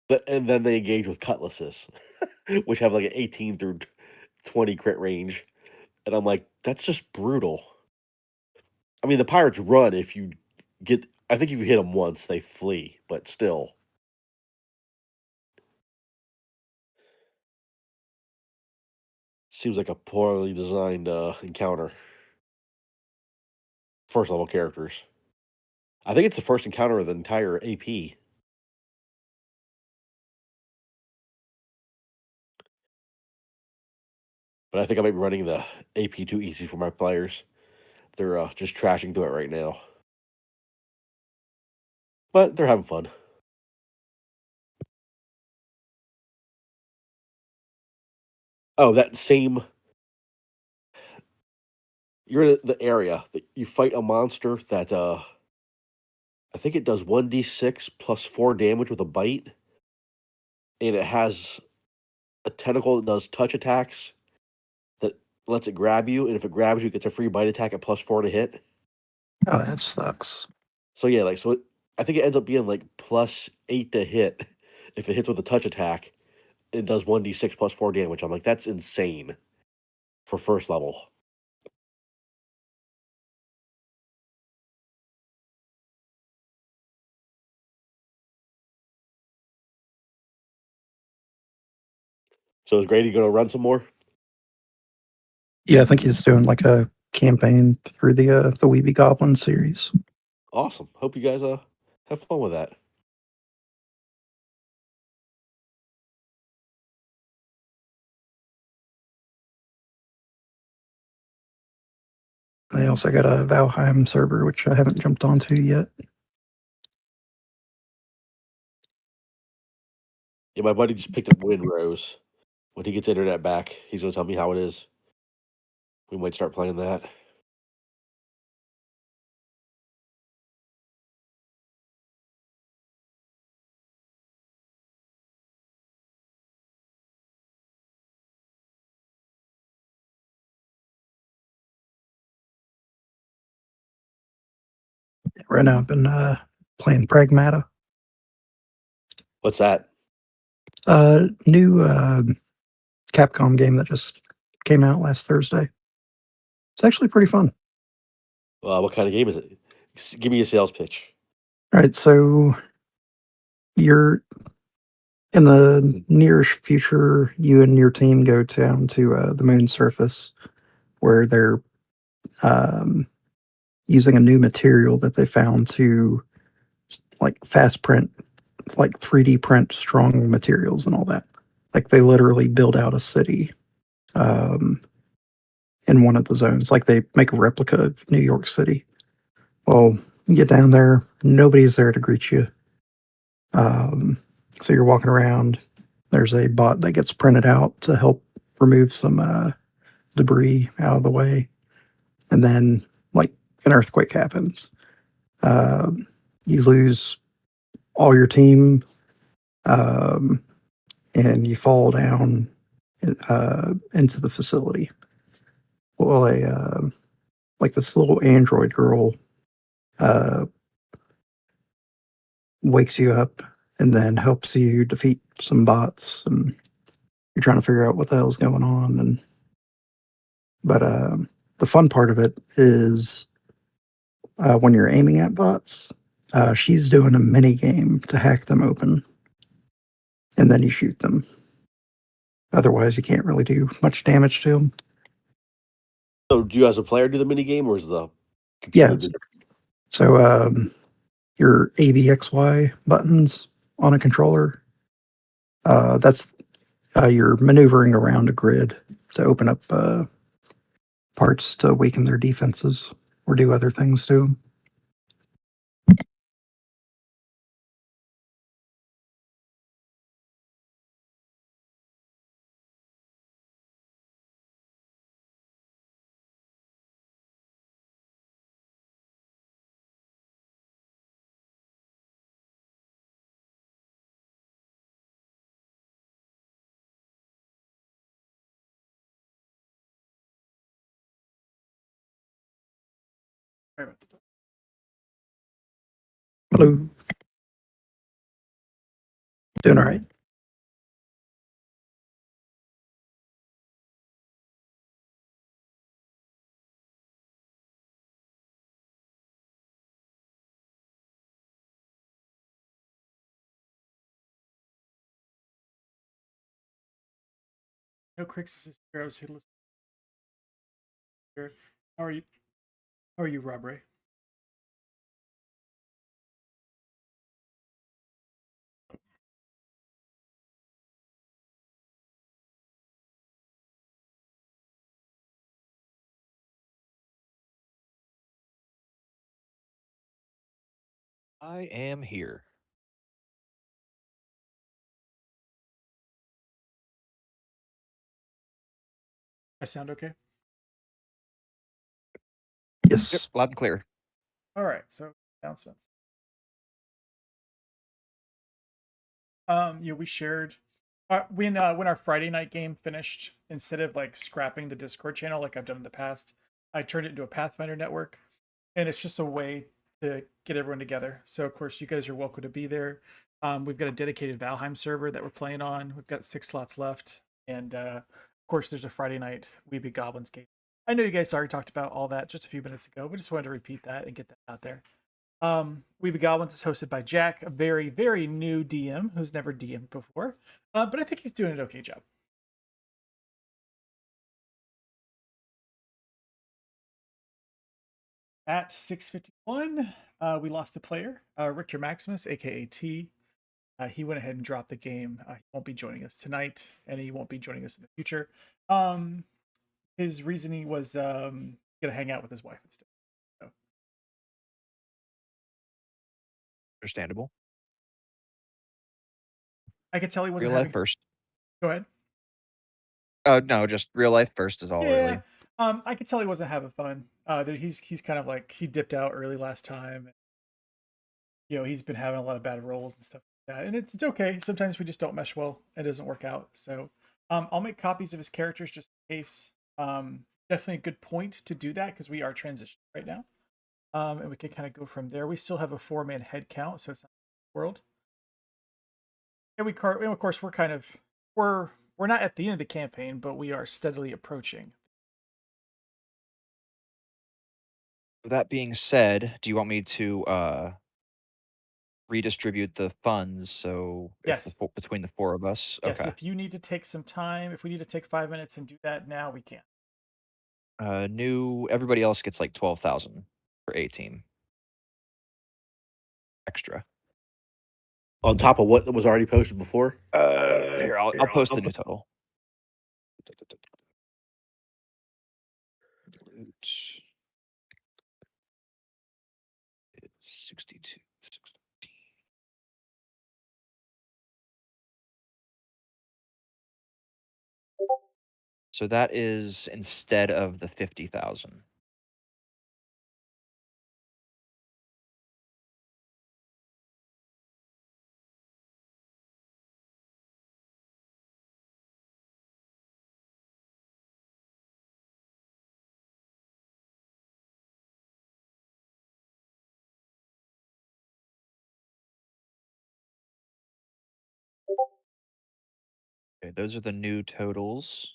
And then they engage with cutlasses, which have like an 18 through 20 crit range. And I'm like, that's just brutal. I mean, the pirates run if you get. I think if you hit them once, they flee, but still. Seems like a poorly designed encounter. First level characters. I think it's the first encounter of the entire AP. But I think I might be running the AP too easy for my players. They're just trashing through it right now. But they're having fun. Oh, that same. You're in the area that you fight a monster that I think it does 1d6 plus 4 damage with a bite, and it has a tentacle that does touch attacks that lets it grab you, and if it grabs you, it gets a free bite attack at plus 4 to hit. Oh, that sucks. So yeah, I think it ends up being like plus 8 to hit if it hits with a touch attack. It does 1d6 plus 4 damage. I'm like, that's insane for first level. So is Grady going to run some more? Yeah, I think he's doing like a campaign through the Weeby Goblin series. Awesome. Hope you guys have fun with that. They also got a Valheim server, which I haven't jumped onto yet. Yeah, my buddy just picked up Windrose. When he gets internet back, he's going to tell me how it is. We might start playing that. Right now, I've been playing Pragmata. What's that? New Capcom game that just came out last Thursday. It's actually pretty fun. What kind of game is it? Give me a sales pitch. All right, so you're in the nearish future. You and your team go down to the moon's surface, where they're using a new material that they found to like fast print, like 3D print strong materials and all that. Like they literally build out a city um, in one of the zones. Like they make a replica of New York City. Well, you get down there, nobody's there to greet you. So you're walking around. There's a bot that gets printed out to help remove some debris out of the way. And then, like, an earthquake happens. You lose all your team, um, and you fall down into the facility. Well, like this little android girl uh, wakes you up and then helps you defeat some bots, and you're trying to figure out what the hell's going on. And but the fun part of it is when you're aiming at bots, she's doing a mini game to hack them open, and then you shoot them. Otherwise, you can't really do much damage to them. So, do you as a player do the mini game, or is the Yeah. computer? So your ABXY buttons on a controller, that's you're maneuvering around a grid to open up parts to weaken their defenses or do other things to them. Hello. Doing all right. No Crixus heroes who listen here. How are you? How are you, Rob Ray? I am here. I sound okay? Yep, Yes. loud and clear. All right, so announcements. We shared when our Friday night game finished, instead of like scrapping the Discord channel like I've done in the past, I turned it into a Pathfinder network, and it's just a way to get everyone together. So of course you guys are welcome to be there. We've got a dedicated Valheim server that we're playing on. We've got 6 slots left, and of course there's a Friday night We Be Goblins game. I know you guys already talked about all that just a few minutes ago, but just wanted to repeat that and get that out there. We Be Goblins is hosted by Jack, a very, very new DM who's never DM'd before, but I think he's doing an okay job. At 6:51, we lost a player, Richter Maximus, aka T. He went ahead and dropped the game. He won't be joining us tonight, and he won't be joining us in the future. His reasoning was gonna hang out with his wife instead. So. Understandable. I could tell he wasn't Real life having. first. Go ahead. No, just real life first is all Yeah. really. I could tell he wasn't having fun. That he's kind of like he dipped out early last time. He's been having a lot of bad rolls and stuff like that, and it's okay. Sometimes we just don't mesh well. It doesn't work out. So, I'll make copies of his characters just in case. Definitely a good point to do that because we are transitioning right now. And we can kind of go from there. We still have a 4-man head count, so it's not the world. And of course we're not at the end of the campaign, but we are steadily approaching. That being said, do you want me to redistribute the funds so it's Yes. between the 4 of us? Yes, Okay. if you need to take some time, if we need to take 5 minutes and do that now, we can. Everybody else gets like 12,000 for A team. Extra. On top of what was already posted before. Here, I'll post the new total. Loot. 62. 613. So that is instead of the 50,000. Okay, those are the new totals.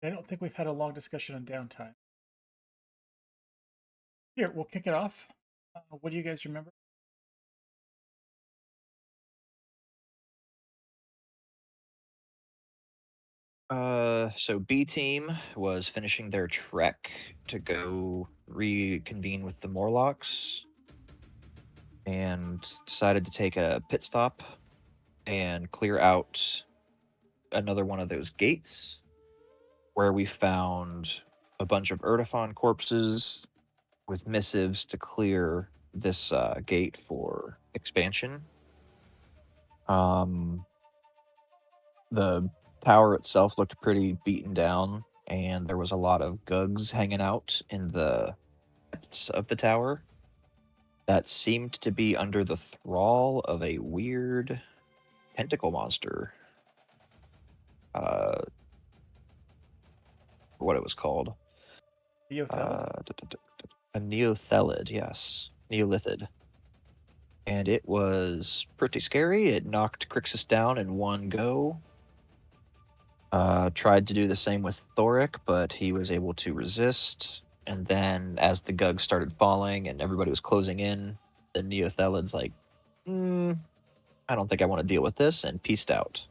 I don't think we've had a long discussion on downtime. Here, we'll kick it off. What do you guys remember? So B team was finishing their trek to go reconvene with the Morlocks and decided to take a pit stop and clear out another one of those gates where we found a bunch of Erdifon corpses with missives to clear this gate for expansion. The tower itself looked pretty beaten down, and there was a lot of gugs hanging out in the depths of the tower that seemed to be under the thrall of a weird tentacle monster. What it was called? Theothelid? A neothelid, yes. Neolithid. And it was pretty scary. It knocked Crixus down in one go. Tried to do the same with Thoric, but he was able to resist. And then as the Gug started falling and everybody was closing in, the Neothelid's like, I don't think I want to deal with this, and peaced out.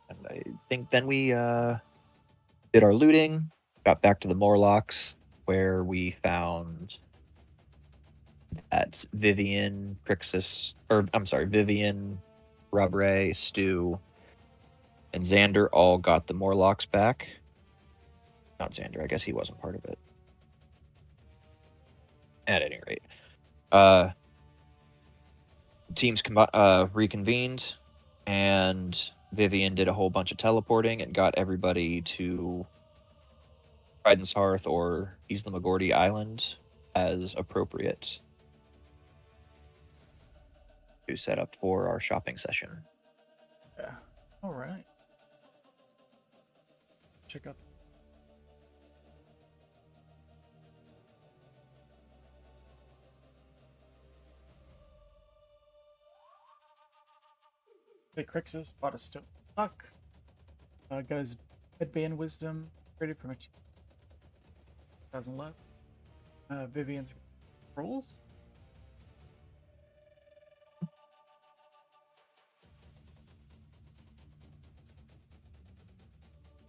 And I think then we did our looting, got back to the Morlocks, where we found that Vivian, Robre, Stu, and Xander all got the Morlocks back. Not Xander, I guess he wasn't part of it. At any rate. Teams reconvened, and Vivian did a whole bunch of teleporting and got everybody to Trident's Hearth or Isla Magordi Island as appropriate to set up for our shopping session. Yeah. All right. Check out. The Crixus bought a stone luck. Got his headband wisdom created from a 2011. Vivian's rolls.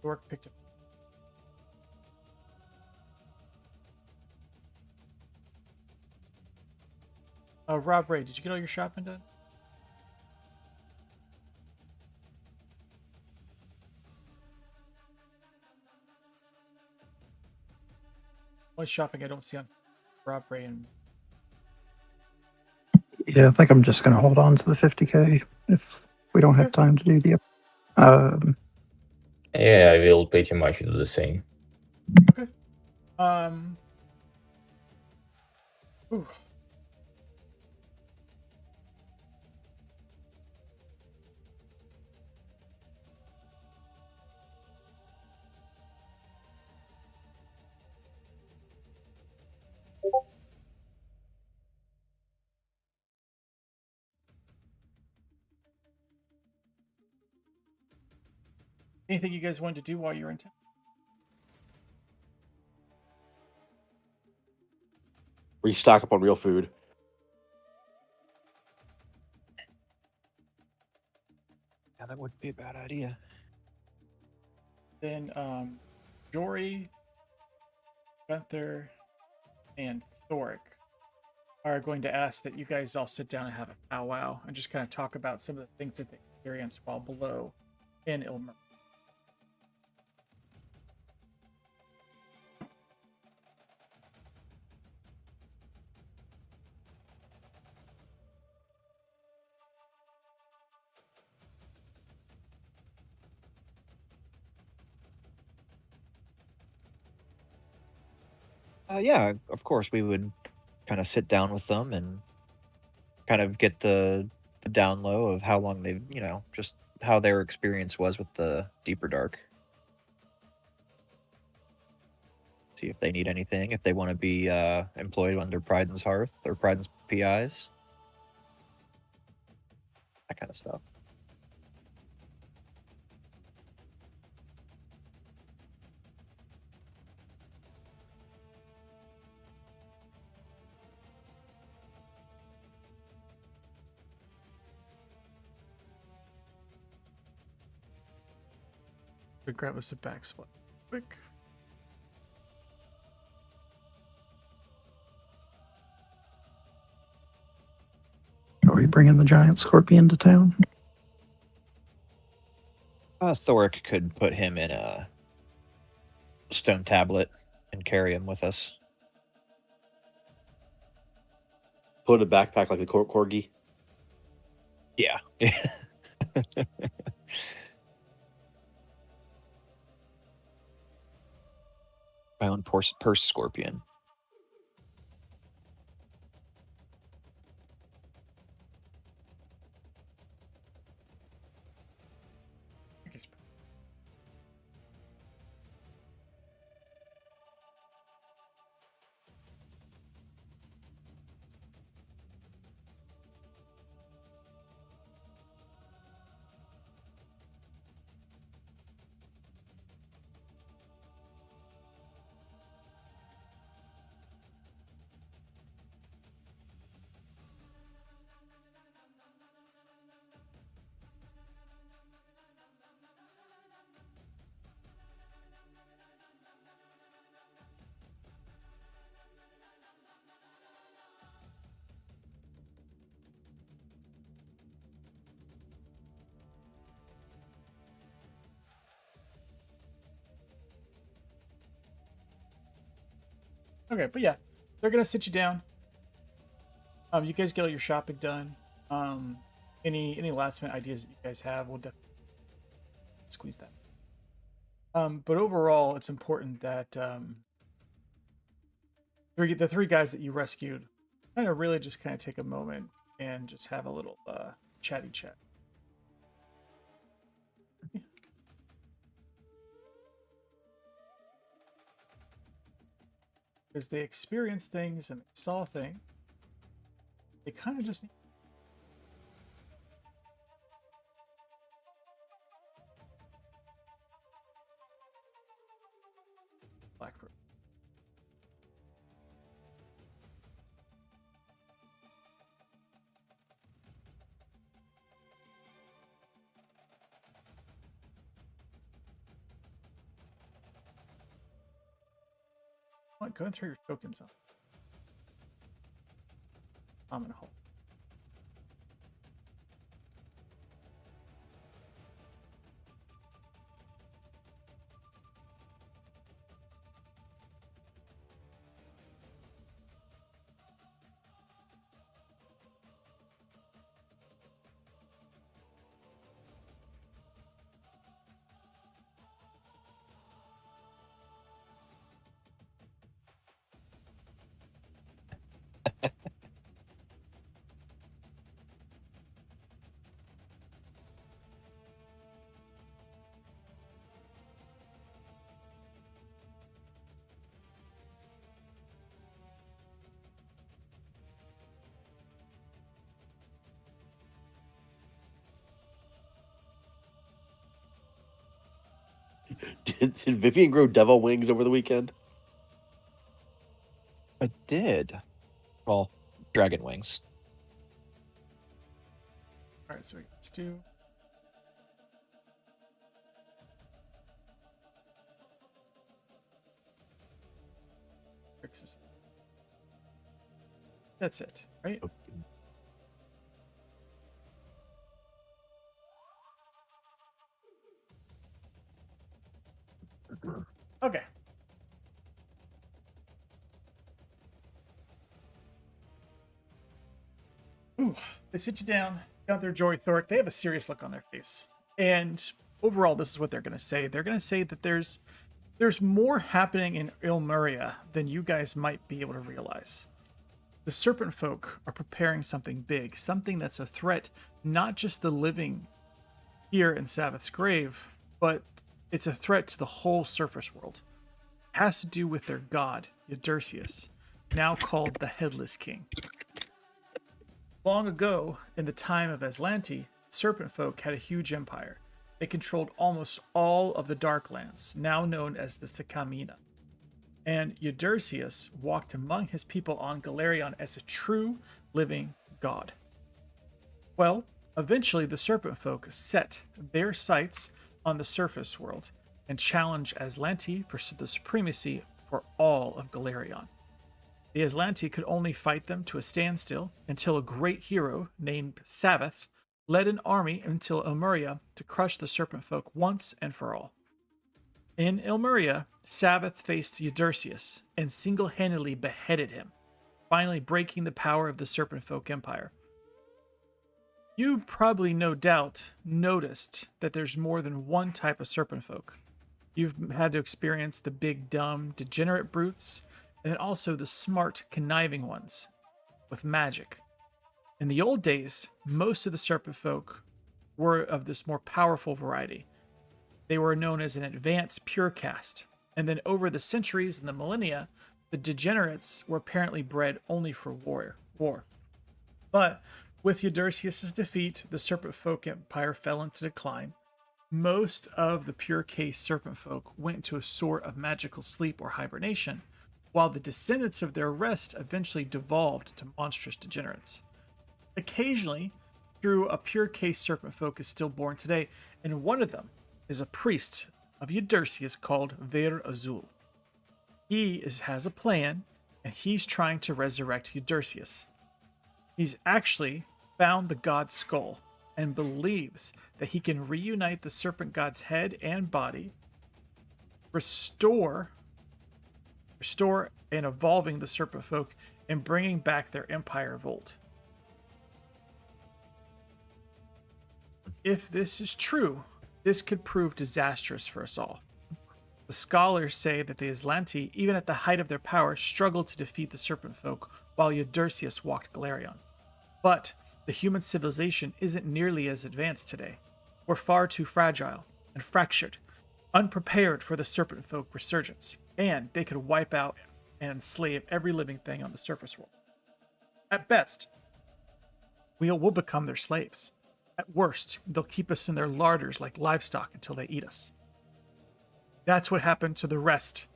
Dork picked up. Rob Ray, did you get all your shopping done? Only shopping I don't see on Rob Ray and Yeah, I think I'm just going to hold on to the 50K if we don't have time to do the. Yeah, I will pretty much do the same. okay. Ooh. Anything you guys wanted to do while you're in town? Restock up on real food. Yeah, that would be a bad idea. Then Jory, Gunther, and Thoric are going to ask that you guys all sit down and have a powwow and just kind of talk about some of the things that they experienced while below in Ilmer. Yeah, of course, we would kind of sit down with them and kind of get the down low of how long they've, just how their experience was with the Deeper Dark. See if they need anything, if they want to be employed under Priden's Hearth or Priden's PIs. That kind of stuff. Could grab us a back spot quick. Are we bringing the giant scorpion to town? Thoric could put him in a stone tablet and carry him with us. Put in a backpack like a corgi. Yeah. My own purse scorpion. I guess- Okay, but yeah, they're gonna sit you down. You guys get all your shopping done. Any last minute ideas that you guys have, we'll definitely squeeze that. But overall, it's important that the three guys that you rescued kind of really just kind of take a moment and just have a little chatty chat. Because they experienced things and they saw things. They kind of just need Black Room. Go and throw your tokens on. I'm gonna hold. Did Vivian grow devil wings over the weekend? I did. Well, dragon wings. All right, so let's do. Fixes. That's it, right? Okay. Ooh, they sit you down, got their joy Thoric. They have a serious look on their face. And overall, this is what they're going to say. They're going to say that there's more happening in Ilmeria than you guys might be able to realize. The serpent folk are preparing something big, something that's a threat, not just the living here in Savith's grave, but it's a threat to the whole surface world. It has to do with their god, Eudersius, now called the Headless King. Long ago, in the time of Aslanti, serpent folk had a huge empire. They controlled almost all of the Darklands, now known as the Sekamina. And Eudersius walked among his people on Galerion as a true living god. Well, eventually the serpent folk set their sights on the surface world, and challenge Aslanti for the supremacy for all of Galerion. The Aslanti could only fight them to a standstill until a great hero named Savath led an army into Ilmeria to crush the Serpent Folk once and for all. In Ilmeria, Savath faced Eudurcius and single-handedly beheaded him, finally breaking the power of the Serpent Folk Empire. You probably no doubt noticed that there's more than one type of Serpent Folk. You've had to experience the big, dumb, degenerate brutes, and then also the smart, conniving ones with magic. In the old days, most of the Serpent Folk were of this more powerful variety. They were known as an advanced pure caste, and then over the centuries and the millennia, the degenerates were apparently bred only for war. But with Eudurcius' defeat, the Serpent Folk Empire fell into decline. Most of the pure caste Serpent Folk went into a sort of magical sleep or hibernation, while the descendants of their rest eventually devolved to monstrous degenerates. Occasionally, through a pure caste Serpent Folk is still born today, and one of them is a priest of Eudurcius called Ver Azul. He has a plan, and he's trying to resurrect Eudurcius. He's actually found the god's skull and believes that he can reunite the serpent god's head and body, restore and evolving the Serpent Folk, and bringing back their empire of old. If this is true, this could prove disastrous for us all. The scholars say that the Aslanti, even at the height of their power, struggled to defeat the Serpent Folk while Eudurcius walked Galerion. But the human civilization isn't nearly as advanced today. We're far too fragile and fractured, unprepared for the Serpent Folk resurgence, and they could wipe out and enslave every living thing on the surface world. At best, we'll become their slaves. At worst, they'll keep us in their larders like livestock until they eat us. That's what happened to the rest.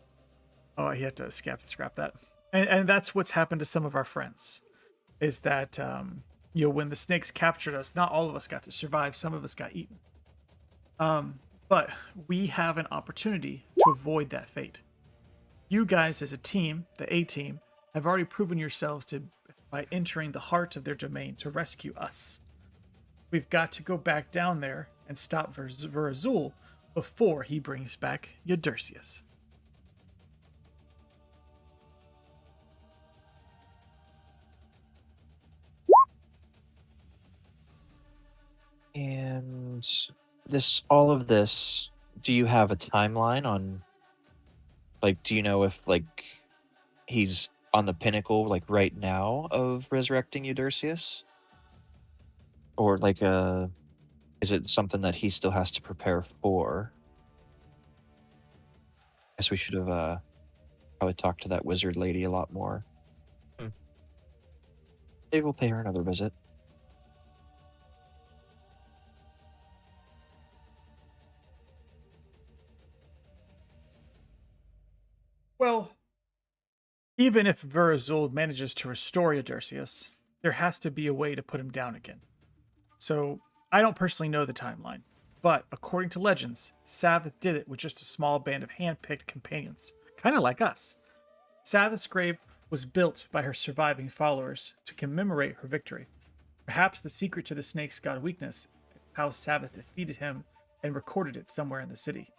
Oh, I had to scrap that. And that's what's happened to some of our friends. Is that, when the snakes captured us, not all of us got to survive. Some of us got eaten. But we have an opportunity to avoid that fate. You guys as a team, the A-team, have already proven yourselves by entering the heart of their domain to rescue us. We've got to go back down there and stop Ver Azul before he brings back Eudurcius. And all of this, do you have a timeline on, do you know if, he's on the pinnacle, right now of resurrecting Eudurcius? Or, is it something that he still has to prepare for? Guess we should have, probably talked to that wizard lady a lot more. Maybe we'll pay her another visit. Well, even if Ver Azul manages to restore Eudurcius, there has to be a way to put him down again. So, I don't personally know the timeline, but according to legends, Savath did it with just a small band of hand-picked companions, kind of like us. Savath's grave was built by her surviving followers to commemorate her victory. Perhaps the secret to the snake's god weakness is how Savath defeated him and recorded it somewhere in the city.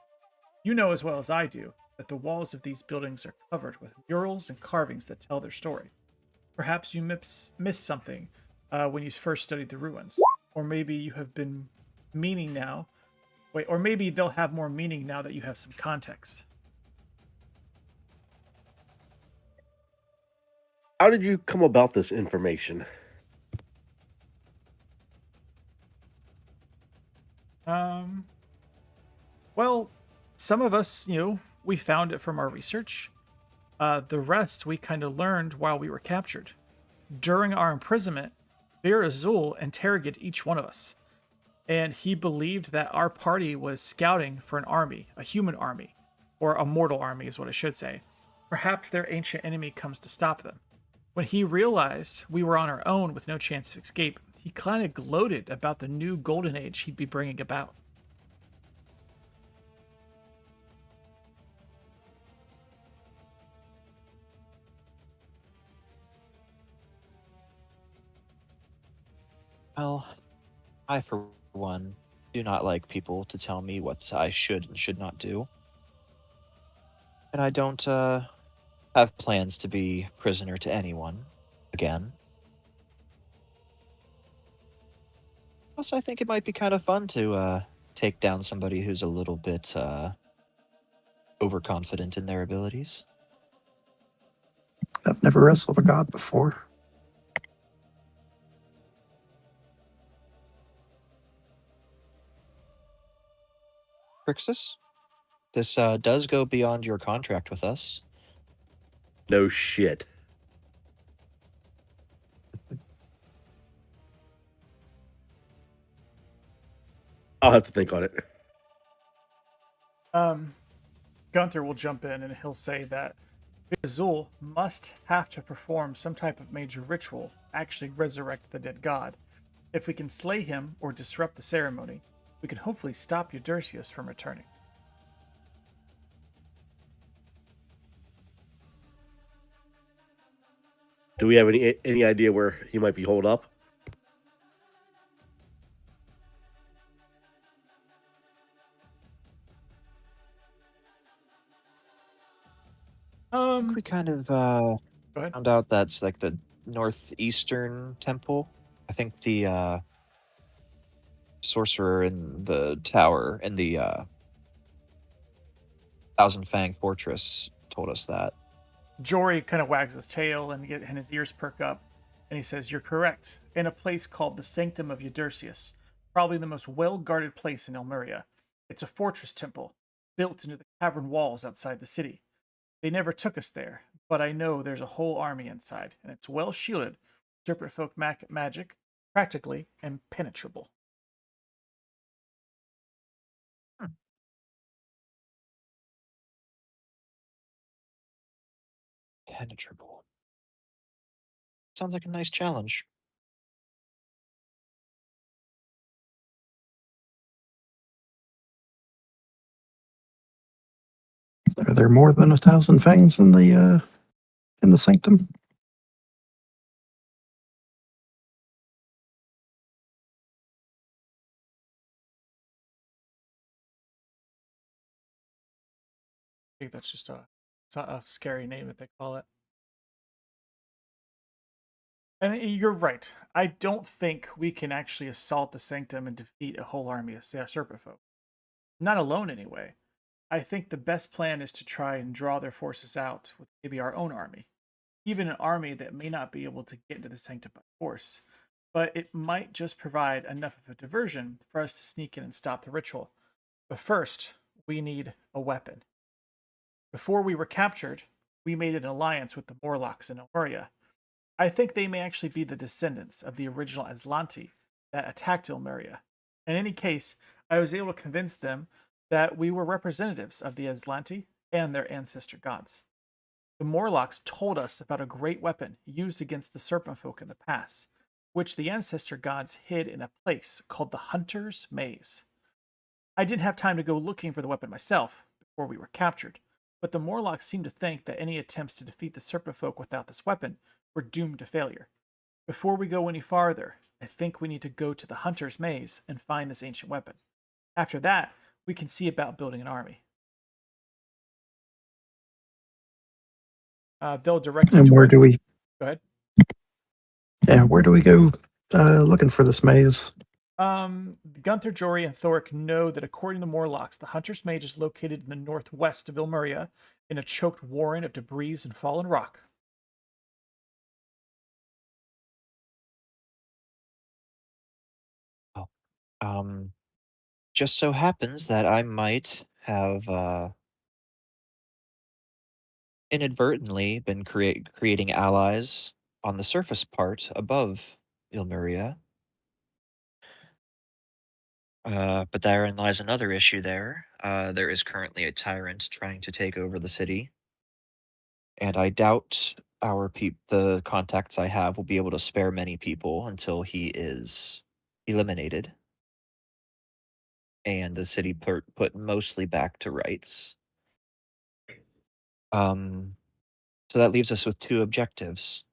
You know as well as I do that the walls of these buildings are covered with murals and carvings that tell their story. Perhaps you missed something when you first studied the ruins. Or maybe you have been meaning now. Or maybe they'll have more meaning now that you have some context. How did you come about this information? Well, some of us, we found it from our research. The rest we kind of learned while we were captured. During our imprisonment, Ver Azul interrogated each one of us, and he believed that our party was scouting for an army, a human army, or a mortal army is what I should say. Perhaps their ancient enemy comes to stop them. When he realized we were on our own with no chance of escape, he kind of gloated about the new golden age he'd be bringing about. Well, I, for one, do not like people to tell me what I should and should not do. And I don't have plans to be prisoner to anyone again. Plus, I think it might be kind of fun to take down somebody who's a little bit overconfident in their abilities. I've never wrestled a god before. Crixus, this does go beyond your contract with us. No shit. I'll have to think on it. Gunther will jump in and he'll say that Azul must have to perform some type of major ritual to actually resurrect the dead god. If we can slay him or disrupt the ceremony, we can hopefully stop Eudursius from returning. Do we have any idea where he might be holed up? I think we kind of Go ahead. found out that's like the northeastern temple. I think the sorcerer in the tower in the Thousand Fang Fortress told us that. Jory kind of wags his tail and his ears perk up, and he says, "You're correct. In a place called the Sanctum of Eudursius, probably the most well-guarded place in Elmuria. It's a fortress temple, built into the cavern walls outside the city. They never took us there, but I know there's a whole army inside, and it's well shielded. Serpent folk magic, practically impenetrable." Penetrable. Sounds like a nice challenge. Are there more than 1,000 fangs in the sanctum? I think that's just it's a scary name that they call it. And you're right. I don't think we can actually assault the sanctum and defeat a whole army of serpent folk. Not alone, anyway. I think the best plan is to try and draw their forces out with maybe our own army. Even an army that may not be able to get into the sanctum by force, but it might just provide enough of a diversion for us to sneak in and stop the ritual. But first, we need a weapon. Before we were captured, we made an alliance with the Morlocks in Elmuria. I think they may actually be the descendants of the original Aslanti that attacked Ilmeria. In any case, I was able to convince them that we were representatives of the Aslanti and their ancestor gods. The Morlocks told us about a great weapon used against the serpent folk in the past, which the ancestor gods hid in a place called the Hunter's Maze. I didn't have time to go looking for the weapon myself before we were captured, but the Morlocks seemed to think that any attempts to defeat the serpent folk without this weapon were doomed to failure. Before we go any farther, I think we need to go to the Hunter's Maze and find this ancient weapon. After that, we can see about building an army. They'll direct you And where toward. do we? Go ahead. Yeah, where do we go looking for this maze? Gunther, Jory, and Thoric know that according to Morlocks, the Hunter's Maze is located in the northwest of Ilmeria in a choked warren of debris and fallen rock. Oh, just so happens that I might have inadvertently been creating allies on the surface part above Ilmeria. But therein lies another issue there. There is currently a tyrant trying to take over the city, and I doubt the contacts I have will be able to spare many people until he is eliminated and the city put mostly back to rights. So that leaves us with two objectives: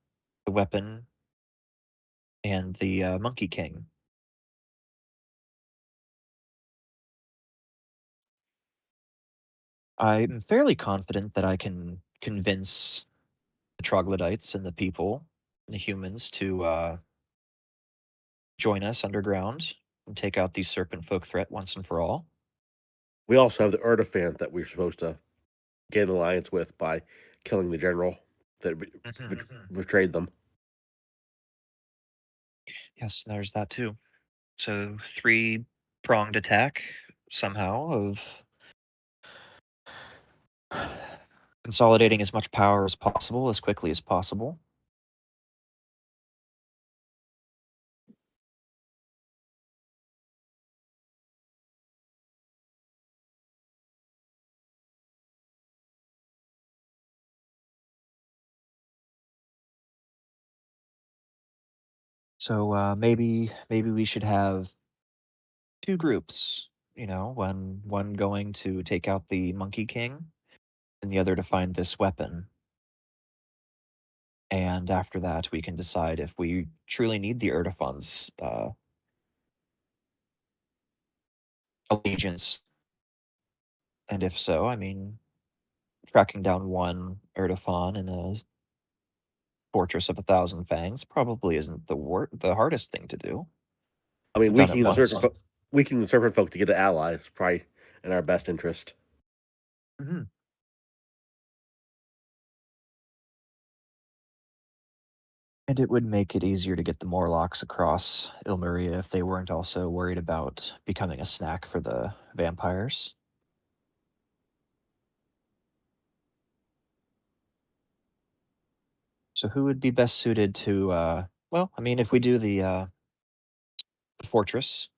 the weapon and the Monkey King. I'm fairly confident that I can convince the troglodytes and the people, the humans, to join us underground and take out the serpent folk threat once and for all. We also have the Erdefant that we're supposed to get an alliance with by killing the general that betrayed them. Yes, there's that too. So 3-pronged attack somehow of consolidating as much power as possible as quickly as possible. So maybe we should have 2 groups, one going to take out the Monkey King and the other to find this weapon. And after that, we can decide if we truly need the Erdofon's allegiance. And if so, I mean, tracking down one Erdofon in a fortress of 1,000 fangs probably isn't the hardest thing to do. I mean, We've done it once. weakening the serpent folk to get an ally is probably in our best interest. Mhm. And it would make it easier to get the Morlocks across Ilmaria if they weren't also worried about becoming a snack for the vampires. So who would be best suited to, well, I mean, if we do the fortress,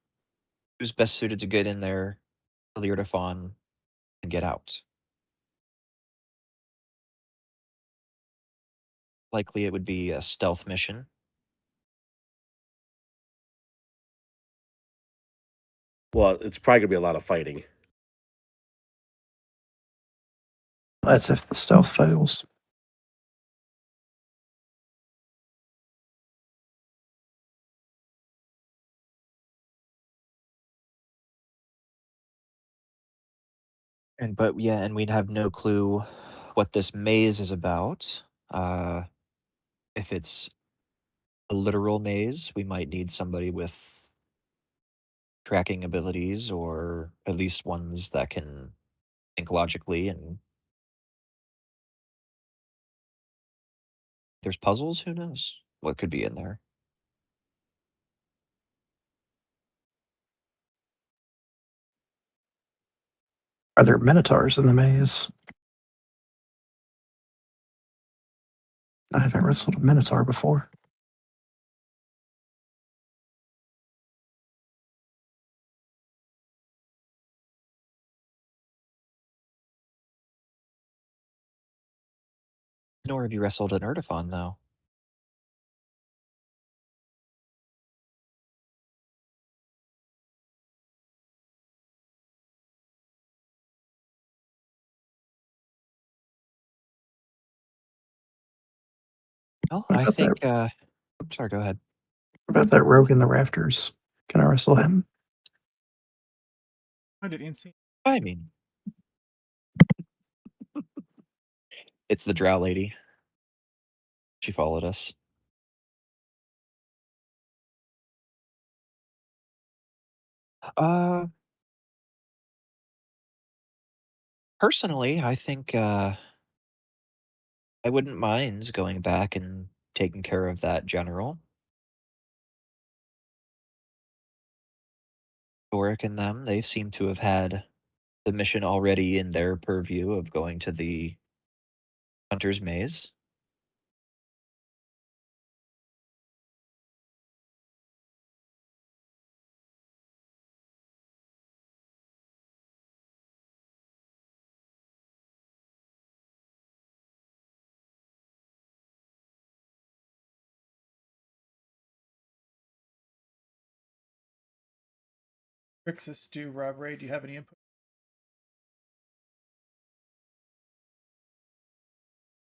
who's best suited to get in there, kill the Erdefon, and get out? Likely it would be a stealth mission. Well, it's probably gonna be a lot of fighting. That's if the stealth fails. And we'd have no clue what this maze is about. If it's a literal maze, we might need somebody with tracking abilities or at least ones that can think logically, and there's puzzles, who knows what could be in there. Are there minotaurs in the maze? I haven't wrestled a minotaur before. Nor have you wrestled an Erdefon, though. Well, What I about that? think, sorry, go ahead. What about that rogue in the rafters? Can I wrestle him? I didn't see. I mean, it's the Drow lady. She followed us. Uh, Personally, I think I wouldn't mind going back and taking care of that general. Doric and them, they seem to have had the mission already in their purview of going to the Hunter's Maze. Grixis do Rob Ray. Do you have any input?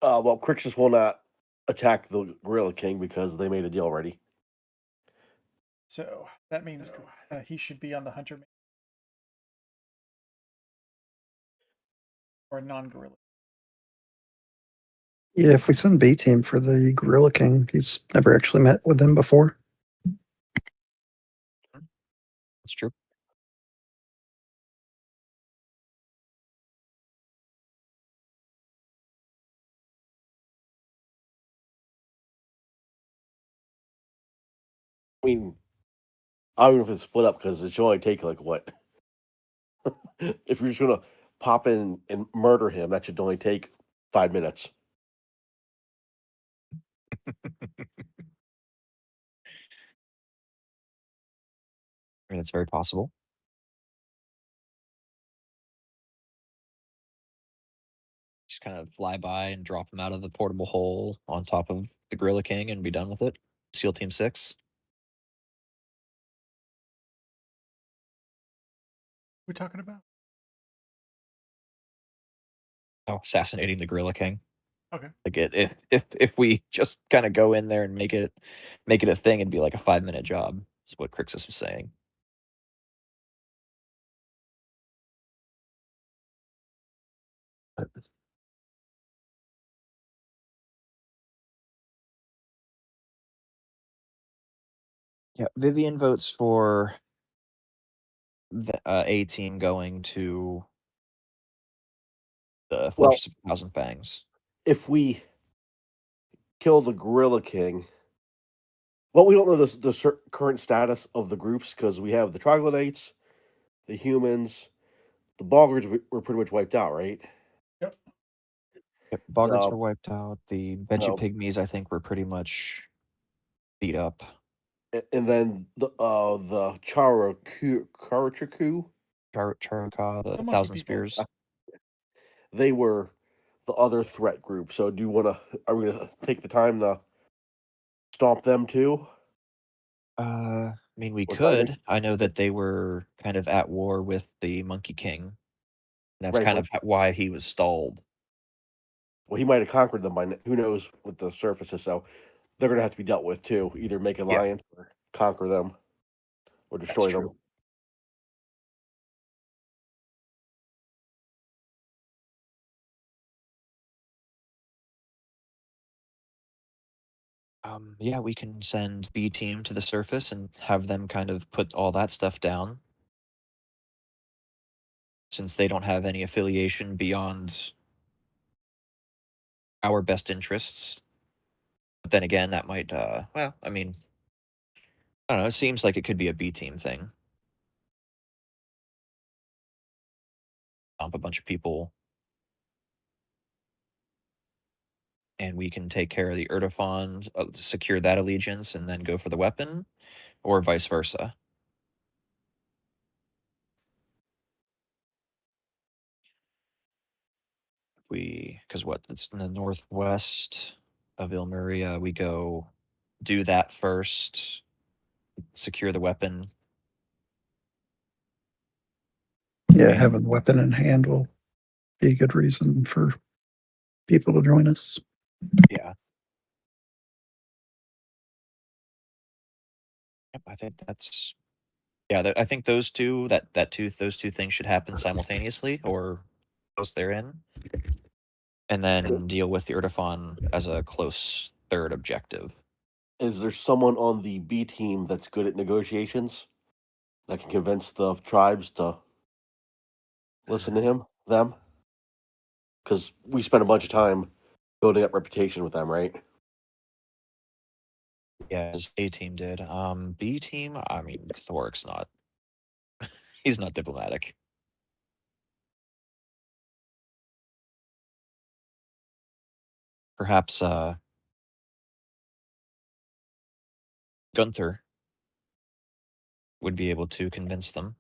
Well, Crixus will not attack the Gorilla King because they made a deal already. So that means he should be on the hunter or a non-gorilla. Yeah, if we send B team for the Gorilla King, he's never actually met with them before. That's true. I mean, I don't know if it's split up because it should only take like what? If you're just gonna pop in and murder him, that should only take 5 minutes. I mean, it's very possible. Just kind of fly by and drop him out of the portable hole on top of the Gorilla King and be done with it. SEAL Team 6. What are we talking about? Oh, assassinating the Gorilla King. Okay. Like if we just kind of go in there and make it a thing, it'd be like a 5-minute job. That's what Crixus was saying. But yeah, Vivian votes for the A team going to the Well, Fortress of 1,000 Fangs. if we kill the Gorilla King, well, we don't know the current status of the groups because we have the Troglodytes, the humans, the Boggards were pretty much wiped out, right? Yep. Yep, Boggarts Uh, were wiped out. The bench of no. pygmies, I think, were pretty much beat up. And then the Charachaku, Charuka, the The monkey Thousand people. Spears. they were the other threat group. So do you want to? Are we gonna take the time to stomp them too? I mean, we Or try to make could. I know that they were kind of at war with the Monkey King. And that's right, kind but of why he was stalled. well, he might have conquered them by who knows with the surfaces. So they're gonna have to be dealt with too. Either make an Yeah, alliance or conquer them or that's destroy them. true. Yeah, we can send B team to the surface and have them kind of put all that stuff down, since they don't have any affiliation beyond our best interests. But then again, that might, well, I mean, I don't know. It seems like it could be a B team thing. Dump a bunch of people, and we can take care of the Erdofond, secure that allegiance, and then go for the weapon, or vice versa. Because what, it's in the northwest of Ilmeria, we go do that first, secure the weapon. Yeah, And having the weapon in hand will be a good reason for people to join us. yeah, yep, I think that's yeah. I think those two those two things should happen simultaneously or close therein, and then deal with the Erdofon as a close third objective. Is there someone on the B team that's good at negotiations that can convince the tribes to listen to them? Because we spent a bunch of time building up reputation with them, right? Yeah, as A team did. B team, I mean, Thorik's not. He's not diplomatic. Perhaps Gunther would be able to convince them.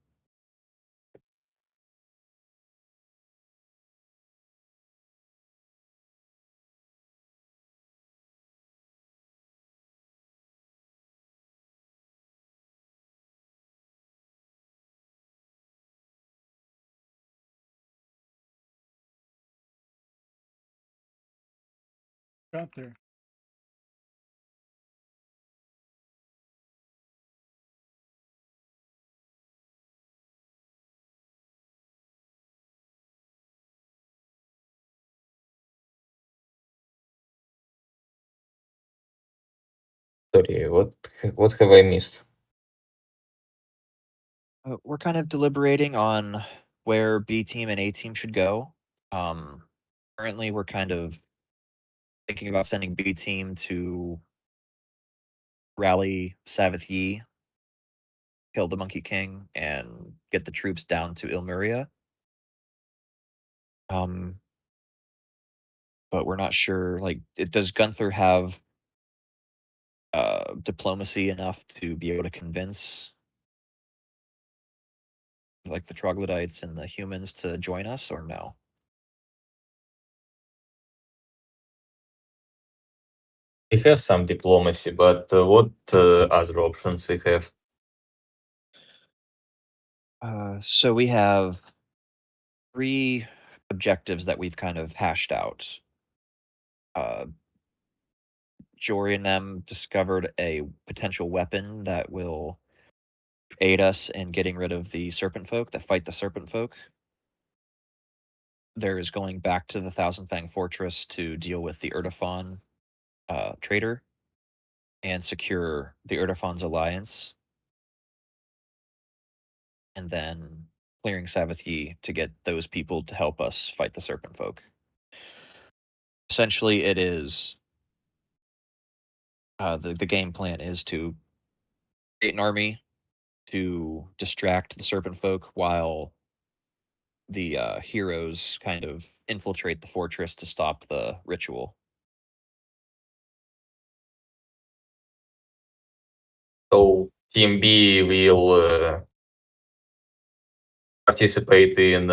Got there. Sorry, what have I missed? We're kind of deliberating on where B team and A team should go. Currently, we're kind of thinking about sending B team to rally Savath Yi, kill the Monkey King, and get the troops down to Ilmuria. But we're not sure. Like, does Gunther have diplomacy enough to be able to convince like the troglodytes and the humans to join us, or no? We have some diplomacy, but what other options we have? So we have 3 objectives that we've kind of hashed out. Jory and them discovered a potential weapon that will aid us in getting rid of the serpent folk that fight the serpent folk. There is going back to the Thousand Fang Fortress to deal with the Erdefon traitor and secure the Erdefon's alliance, and then clearing Savath Yi to get those people to help us fight the serpent folk. Essentially, it is the game plan is to create an army to distract the serpent folk while the heroes kind of infiltrate the fortress to stop the ritual. So Team B will participate in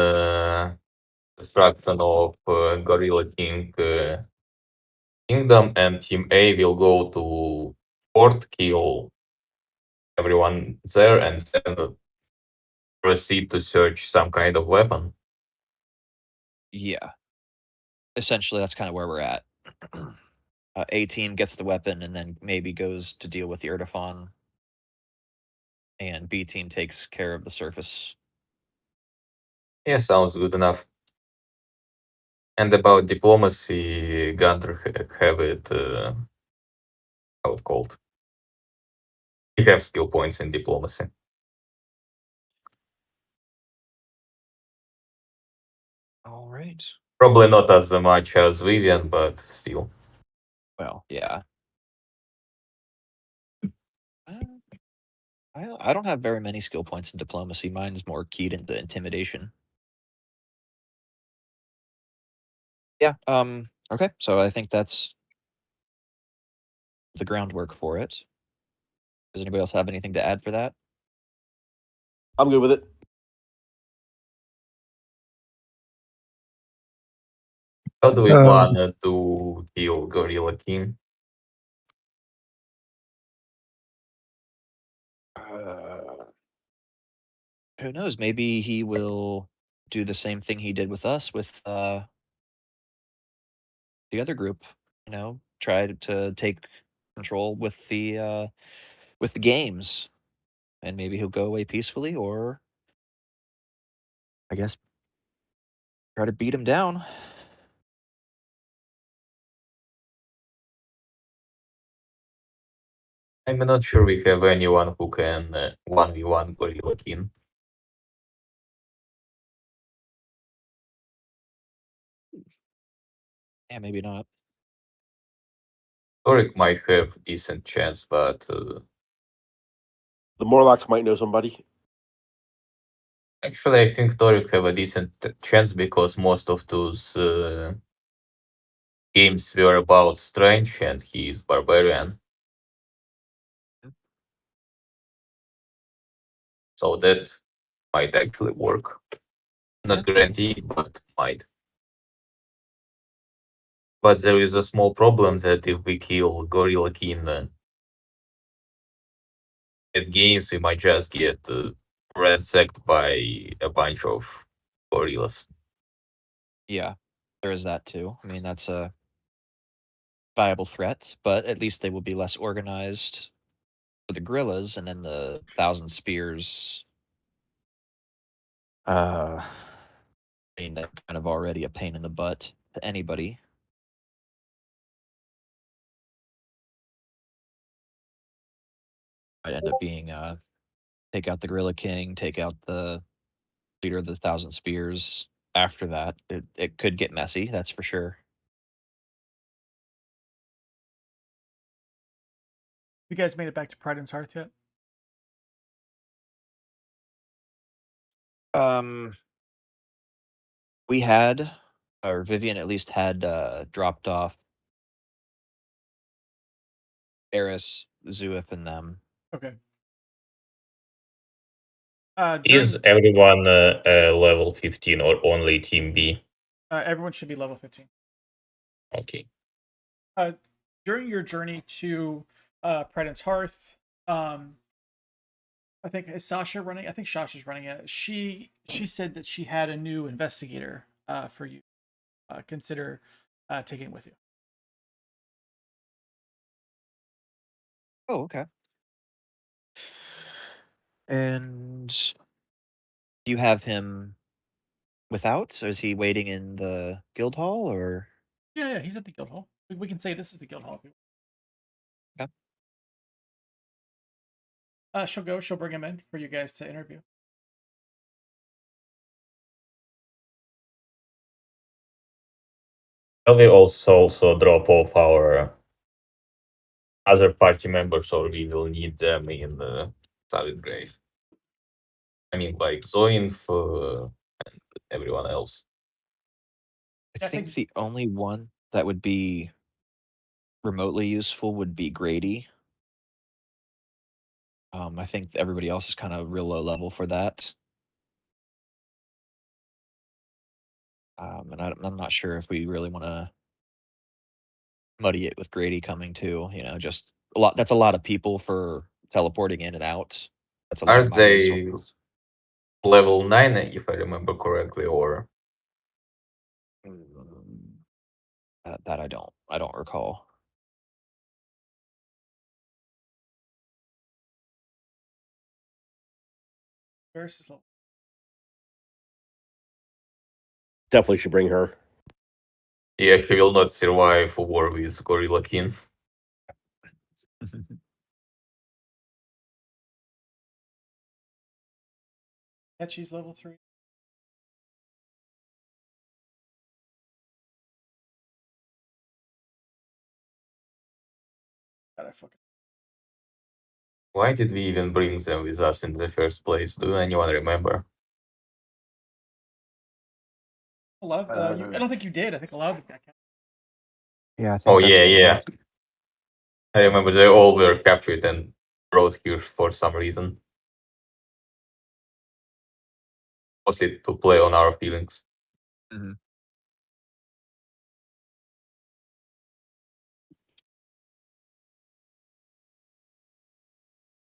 destruction of Gorilla King kingdom, and Team A will go to fort, kill everyone there, and then proceed to search some kind of weapon. Yeah. Essentially, that's kind of where we're at. A team gets the weapon and then maybe goes to deal with the Erdefon, and B team takes care of the surface. Yeah, sounds good enough. And about diplomacy, Gunter have it, how it called? We have skill points in diplomacy. All right. Probably not as much as Vivian, but still. Well, yeah. I don't have very many skill points in diplomacy. Mine's more keyed into intimidation. Yeah. Okay. So I think that's the groundwork for it. Does anybody else have anything to add for that? I'm good with it. How do we Um, plan to kill Gorilla King? Who knows? Maybe he will do the same thing he did with us with the other group. You know, try to take control with the games, and maybe he'll go away peacefully, or I guess try to beat him down. I'm not sure we have anyone who can 1v1 Gorilla King. Yeah, maybe not. Toric might have decent chance, but The Morlocks might know somebody. actually I think Toric have a decent chance because most of those games were about Strange and he is Barbarian. So that might actually work. Not guaranteed, but might. But there is a small problem that if we kill Gorilla King at games, we might just get ransacked by a bunch of gorillas. Yeah, there is that too. I mean, that's a viable threat, but at least they will be less organized for the gorillas, and then the Thousand Spears. I mean, they're kind of already a pain in the butt to anybody. might end up being take out the Gorilla King, take out the leader of the Thousand Spears. After that, it could get messy, that's for sure. You guys made it back to Priden's Hearth yet? We had, or Vivian at least had dropped off Eris, Zuif, and them. Okay. Is everyone level 15 or only Team B? Everyone should be level 15. Okay. During your journey to Priden's Hearth, I think is Sasha running. I think Sasha's running it. She said that she had a new investigator for you. Consider taking with you. Oh, okay. And do you have him without? Or is he waiting in the guild hall, or? Yeah, he's at the guild hall. We can say this is the guild hall. Okay. She'll bring him in for you guys to interview. Shall we also drop off our other party members, or we will need them in the Solid Grave? I mean, like Zoinf and everyone else. I think the only one that would be remotely useful would be Grady. I think everybody else is kind of real low level for that. And I'm not sure if we really want to muddy it with Grady coming too. Just a lot. That's a lot of people for teleporting in and out. That's a lot Are of my they resources. level 9, if I remember correctly, or? That I don't recall. Eris is level. Definitely should bring her. Yeah, she will not survive a war with Gorilla King. Yeah, she's level 3. God, I fucking. Why did we even bring them with us in the first place? Do anyone remember? A lot of I don't think you did. I think a lot of it got captured. Yeah, I think. Oh yeah. I remember they all were captured and brought here for some reason. Mostly to play on our feelings. Mm-hmm.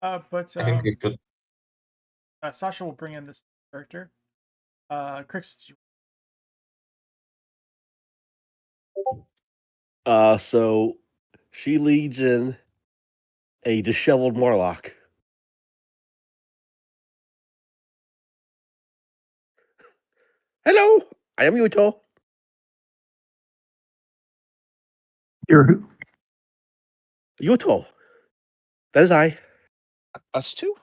But I think we should. Sasha will bring in this character. Crix. So she leads in a disheveled Morlock. Hello, I am Yuto. You're who? Yuto. That is I. Us two?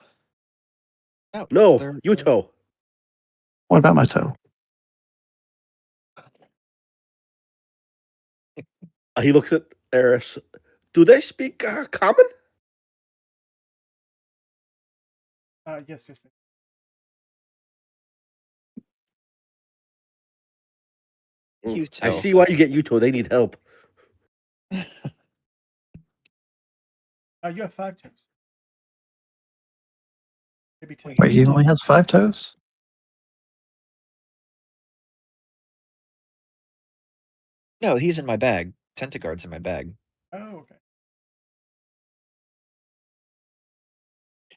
No, they're- Yuto. What about my toe? He looks at Eris. Do they speak common? Yes. Yuto. I see why you get Yuto. They need help. You have 5 toes. Maybe 10. Wait, he only has 5 toes? No, he's in my bag. Tentagard's in my bag. Oh, okay.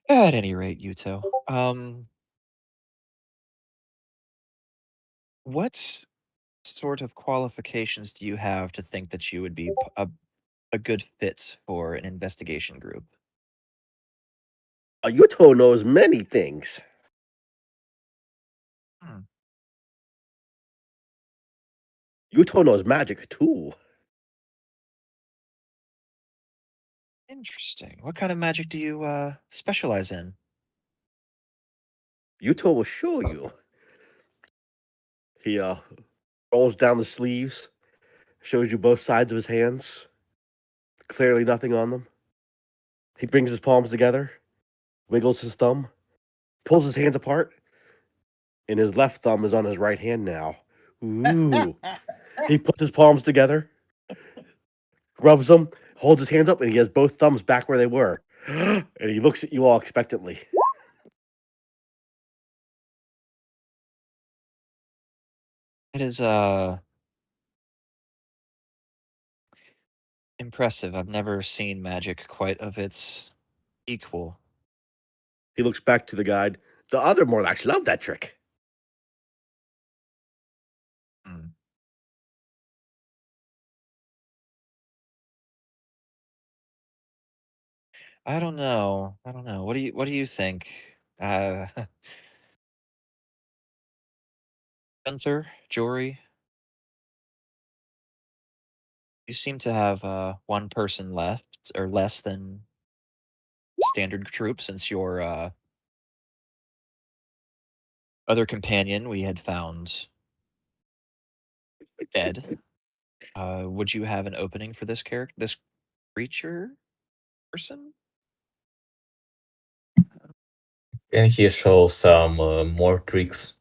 At any rate, Yuto. What sort of qualifications do you have to think that you would be a good fit for an investigation group? Yuto knows many things. Yuto knows magic too. Interesting. What kind of magic do you specialize in? Yuto will show you. He rolls down the sleeves, shows you both sides of his hands. Clearly nothing on them. He brings his palms together, wiggles his thumb, pulls his hands apart, and his left thumb is on his right hand now. Ooh. He puts his palms together, rubs them, holds his hands up, and he has both thumbs back where they were. And he looks at you all expectantly. It is impressive. I've never seen magic quite of its equal. He looks back to the guide. The other Morlocks love that trick. Hmm. I don't know. I don't know. What do you think? Gunther, Jory, you seem to have one person left or less than standard troop since your other companion we had found dead. Would you have an opening for this character, this creature person? Can he show some more tricks?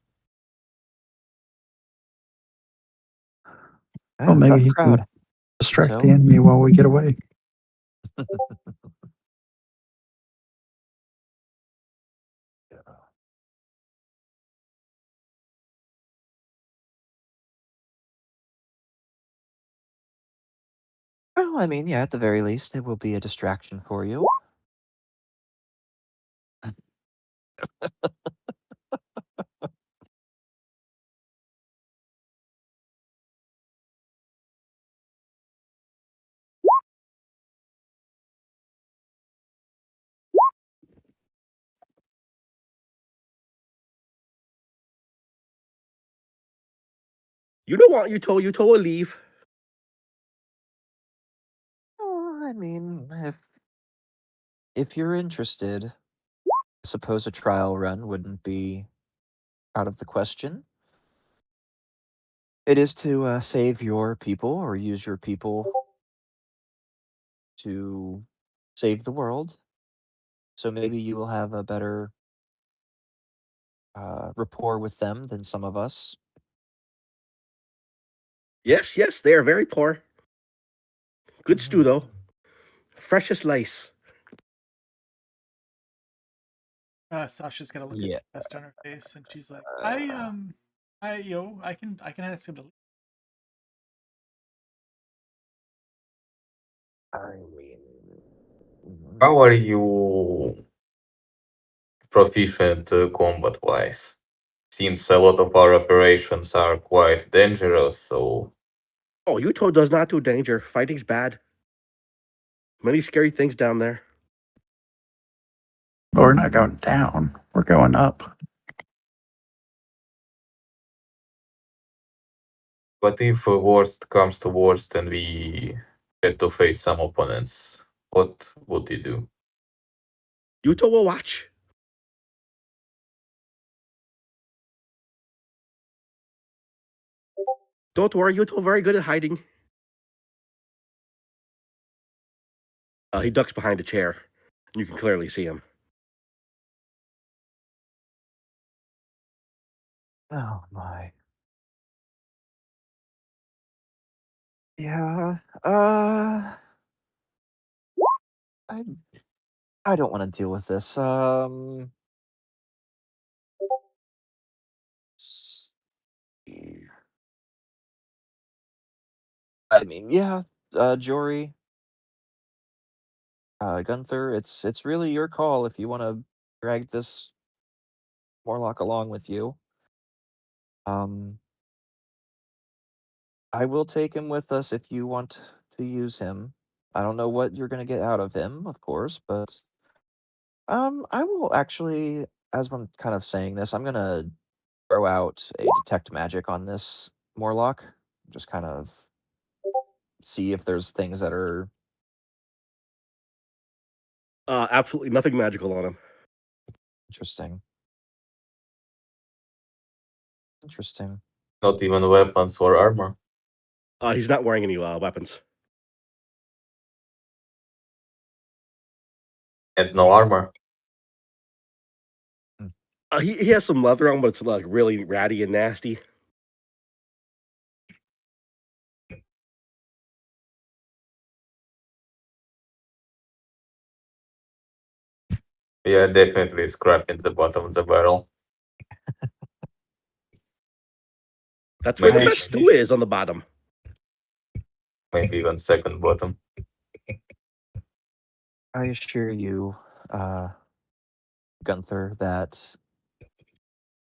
Well, maybe Tough he can crowd. distract the Yuto. enemy while we get away. Well, I mean, yeah, at the very least, it will be a distraction for you. You don't want Yuto will leave. Oh, I mean, if you're interested, I suppose a trial run wouldn't be out of the question. It is to save your people or use your people to save the world. So maybe you will have a better rapport with them than some of us. Yes, yes, they are very poor. Good stew, though. Fresh as lice. Sasha's got a look of Yeah. disgust on her face, and she's like, Uh, I can ask him to leave. I mean, How are you proficient combat wise? Since a lot of our operations are quite dangerous, so Oh, Yuto does not do danger. Fighting's bad. Many scary things down there. But we're not going down. We're going up. but if worst comes to worst and we had to face some opponents, what would you do? Yuto will watch. Don't worry, Yuto very good at hiding. He ducks behind a chair. You can clearly see him. oh my. Yeah. I I don't want to deal with this. s- I mean, yeah, Jory, Gunther, it's really your call if you want to drag this Morlock along with you. Um, I will take him with us if you want to use him. I don't know what you're gonna get out of him, of course, but I will actually, as I'm kind of saying this, I'm gonna throw out a detect magic on this Morlock. Just kind of see if there's things that are Absolutely nothing magical on him. Interesting. Interesting. Not even weapons or armor. He's not wearing any weapons. And no armor. He has some leather on, but it's like really ratty and nasty. We are definitely scraping the bottom of the barrel. That's where the Maybe- best stew is, on the bottom. Maybe even second bottom. I assure you, Gunther, that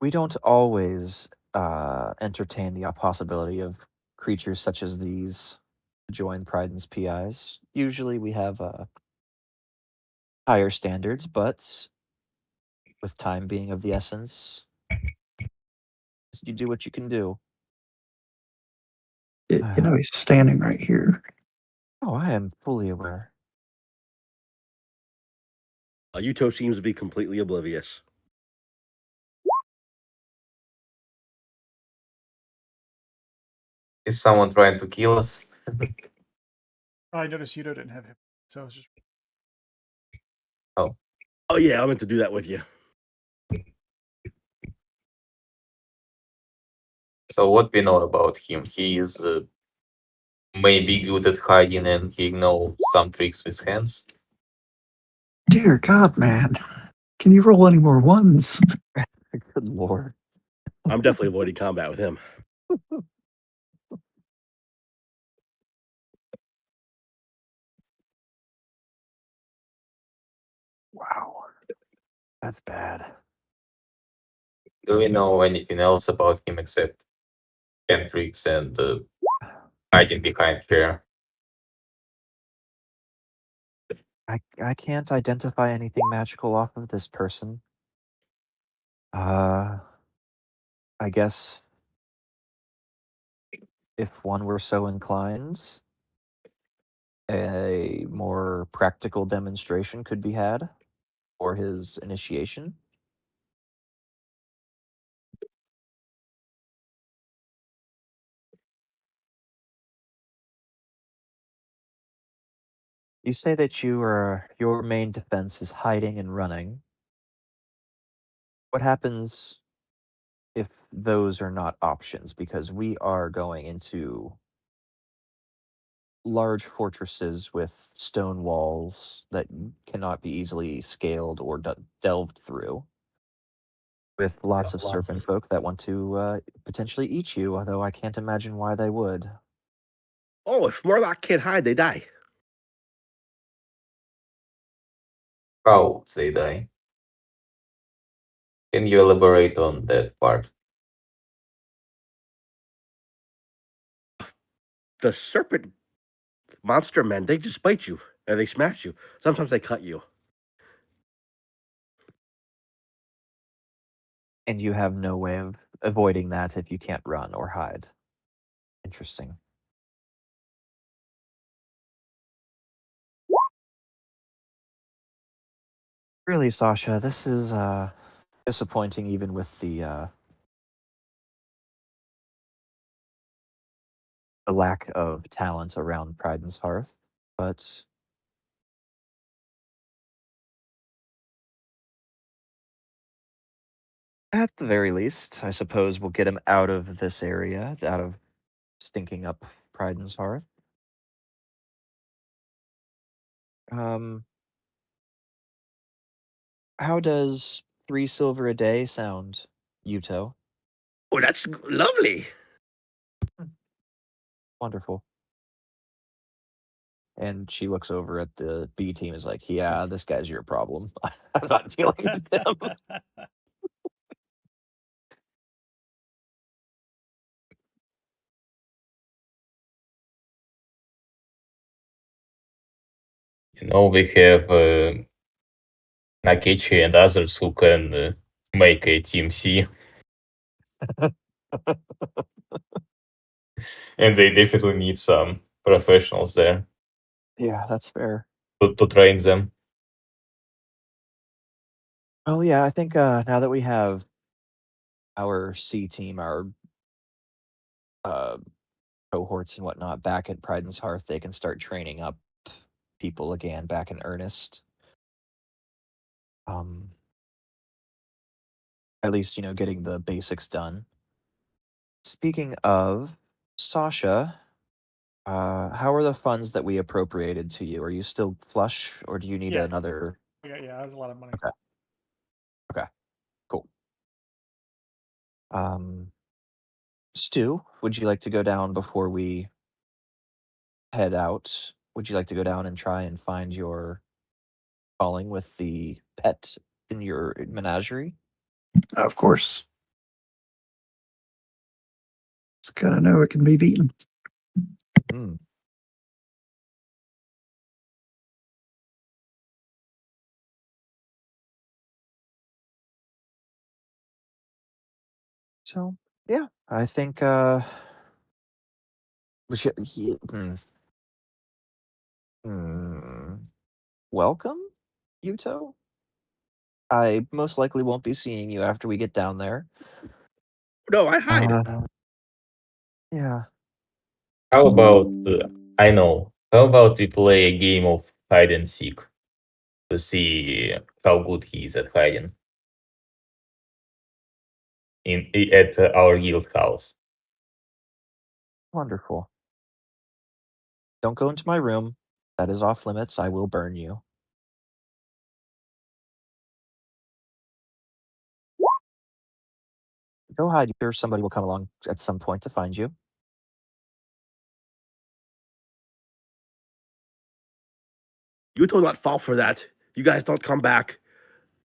we don't always entertain the possibility of creatures such as these join Priden's PIs. Usually we have higher standards, but with time being of the essence, you do what you can do. He's standing right here. Oh, I am fully aware. Yuto seems to be completely oblivious. Is someone trying to kill us? I noticed Yuto didn't have him, so I was just. Oh yeah, I meant to do that with you. So what we know about him? He is maybe good at hiding and he knows some tricks with hands. Dear God, man. Can you roll any more ones? Good lord. I'm definitely avoiding combat with him. Wow. That's bad. Do we know anything else about him except hand tricks and hiding behind chair? I can't identify anything magical off of this person. I guess if one were so inclined, a more practical demonstration could be had for his initiation. You say that your main defense is hiding and running. What happens if those are not options? Because we are going into large fortresses with stone walls that cannot be easily scaled or delved through, with lots of serpent folk that want to potentially eat you, although I can't imagine why they would. Oh, if Morlock can't hide, they die. How they die? Can you elaborate on that part? The serpent monster men, they just bite you and they smash you. Sometimes they cut you. And you have no way of avoiding that if you can't run or hide. Interesting. Really, Sasha, this is disappointing even with the lack of talent around Priden's Hearth, but at the very least, I suppose we'll get him out of this area, out of stinking up Priden's Hearth. How does 3 silver a day sound, Yuto? Oh, that's lovely. Wonderful. And she looks over at the B team, is like, yeah, this guy's your problem. I'm not dealing with him. You know, we have Nakechi and others who can make a team C, and they definitely need some professionals there Yeah, that's fair. to train them. Well, yeah, I think now that we have our C team, our uh, cohorts and whatnot back at Pride and Hearth, they can start training up people again back in earnest. At least, getting the basics done. Speaking of Sasha, how are the funds that we appropriated to you? Are you still flush, or do you need Yeah. another? Yeah, that was a lot of money. Okay, cool. Stu, would you like to go down before we head out? Would you like to go down and try and find your calling with the pet in your menagerie? Of course. It's gotta know it can be beaten. Hmm. So, yeah, I think we should. Welcome, Yuto. I most likely won't be seeing you after we get down there. No, I hide. Yeah. How about I know. How about we play a game of hide and seek to see how good he is at hiding at our guild house? Wonderful. Don't go into my room. That is off limits. I will burn you. Go hide here. Somebody will come along at some point to find you. You told not fall for that. You guys don't come back.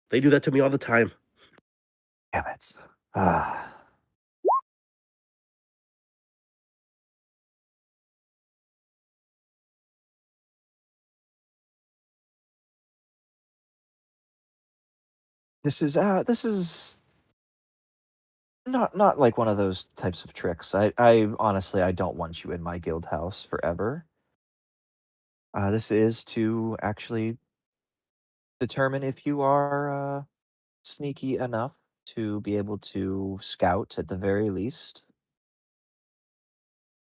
They do that to me all the time. Damn it. Ah. This is not like one of those types of tricks. I honestly I don't want you in my guild house forever. This is to actually determine if you are sneaky enough to be able to scout at the very least.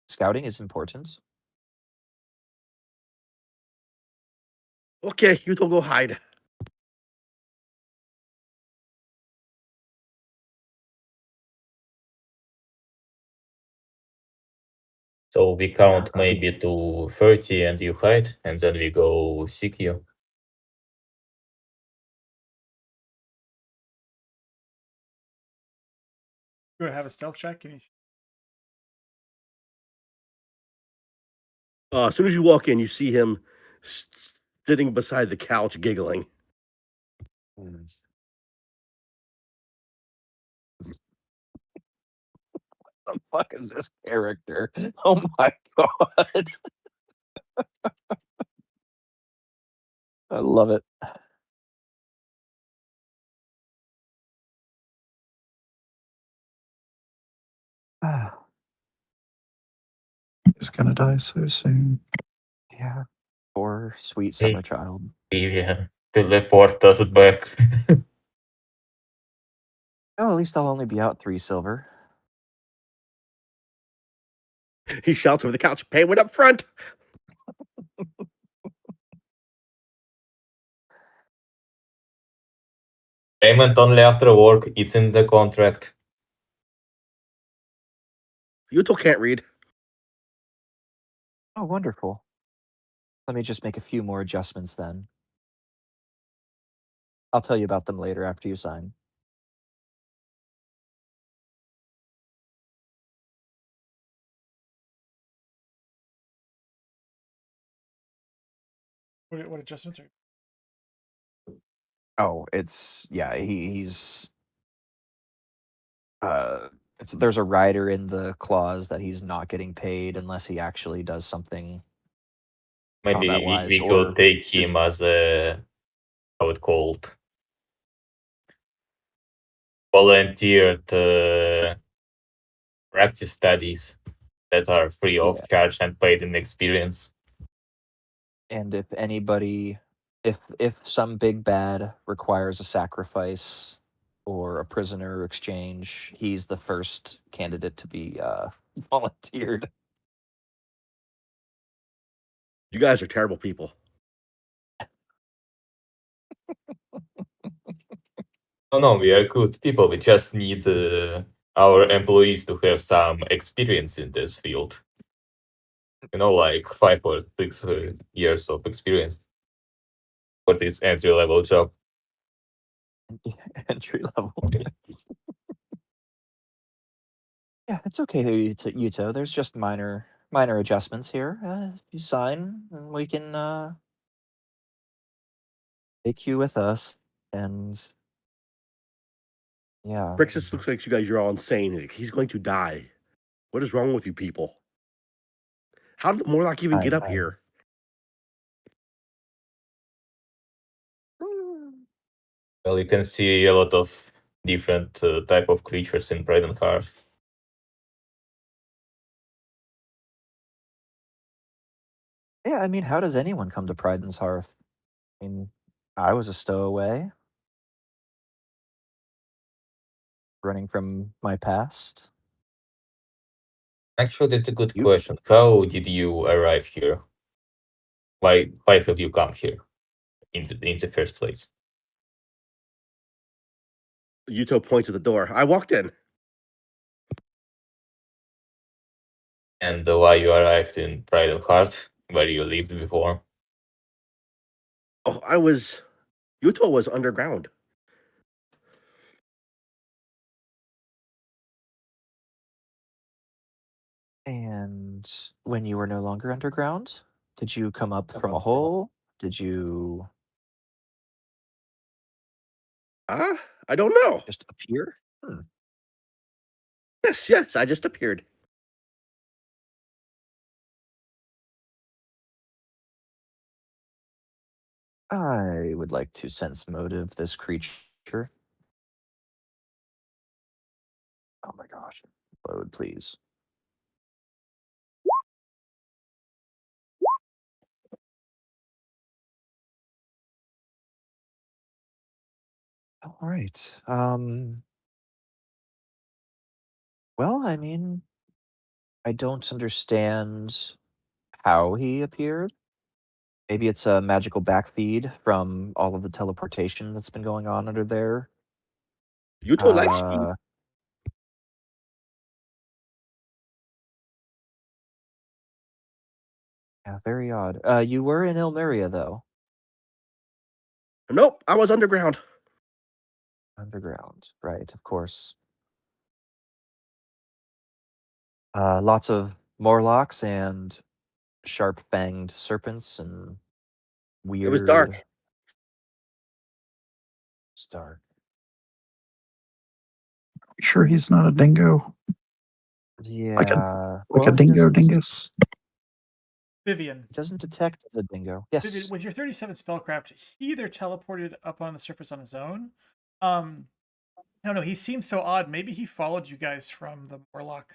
Scouting is important. Okay, you don't go hide. So we count maybe to 30 and you hide, and then we go seek you. You want to have a stealth check? Can you... As soon as you walk in, you see him sitting beside the couch, giggling. The fuck is this character? Oh my god. I love it. He's gonna die so soon. Yeah. Poor sweet summer child. Yeah, teleport us back. Well, at least I'll only be out 3 silver. He shouts over the couch, "Payment up front!" Payment only after work. It's in the contract. Yuto can't read. Oh, wonderful. Let me just make a few more adjustments then. I'll tell you about them later after you sign. What adjustments are... Oh, he's there's a rider in the clause that he's not getting paid unless he actually does something Maybe combat we, wise, we could or take him as a, how it called, volunteered practice studies that are free of yeah. charge and paid in experience. And if anybody if some big bad requires a sacrifice or a prisoner exchange, he's the first candidate to be volunteered. You guys are terrible people. No, we are good people. We just need our employees to have some experience in this field. Like 5 or 6 years of experience for this entry level job. Entry level. Yeah, it's okay, Yuto. There's just minor adjustments here. You sign, and we can take you with us. And yeah, Brixus looks like you guys are all insane. He's going to die. What is wrong with you people? How did the Morlock even get up here? Well, you can see a lot of different type of creatures in Pride and Hearth. yeah. I mean, how does anyone come to Priden's Hearth? I mean, I was a stowaway, running from my past. Actually, that's a good You question. How did you arrive here? Why have you come here in the first place? Yuto points at the door. I walked in. And why you arrived in Pride and Heart, where you lived before? Oh, Yuto was underground. And when you were no longer underground, did you come up from a hole? Did you I don't know. just appear? Yes, I just appeared. I would like to sense motive this creature. Oh my gosh. Load, please. All right. Well, I mean, I don't understand how he appeared. Maybe it's a magical backfeed from all of the teleportation that's been going on under there. Yuto likes you. Uh, yeah, very odd. You were in Ilmeria, though. Nope, I was underground. Underground, right, of course. Lots of Morlocks and sharp-fanged serpents and It was weird dark. Stark. Sure, he's not a dingo, Yeah. like a Well, he dingo doesn't dingus. Vivian. he doesn't detect as a dingo. Vivian, Yes. with your 37 spellcraft, he either teleported up on the surface on his own. No, he seems so odd. Maybe he followed you guys from the Morlock,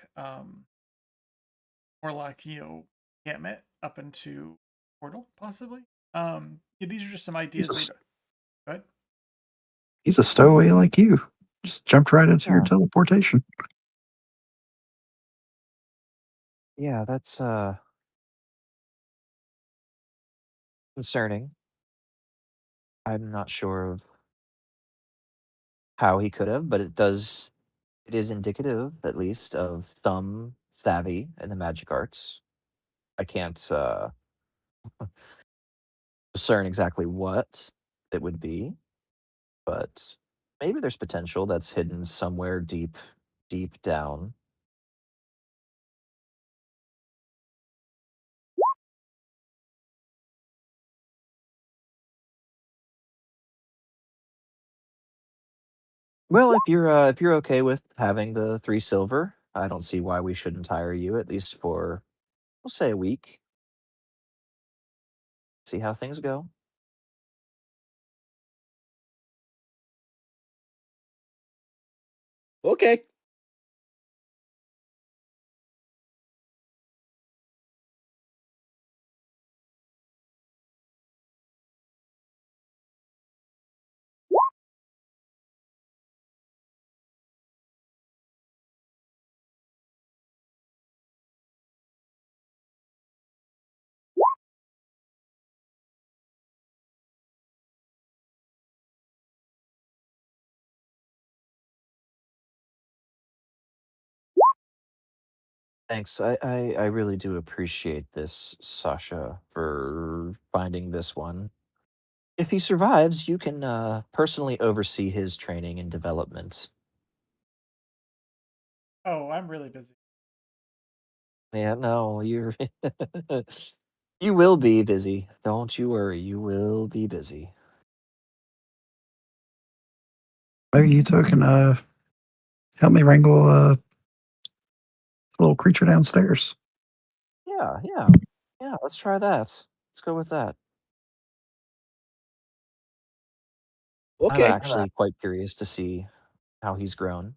encampment up into portal, possibly. Yeah, these are just some ideas He's a, later. Go ahead. he's a stowaway like you. Just jumped right into your Yeah. teleportation. Yeah, that's concerning. I'm not sure of how he could have, but it is indicative, at least, of some savvy in the magic arts. I can't discern exactly what it would be, but maybe there's potential that's hidden somewhere deep down. Well, if you're okay with having the 3 silver, I don't see why we shouldn't hire you at least for, we'll say, a week. See how things go. Okay. Thanks. I really do appreciate this, Sasha, for finding this one. If he survives, you can personally oversee his training and development. Oh, I'm really busy. Yeah, no, you're you will be busy. Don't you worry, you will be busy. Maybe you two can help me wrangle a little creature downstairs. Yeah, let's try that. Let's go with that. I'm Okay. actually quite curious to see how he's grown.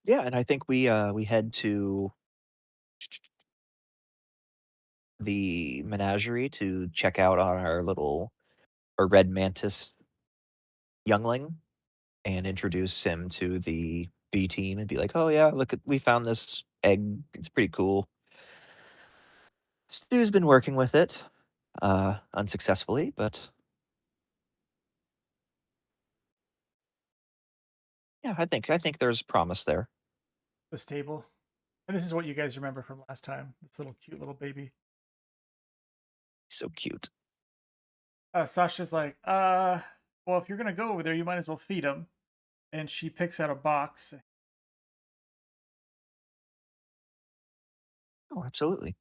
Yeah, and I think we head to the menagerie to check out on our red mantis youngling and introduce him to the B team and be like, "Oh yeah, look at we found this egg. It's pretty cool." Stu's been working with it, unsuccessfully, but yeah, I think there's promise there. The stable. And this is what you guys remember from last time. This little cute little baby. So cute. Sasha's like, well, if you're gonna go over there, you might as well feed him. And she picks out a box. Oh, absolutely.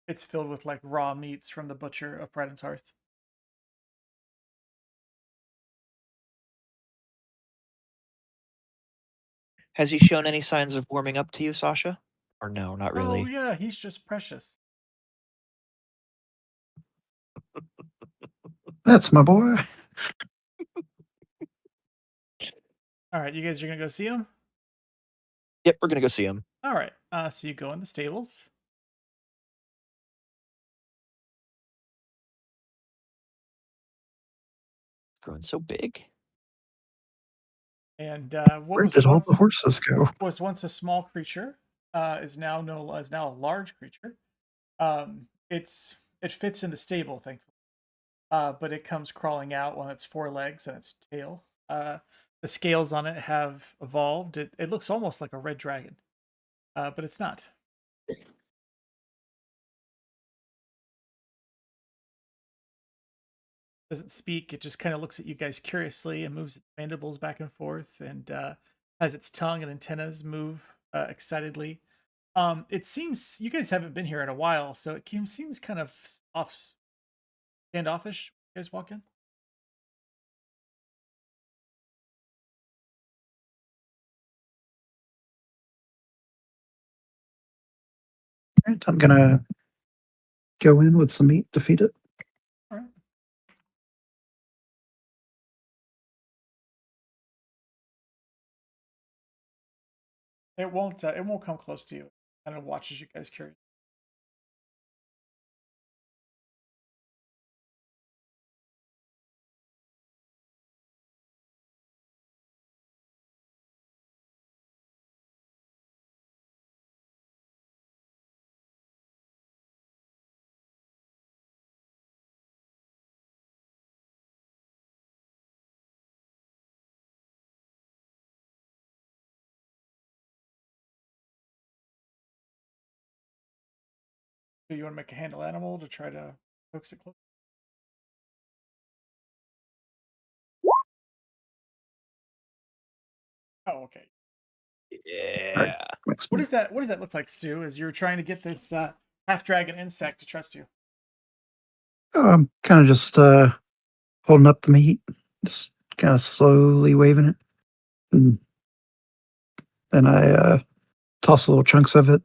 It's filled with like raw meats from the butcher of Brighton's Hearth. Has he shown any signs of warming up to you, Sasha? Or no, not Oh really. yeah, he's just precious. That's my boy. All right, you guys are gonna go see him. Yep, we're gonna go see him. All right, so you go in the stables. Growing so big. And what Where did all the horses go? was once a small creature is now a large creature. It fits in the stable, thankfully, but it comes crawling out on its four legs and its tail. The scales on it have evolved. It looks almost like a red dragon, but it's not. Doesn't speak. It just kind of looks at you guys curiously and moves its mandibles back and forth and has its tongue and antennas move excitedly. It seems you guys haven't been here in a while, so seems kind of standoffish. You guys walk in. Right, I'm gonna go in with some meat to feed it. All right. It won't. It won't come close to you. Kind of watches you guys curious. Do you want to make a handle animal to try to coax it close? Oh, okay. All right, Yeah. next What one. does that? What does that look like, Stu? As you're trying to get this half dragon insect to trust you? Oh, I'm kind of just holding up the meat, just kind of slowly waving it, and then I toss little chunks of it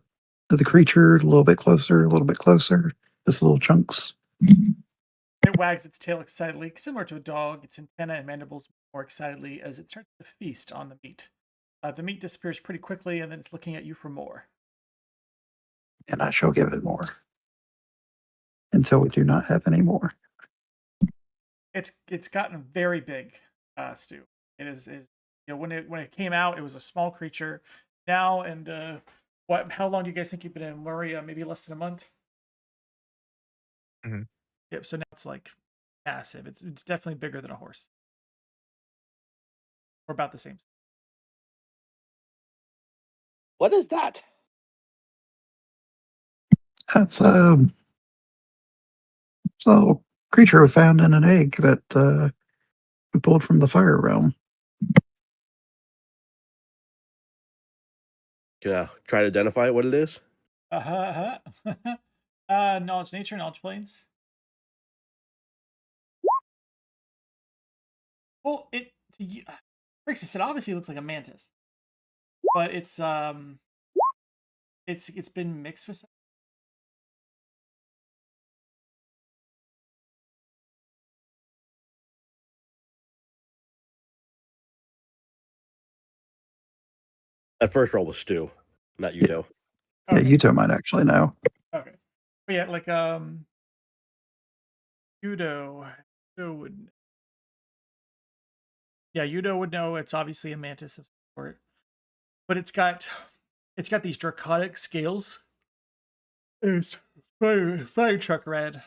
to the creature, a little bit closer, a little bit closer, just little chunks. It wags its tail excitedly, similar to a dog. Its antenna and mandibles more excitedly as it starts to feast on the meat. The meat disappears pretty quickly, and then it's looking at you for more. And I shall give it more until we do not have any more. It's gotten very big, Stu. It is when it came out, it was a small creature. Now, and how long do you guys think you've been in Moria? Maybe less than a month. Mhm. Yep. So now it's like massive. It's definitely bigger than a horse, or about the same. What is that? That's it's a little creature we found in an egg that we pulled from the fire realm. Can I try to identify what it is? Knowledge nature, knowledge planes. Well, Rixus, it obviously looks like a mantis, but it's been mixed with. That first roll was Stu, not Yuto. Yeah, Okay. Yuto might actually know. Okay. But yeah, like Udo would. Yeah, Udo would know it's obviously a mantis of some sort. But it's got these draconic scales. It's fire truck red.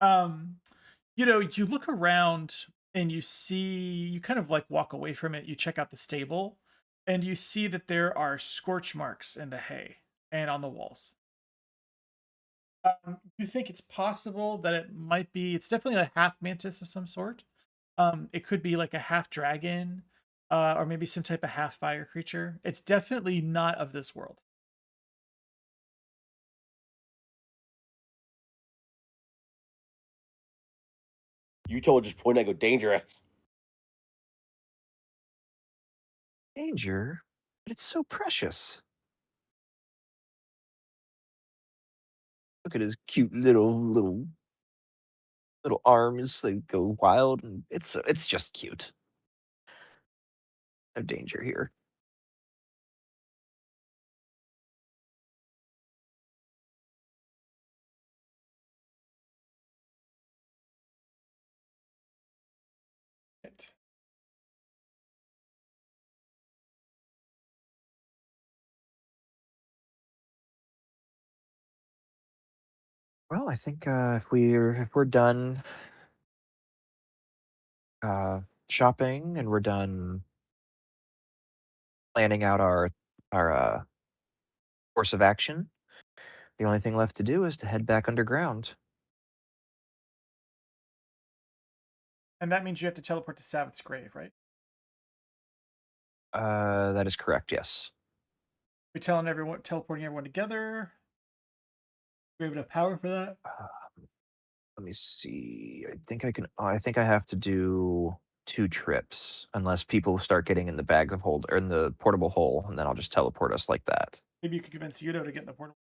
You look around and you kind of like walk away from it, you check out the stable, and you see that there are scorch marks in the hay and on the walls. You think it's possible that it's definitely a half mantis of some sort. It could be like a half dragon, or maybe some type of half fire creature. It's definitely not of this world. Yuto will just point at it and go, dangerous. Danger, but it's so precious. Look at his cute little arms. They go wild, and it's just cute. No danger here. Right. Well, I think if we're done shopping and we're done planning out our course of action, the only thing left to do is to head back underground. And that means you have to teleport to Savit's grave, right? That is correct. Yes. We're teleporting everyone together. We have enough power for that. Let me see. I think I can. I think I have to do 2 trips unless people start getting in the bag of hold or in the portable hole, and then I'll just teleport us like that. Maybe you could convince Yudo to get in the portal.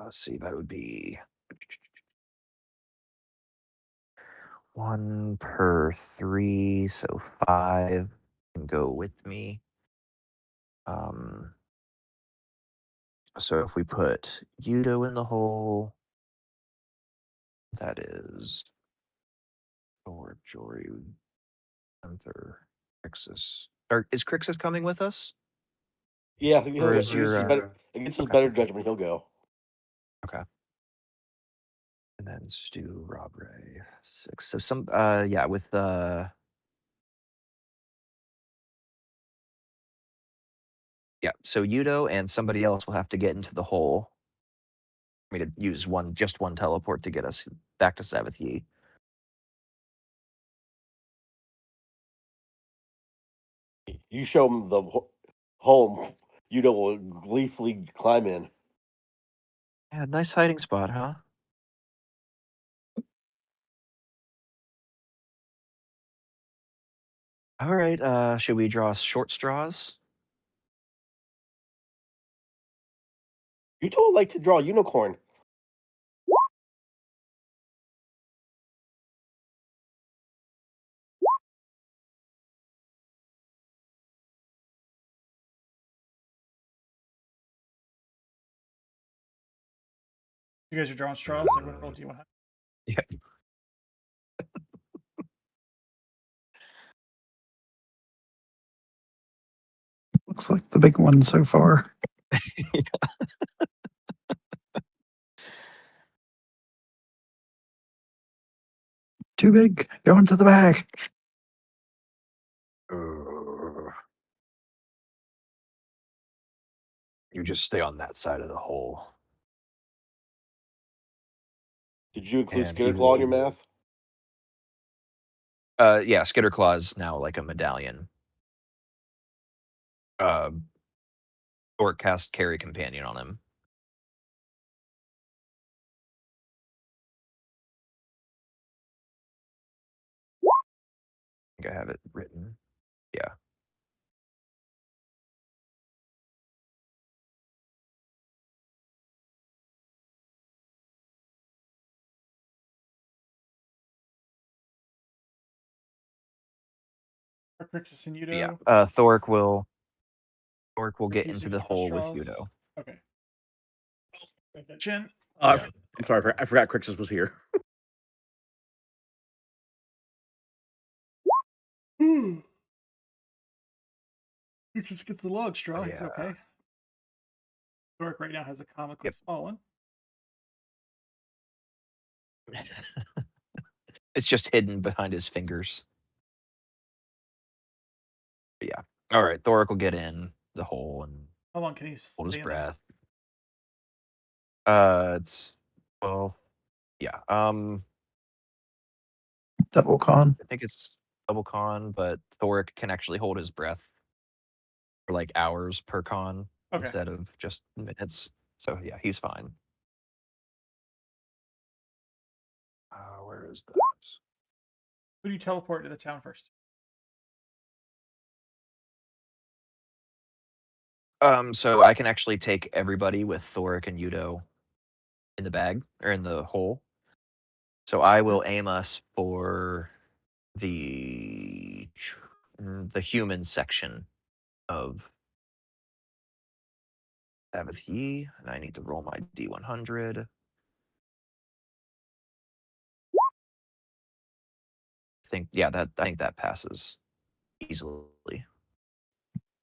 Let's see. That would be 1 per 3, so 5 can go with me. So if we put Yudo in the hole, that is or Jory, Gunther, Crixus. Or is Crixus coming with us? Yeah, Or he'll is go. your Against his okay. better judgment, he'll go. Okay. And then Stu, Rob Ray, 6. So yeah, with yeah, so Yudo and somebody else will have to get into the hole. I mean, to use just one teleport to get us back to Sabbath Yi. You show him the home, Yuto will gleefully climb in. Yeah, nice hiding spot, huh? All right. Should we draw short straws? Yuto would like to draw a unicorn. You guys are drawing straws. Everyone roll D100. Yeah. Looks like the big one so far. Too big. Go into the bag. You just stay on that side of the hole. Did you include And he Skitterclaw in your will- math? Yeah, Skitterclaw is now like a medallion. Orc cast carry companion on him. I think I have it written. Yeah. Or Crixus and Udo. Yeah. Thoric will If get he's into the using hole with straws. Udo. Okay. Chin. I'm sorry, I forgot Crixus was here. You just get the log straw. He's Yeah. okay. Thoric right now has a comically Yep. small one. It's just hidden behind his fingers. But yeah. All right. Thoric will get in the hole and How long can he hold his stay in there? breath. It's yeah. Double con. I think it's double con, but Thoric can actually hold his breath for like hours per con instead of just minutes. So yeah, he's fine. Where is that? Who do you teleport to the town first? So I can actually take everybody with Thoric and Udo in the bag or in the hole. So I will aim us for the human section of Sabbath Ye, and I need to roll my D100. I think that passes easily.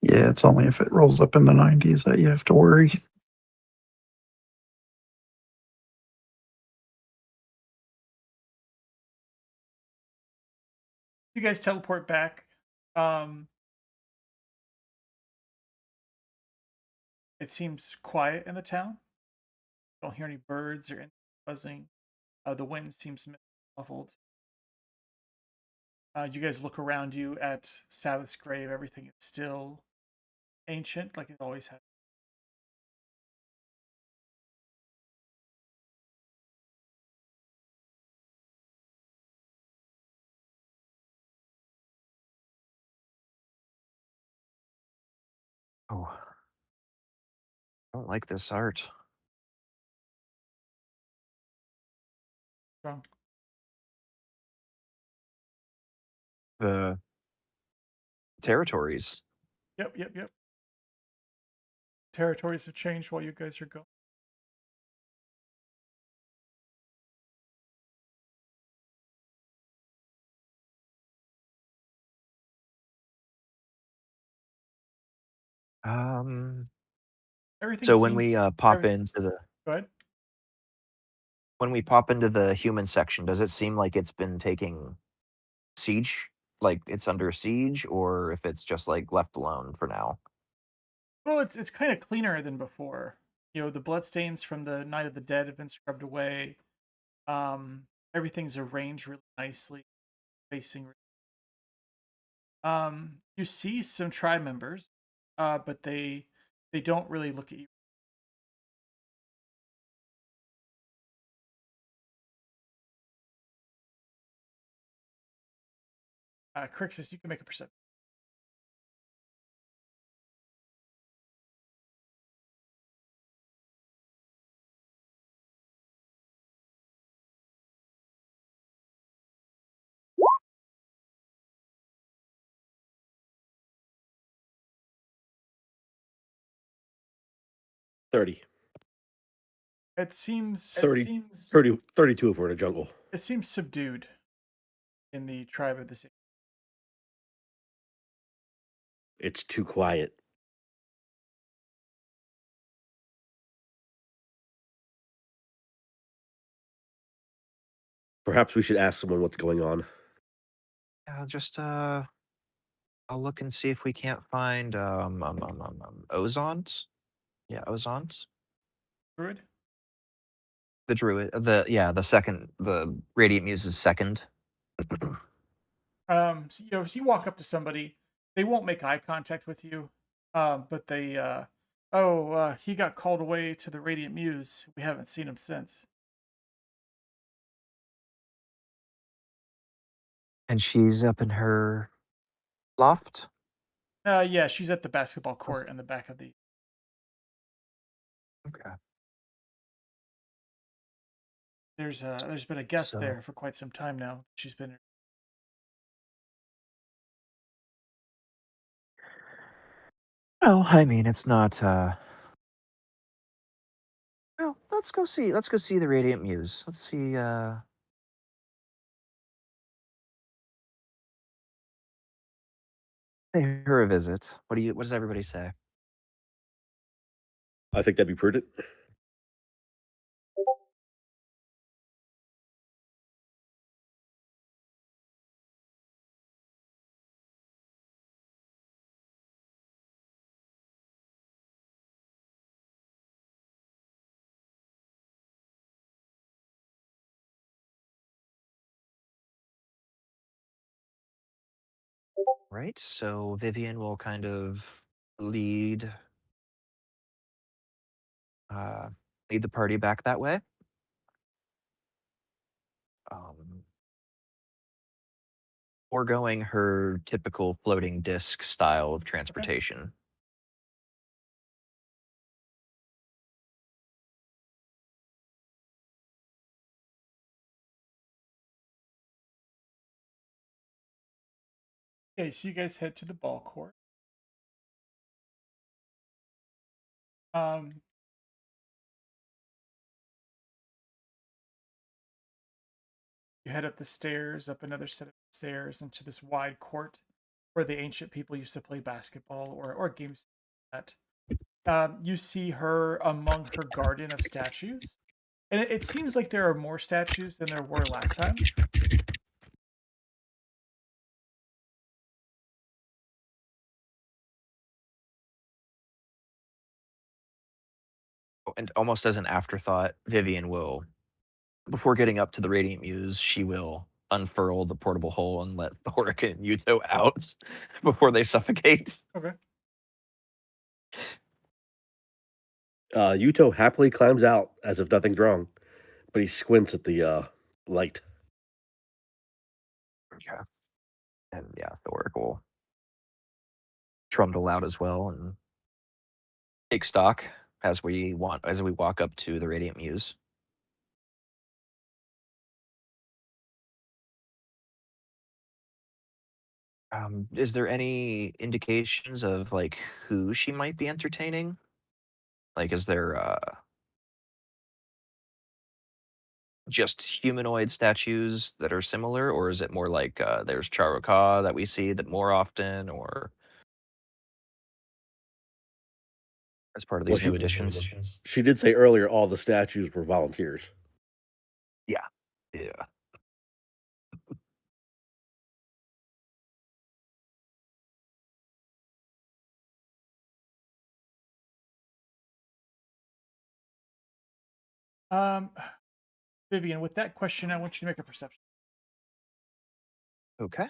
Yeah, it's only if it rolls up in the 90s that you have to worry. You guys teleport back. It seems quiet in the town. Don't hear any birds or anything buzzing. The wind seems muffled. You guys look around you at Sabbath's grave. Everything is still ancient, like it always has. Oh, I don't like this art. Strong. The territories. Yep. Territories have changed while you guys are gone. Everything So when we seems. pop into the Go ahead. human section, does it seem like it's been taking siege, like it's under siege, or if it's just like left alone for now? Well, it's kind of cleaner than before. The bloodstains from the Night of the Dead have been scrubbed away. Everything's arranged really nicely, facing. You see some tribe members, but they don't really look at you. Crixus, you can make a perception. $30. It seems 32 if we're in a jungle. it seems subdued in the tribe of the city. It's too quiet. Perhaps we should ask someone what's going on. Just I'll look and see if we can't find ozons. Yeah, ozons. Druid. The druid. The Radiant Muse's second. So you walk up to somebody, they won't make eye contact with you, but they, he got called away to the Radiant Muse. We haven't seen him since. And she's up in her loft. Yeah, she's at the basketball court in the back of the. Okay. There's been a guest So- there for quite some time now. She's been. Well, I mean, it's not. Well, let's go see the Radiant Muse. Let's see. Pay her a visit. What does everybody say? I think that'd be prudent. Right. So Vivian will kind of lead uh, lead the party back that way. Foregoing her typical floating disc style of transportation. Okay, so you guys head to the ball court. You head up the stairs, up another set of stairs into this wide court where the ancient people used to play basketball or games like that. You see her among her garden of statues. And it seems like there are more statues than there were last time. And almost as an afterthought, Vivian will, before getting up to the Radiant Muse, she will unfurl the portable hole and let Thoric and Yuto out before they suffocate. Okay. Yuto happily climbs out as if nothing's wrong, but he squints at the light. Okay. And yeah, Thoric will trundle out as well and take stock as we walk up to the Radiant Muse. Is there any indications of like who she might be entertaining? Like, is there just humanoid statues that are similar, or is it more like there's Charoka that we see that more often, or as part of Well, these new additions? She did say earlier all the statues were volunteers. Yeah, yeah. Vivian, with that question, I want you to make a perception. Okay.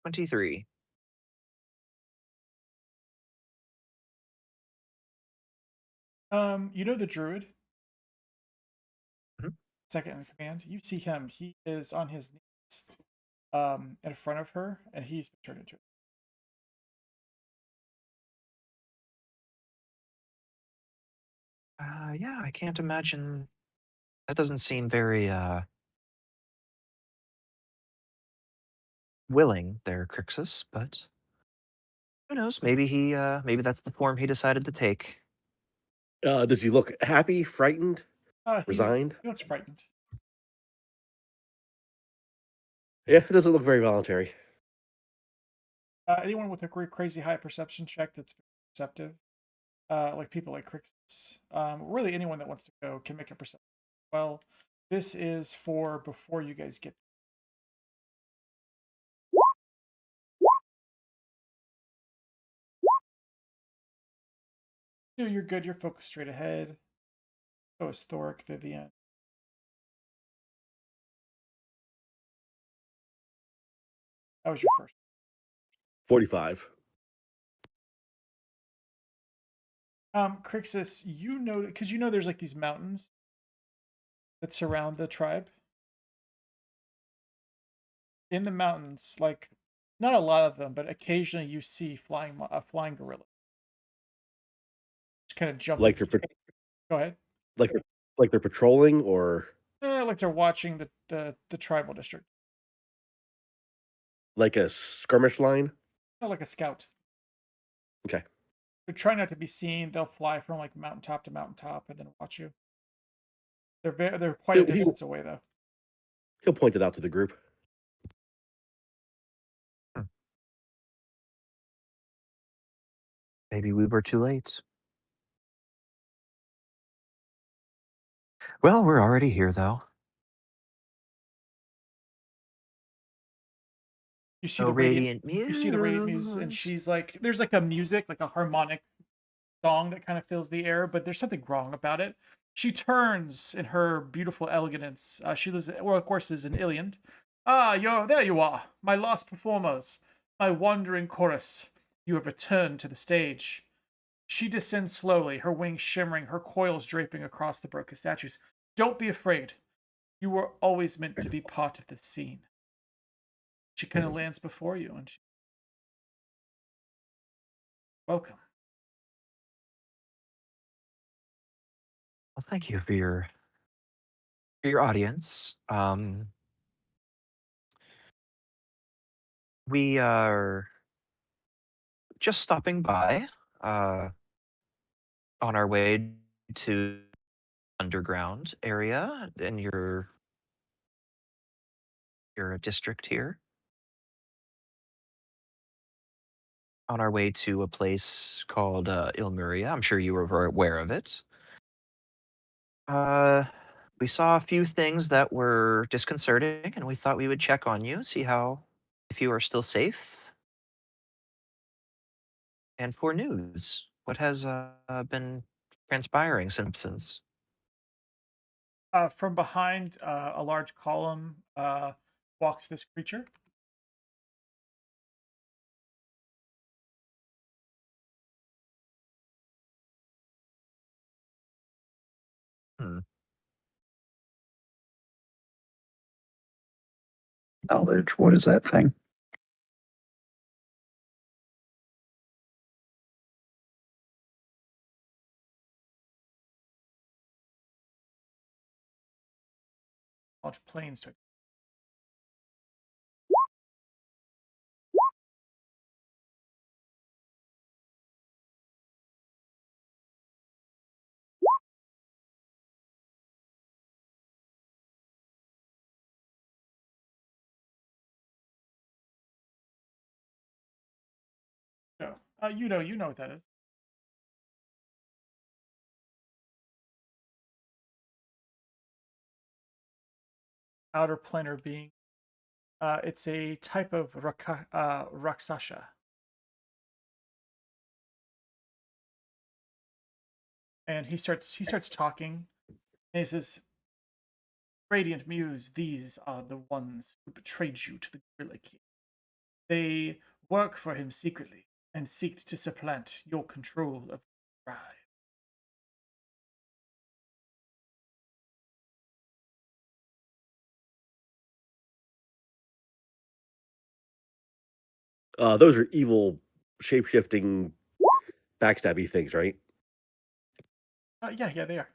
$23. You know the druid, Mhm. second in command. You see him. He is on his knees, in front of her, and he's been turned into. Yeah, I can't imagine. That doesn't seem very willing there, Crixus, but who knows? Maybe that's the form he decided to take. Does he look happy, frightened, He resigned? looks frightened. Yeah, it doesn't look very voluntary. Anyone with a crazy high perception check that's perceptive? like people like Crixus. Really, anyone that wants to go can make a perception. Well, this is for before you guys get. You're good. You're focused straight ahead. So is Thoric, Vivian. That was your first. 45. Crixus, you know, because you know there's like these mountains that surround the tribe. In the mountains, like not a lot of them, but occasionally you see flying gorilla. Just kind of jumping. Like they're Go ahead. like they're patrolling, or Like they're watching the tribal district. like a skirmish line. Not like a scout. Okay. They're trying not to be seen. They'll fly from like mountaintop to mountaintop and then watch you. They're quite a distance away though. He'll point it out to the group. Maybe we were too late. Well, we're already here, though. You see the radiant muse. You see the radiant muse, and she's like, there's like a music, like a harmonic song that kind of fills the air, but there's something wrong about it. She turns in her beautiful elegance. She lives, well, of course, is an Iliant. There you are, my lost performers, my wandering chorus. You have returned to the stage. She descends slowly, her wings shimmering, her coils draping across the broken statues. Don't be afraid. You were always meant to be part of this scene. She kind of lands before you, and welcome. Well, thank you for your audience. We are just stopping by on our way to underground area in your district here. On our way to a place called Ilmuria. I'm sure you were aware of it. We saw a few things that were disconcerting, and we thought we would check on you, see if you are still safe. And for news, what has been transpiring since? From behind a large column walks this creature. Hmm. Knowledge. What is that thing? Launch planes to it. No. You know what that is. Outer planar being. It's a type of Rakshasa. And he starts talking. And he says, Radiant Muse, these are the ones who betrayed you to the Gorilla King. They work for him secretly and seek to supplant your control of the tribe. Those are evil, shape-shifting, backstabby things, right? Yeah, they are.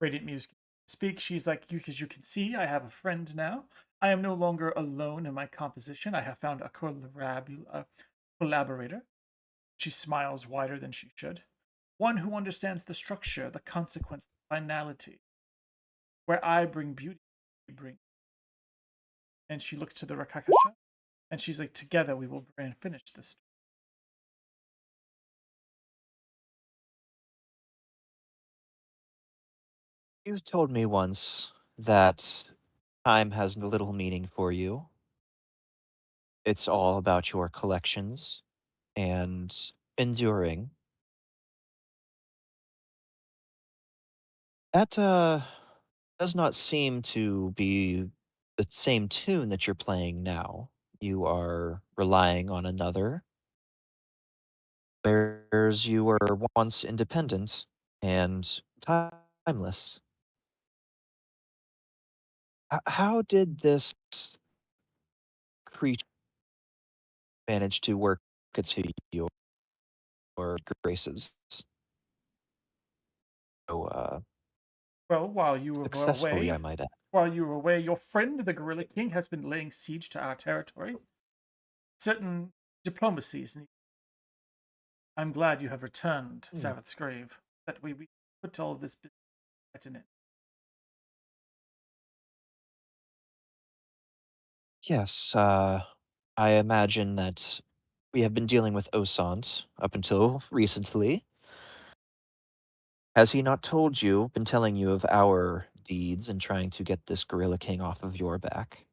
Radiant Muse speaks. She's like, as you can see, I have a friend now. I am no longer alone in my composition. I have found a collaborator. She smiles wider than she should. One who understands the structure, the consequence, the finality. Where I bring beauty, you bring. And she looks to the Rakakasha, and she's like, "Together we will finish this." You told me once that time has little meaning for you. It's all about your collections and enduring. That does not seem to be the same tune that you're playing now. You are relying on another, whereas you were once independent and timeless. How did this creature manage to work into your graces so Well, while you were successfully, I away, might add? your friend, the Gorilla King, has been laying siege to our territory. Certain diplomacies. I'm glad you have returned to Sabbath's grave. That we put all of this business in it. Yes, I imagine that we have been dealing with Osant up until recently. Has he not told you, been telling you of our deeds in trying to get this Gorilla King off of your back?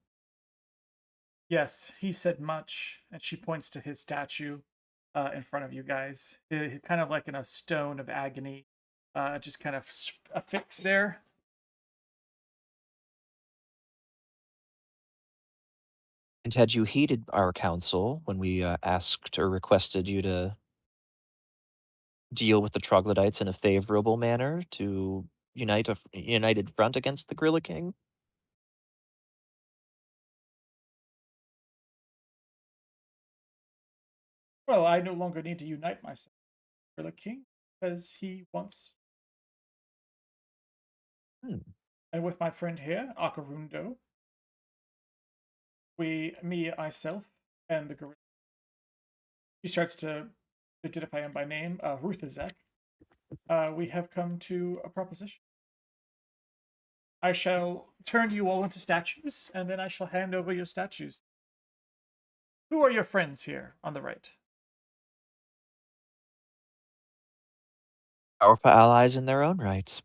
Yes, he said much, and she points to his statue in front of you guys. Kind of like in a stone of agony, just kind of affixed there. And had you heeded our counsel when we asked or requested you to deal with the troglodytes in a favorable manner to unite a united front against the Gorilla King? Well, I no longer need to unite myself with the king because he wants, Hmm. and with my friend here, Akarundo, myself, and the gorilla. He starts to identify him by name, Ruthazek. We have come to a proposition. I shall turn you all into statues, and then I shall hand over your statues. Who are your friends here on the right? Powerful allies in their own right.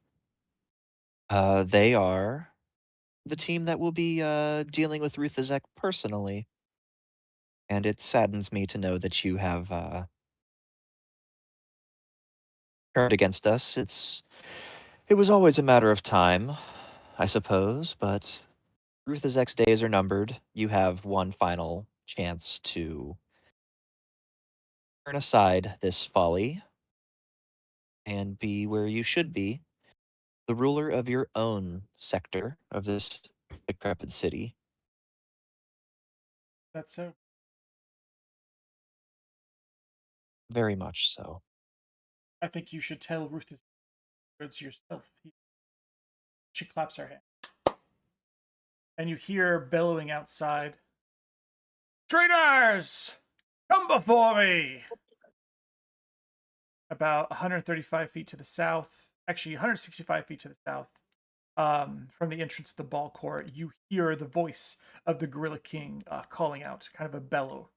They are the team that will be dealing with Ruthazek personally. And it saddens me to know that you have turned against us. It was always a matter of time, I suppose, but Ruthazek's days are numbered. You have one final chance to turn aside this folly and be where you should be, the ruler of your own sector of this decrepit city. That's so. Very much so. I think you should tell Ruthazek words yourself. She claps her hand. And you hear bellowing outside, "Traitors! Come before me!" About 135 feet to the south, actually 165 feet to the south, from the entrance to the ball court, you hear the voice of the Gorilla King calling out, kind of a bellow.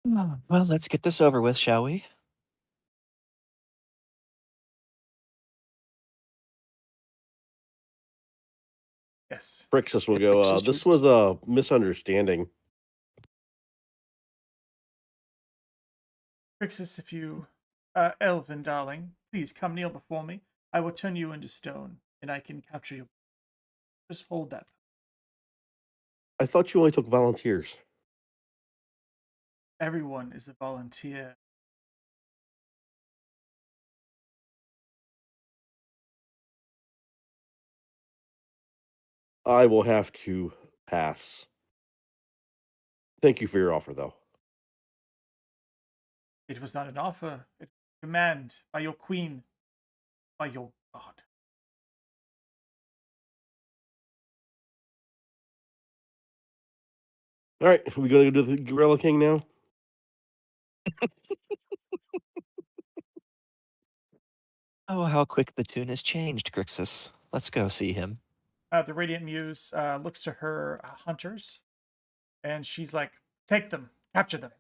Well, let's get this over with, shall we? Yes. Brixus will It go, fixes this truth. was a misunderstanding. Crixus, if you, Elvin, darling, please come kneel before me. I will turn you into stone, and I can capture you. Just hold that. I thought you only took volunteers. Everyone is a volunteer. I will have to pass. Thank you for your offer, though. It was not an offer, it was a command by your queen, by your god. All right, are we going to go to the Gorilla King now? Oh, how quick the tune has changed, Grixis. Let's go see him. The Radiant Muse looks to her hunters, and she's like, "Take them, capture them."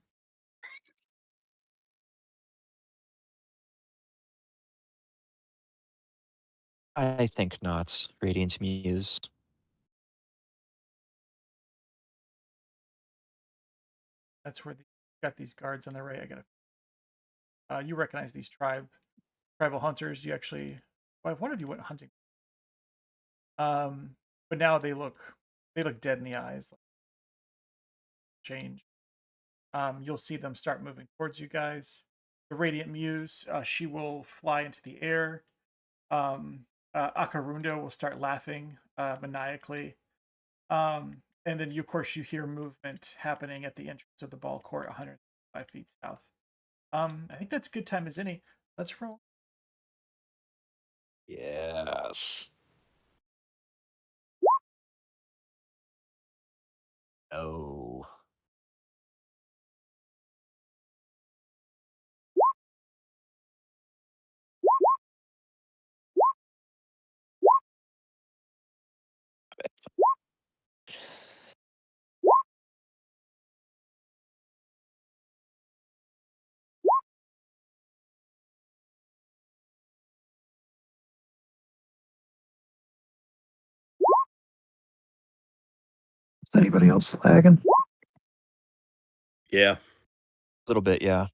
I think not, Radiant Muse. That's where got these guards on the right. I gotta. You recognize these tribal hunters. You actually. Well, one of you went hunting. But now they look dead in the eyes. Change. You'll see them start moving towards you guys. The Radiant Muse, she will fly into the air. Akarundo will start laughing maniacally. And then, of course, you hear movement happening at the entrance of the ball court, 105 feet south. I think that's a good time as any. Let's roll. Yes. Oh. Is anybody else lagging? Yeah. A little bit, yeah.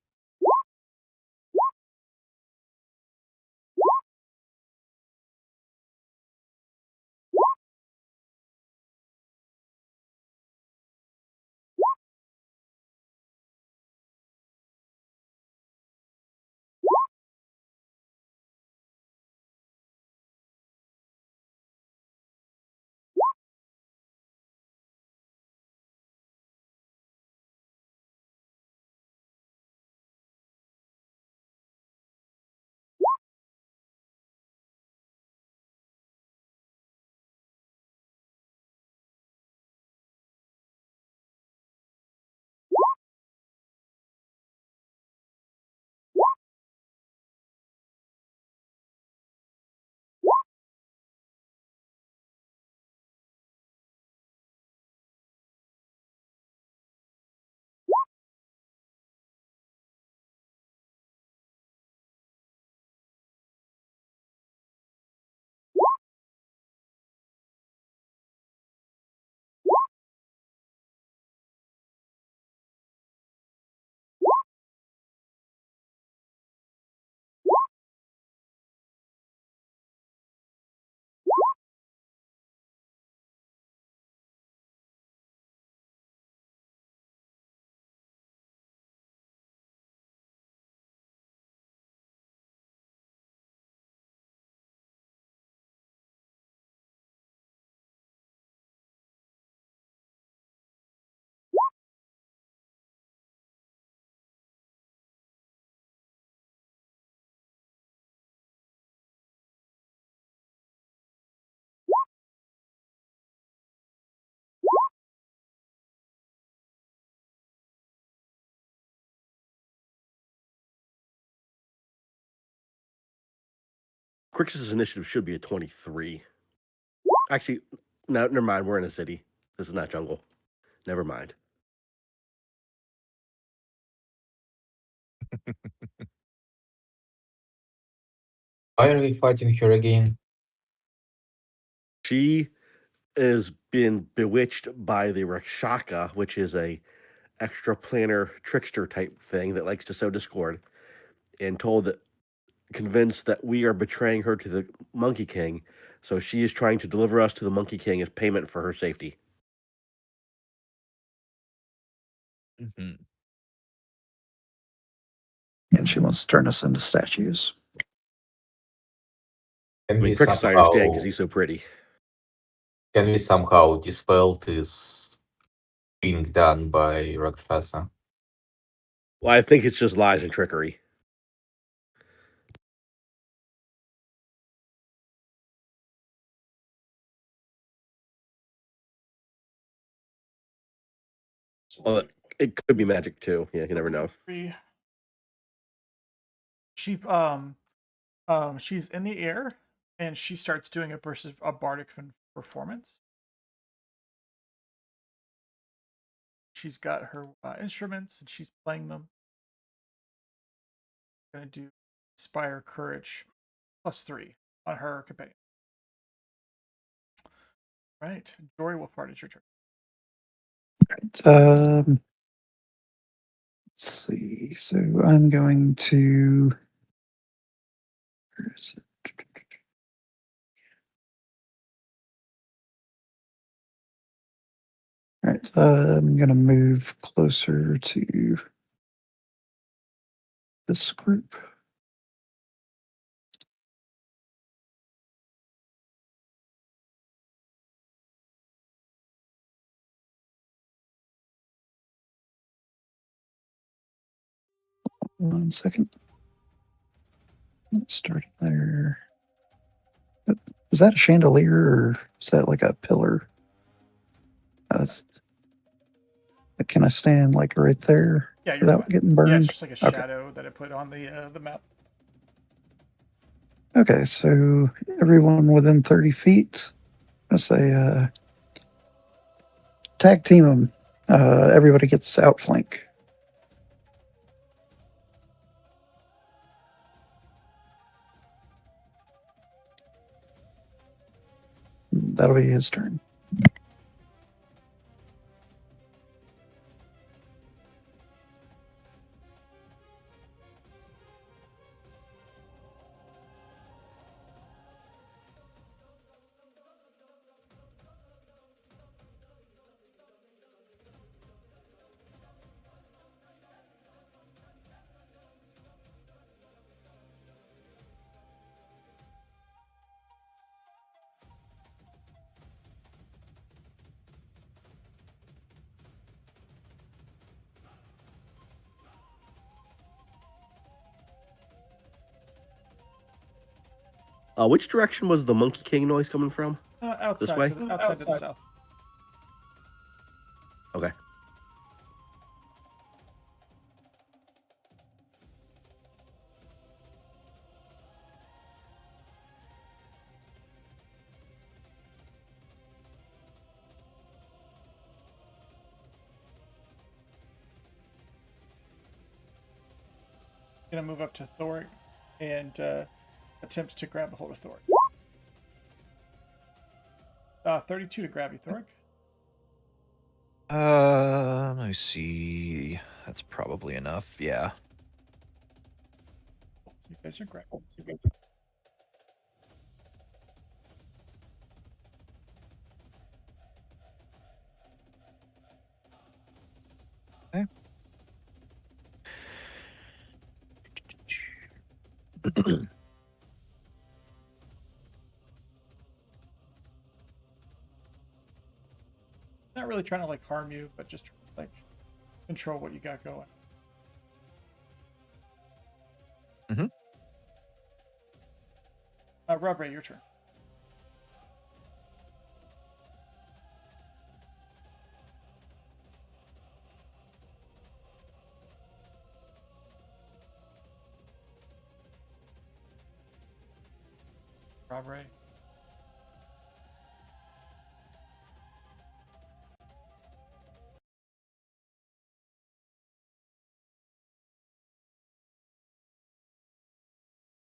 Crix's initiative should be a 23. Actually, no, never mind. We're in a city. This is not jungle. Never mind. Why are we fighting her again? She is been bewitched by the Rakshaka, which is a extraplanar trickster type thing that likes to sow discord, and convinced that we are betraying her to the Monkey King. So she is trying to deliver us to the Monkey King as payment for her safety. Mm-hmm. And she wants to turn us into statues. Can I we mean, Crixus I understand because somehow he's so pretty. dispel this being done by Rakshasa? Well, I think it's just lies and trickery. Well, it could be magic too. Yeah, you never know. She She's in the air, and she starts doing a burst of a bardic performance. She's got her instruments, and she's playing them. Going to do Inspire Courage +3 on her companion. Right, Jory Wolfhard, it's your turn. Let's see. So I'm going to. Where is it? All right. I'm going to move closer to this group. One second. Starting there. Is that a chandelier or is that like a pillar? Can I stand like right there Yeah, you're without fine. getting burned? Yeah, it's just like a Okay. shadow that I put on the map. Okay, so everyone within 30 feet. I'm gonna say tag team them. Everybody gets outflank. That'll be his turn. Which direction was the Monkey King noise coming from? Outside, way? outside to the south. Okay. Gonna move up to Thoric and attempt to grab a hold of Thoric. 32 to grab you, Thoric. Let me see. That's probably enough. Yeah. You guys are great. Okay. Not really trying to like harm you, but just like control what you got going. Mm-hmm. Rob Ray, your turn. Rob Ray.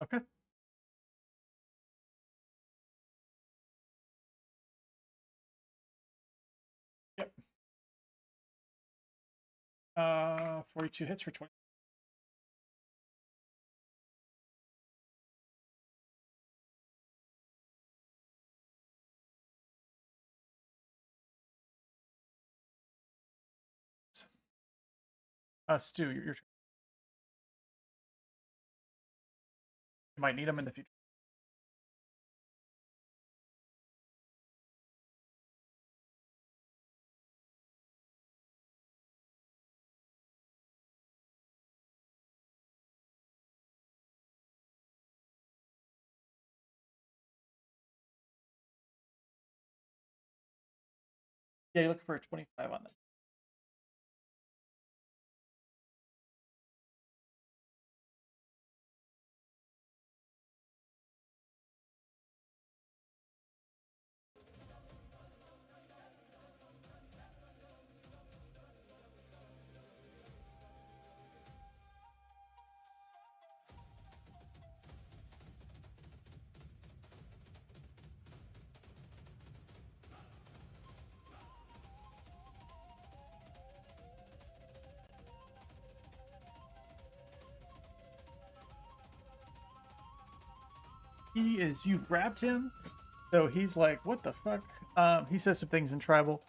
Okay. Yep. 42 hits for 20. Stu, your turn. You might need them in the future. Yeah, you're looking for a 25 on them. you grabbed him, so he's like, what the fuck? He says some things in tribal.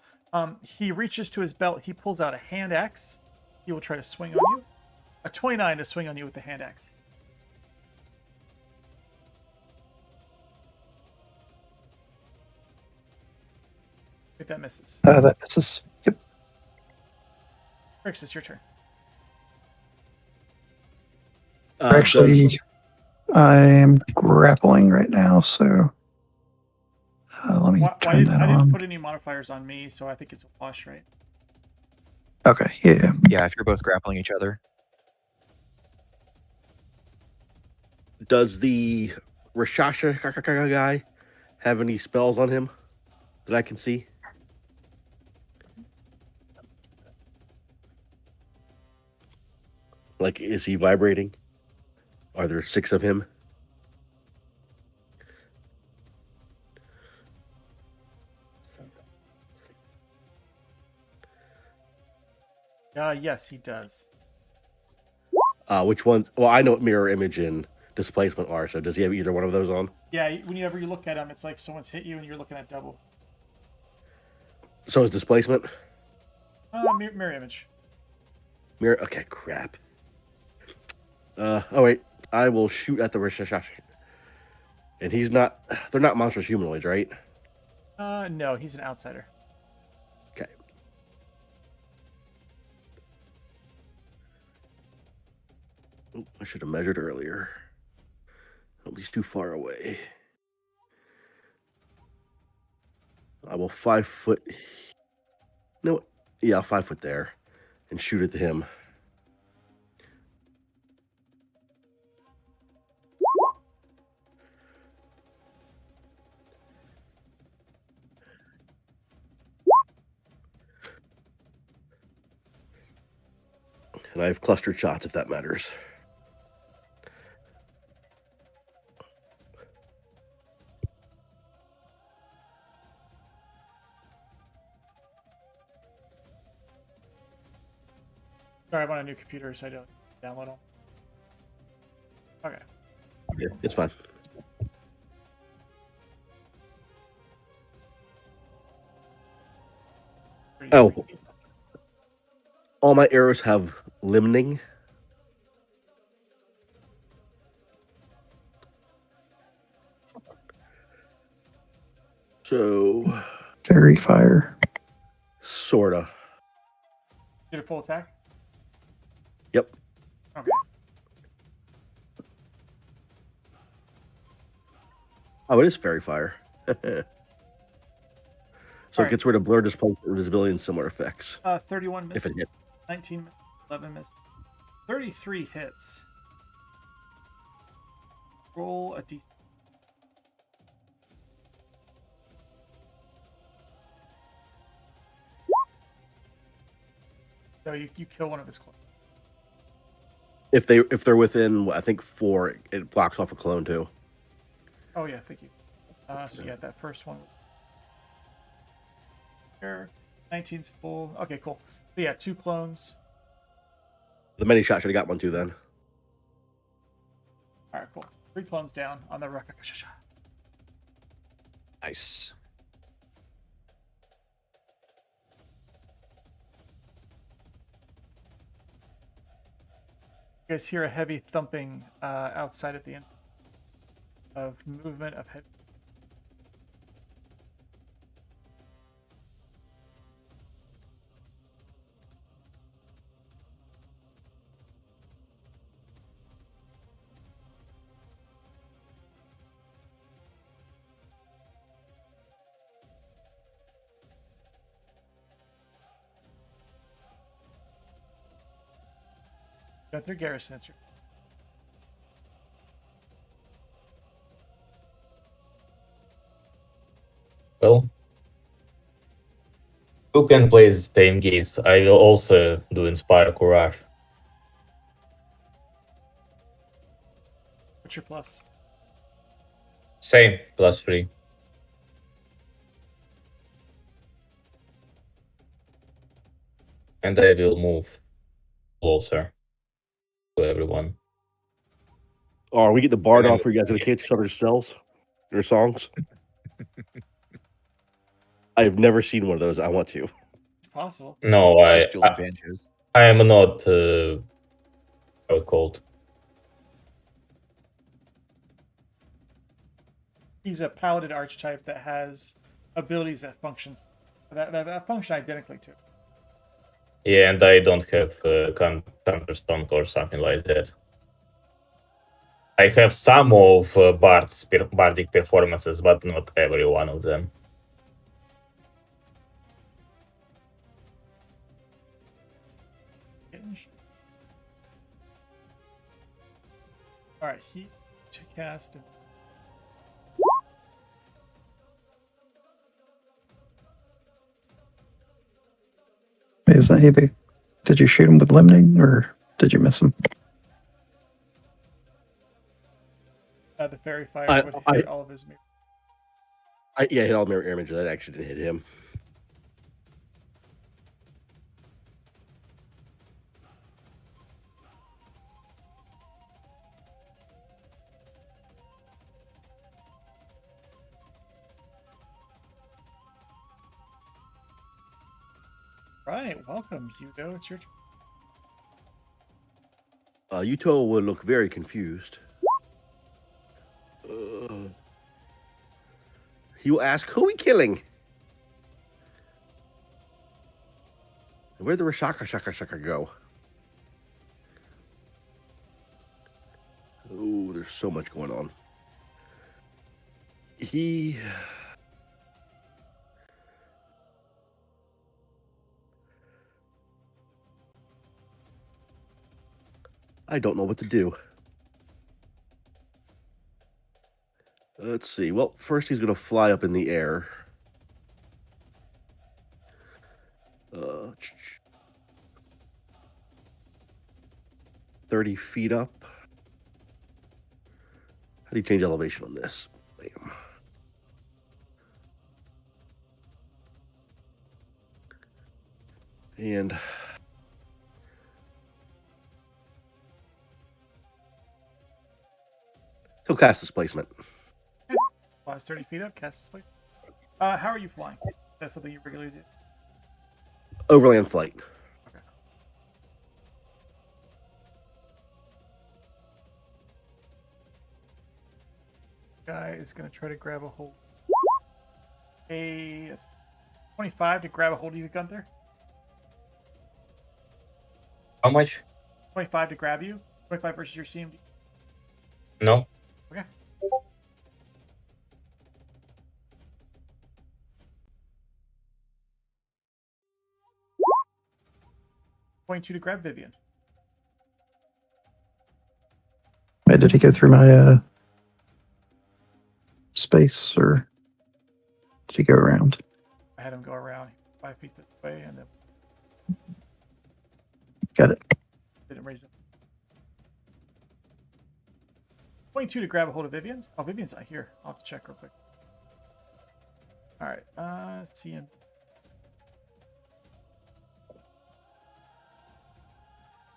He reaches to his belt, he pulls out a hand axe. He will try to swing on you. A 29 to swing on you with the hand axe. If that misses. That misses. Yep. Rix, it's your turn. Actually, I am grappling right now, so let me turn that I didn't on. put any modifiers on me, so I think it's a wash, right? Okay, yeah. Yeah, if you're both grappling each other. Does the Rashasha guy have any spells on him that I can see? Like, is he vibrating? Are there 6 of him? Yes, he does. Which ones? Well, I know what mirror image and displacement are, so does he have either one of those on? Yeah, whenever you look at him, it's like someone's hit you and you're looking at double. So is displacement? Mirror image. Mirror. Okay, crap. Oh wait, I will shoot at the Rashasha. And he's not. They're not monstrous humanoids, right? No, he's an outsider. Okay. Oh, I should have measured earlier. At least too far away. I will 5 foot. No, yeah, 5 foot there, and shoot at him. And I have clustered shots, if that matters. Sorry, I'm on a new computer, so I don't download them. Okay. Yeah, it's fine. Oh. All my arrows have limning. So, Fairy fire. sorta. Did a full attack? Yep. Okay. Oh, it is fairy fire. So All it gets rid of blur, displacement, visibility, and similar effects. 31 If misses. it hit. 19, 11 misses. 33 hits. Roll a d. So you kill one of his clones. If they're within, I think 4, it blocks off a clone too. Oh yeah, thank you. So yeah, that first one. Here, 19's full. Okay, cool. So yeah, 2 clones. The mini shot should have got one too then. All right, cool. 3 clones down on the Rakakashasha. Nice. You guys hear a heavy thumping outside at the end of movement of heavy. Got their garrison. Well, who can play the same games? I will also do Inspire Courage. What's your plus? Same, +3. And I will move closer to everyone. Oh, are we getting the bard And off? Are you guys gonna catch each other's spells or songs? I've never seen one of those. I want to. It's possible. no, It's just dueling banjos. I am not. How it's called? He's a paladin archetype that has abilities that functions that function identically to. Yeah, and I don't have Counterstone or something like that. I have some of bardic performances, but not every one of them. All right, he to cast. Is that either? Did you shoot him with limning or did you miss him? The fairy fire would hit all of his mirrors. Yeah, hit all mirror image. That actually didn't hit him. Right, welcome, Hugo. It's your turn. Yuto will look very confused. He will ask, "Who we killing?" Where'd the Shaka go? Oh, there's so much going on. I don't know what to do. Let's see. Well, first he's going to fly up in the air. 30 feet up. How do you change elevation on this? Bam. And he'll cast displacement. Flies 30 feet up, cast displacement. How are you flying? That's something you regularly do. Overland flight. Okay. Guy is going to try to grab a hold. A 25 to grab a hold of you, Gunther. How much? 25 to grab you. 25 versus your CMD. No. Okay. Point 2 to grab Vivian. Wait, did he go through my space or did he go around? I had him go around 5 feet this way and then Got it. didn't raise it. Point 2 to grab a hold of Vivian. Oh, Vivian's not here. I'll have to check real quick. All right. CM.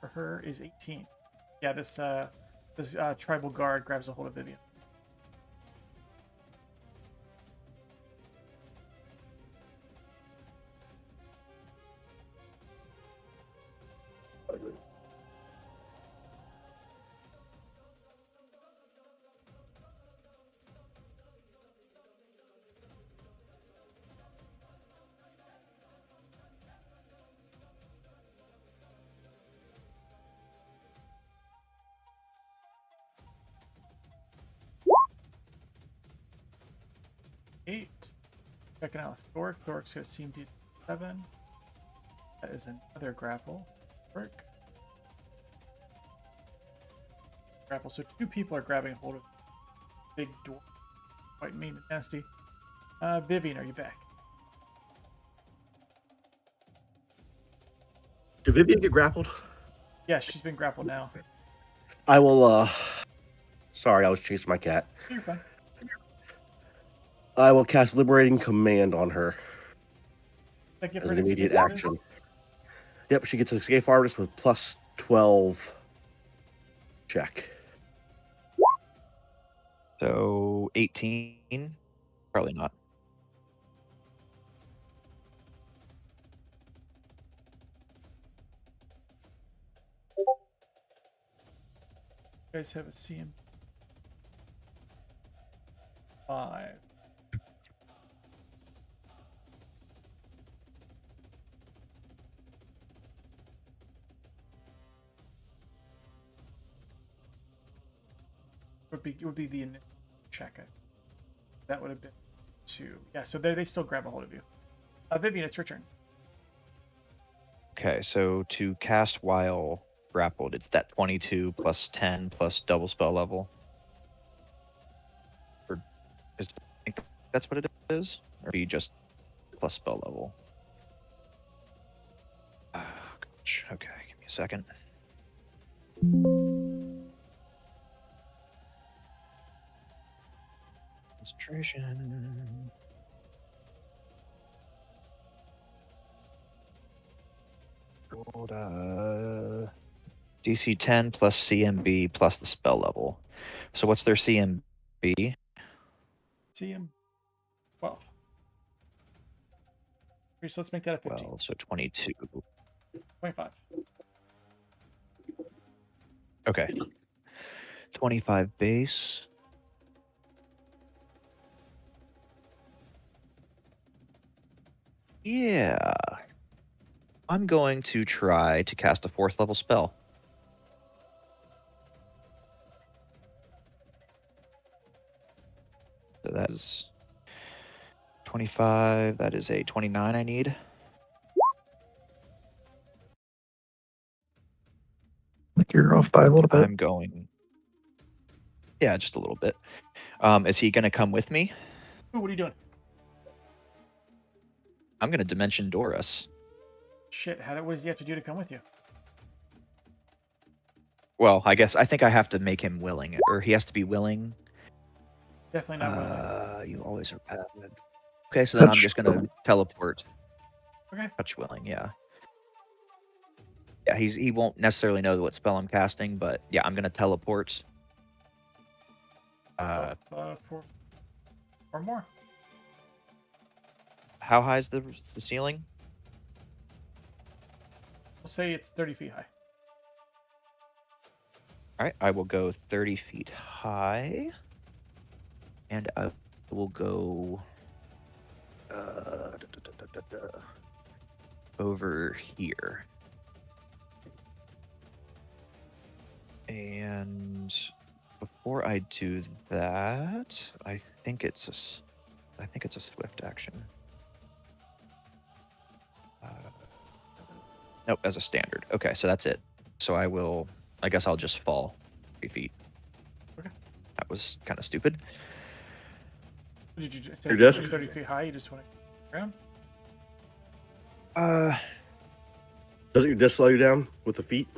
For her is 18. Yeah, this tribal guard grabs a hold of Vivian. Eight. Checking out Thork. Thork's got CMD 7. That is another grapple. Work. Grapple. So 2 people are grabbing hold of big door. Quite mean and nasty. Vivian, are you back? Did Vivian get grappled? Yeah, she's been grappled now. I will, sorry, I was chasing my cat. You're fine. I will cast Liberating Command on her That give as her an immediate escape action. artist? Yep, she gets an escape artist with plus 12 check. So 18? Probably not. You guys have a CM 5. Would be the initial check. That would have been 2. Yeah, so they still grab a hold of you. Vivian, it's your turn. Okay, so to cast while grappled, it's that 22 plus 10 plus double spell level. Or is I think that's what it is? Or be just plus spell level? Oh, gosh. Okay, give me a second. Concentration. Gold, DC 10 plus CMB plus the spell level. So what's their CMB? CM 12. Okay, so let's make that a 15. Well, so 22. 25. Okay. 25 base. Yeah. I'm going to try to cast a 4th level spell. So that is 25. That is a 29 I need. I think you're off by a little bit. I'm going. Yeah, just a little bit. Is he going to come with me? Ooh, what are you doing? I'm going to Dimension Door us. Shit, what does he have to do to come with you? Well, I think I have to make him willing, or he has to be willing. Definitely not willing. You always are bad. Okay, so then I'm Touch just going to willing. teleport. Okay. Touch willing, yeah. Yeah, he won't necessarily know what spell I'm casting, but yeah, I'm going to teleport. For or more. How high is the ceiling? We'll say it's 30 feet high. All right, I will go 30 feet high, and I will go over here. And before I do that, I think it's a swift action. Nope, as a standard. Okay, so that's it. So I guess I'll just fall 3 feet. Okay. That was kind of stupid. What did you just say? You're just- 30 feet high. You just want to ground. Doesn't your disc slow you down with the feet?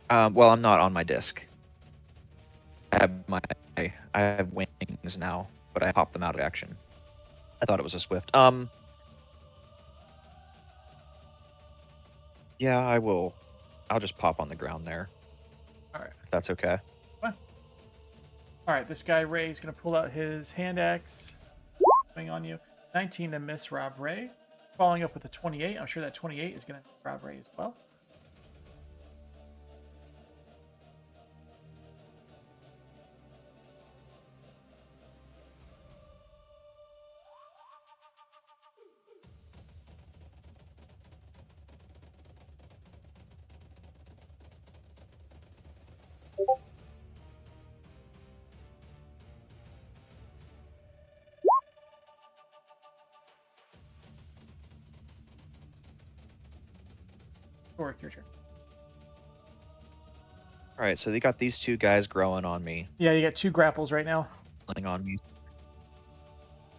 Well, I'm not on my disc. I have wings now, but I popped them out of action. I thought it was a swift. Yeah, I will. I'll just pop on the ground there. All right. If that's okay. Fine. All right. This guy Ray is going to pull out his hand axe, swing on you. 19 to miss Rob Ray. Following up with a 28. I'm sure that 28 is going to Rob Ray as well. Or your turn. All right, so they got these two guys growing on me, Yeah, you got 2 grapples right now. laying on me.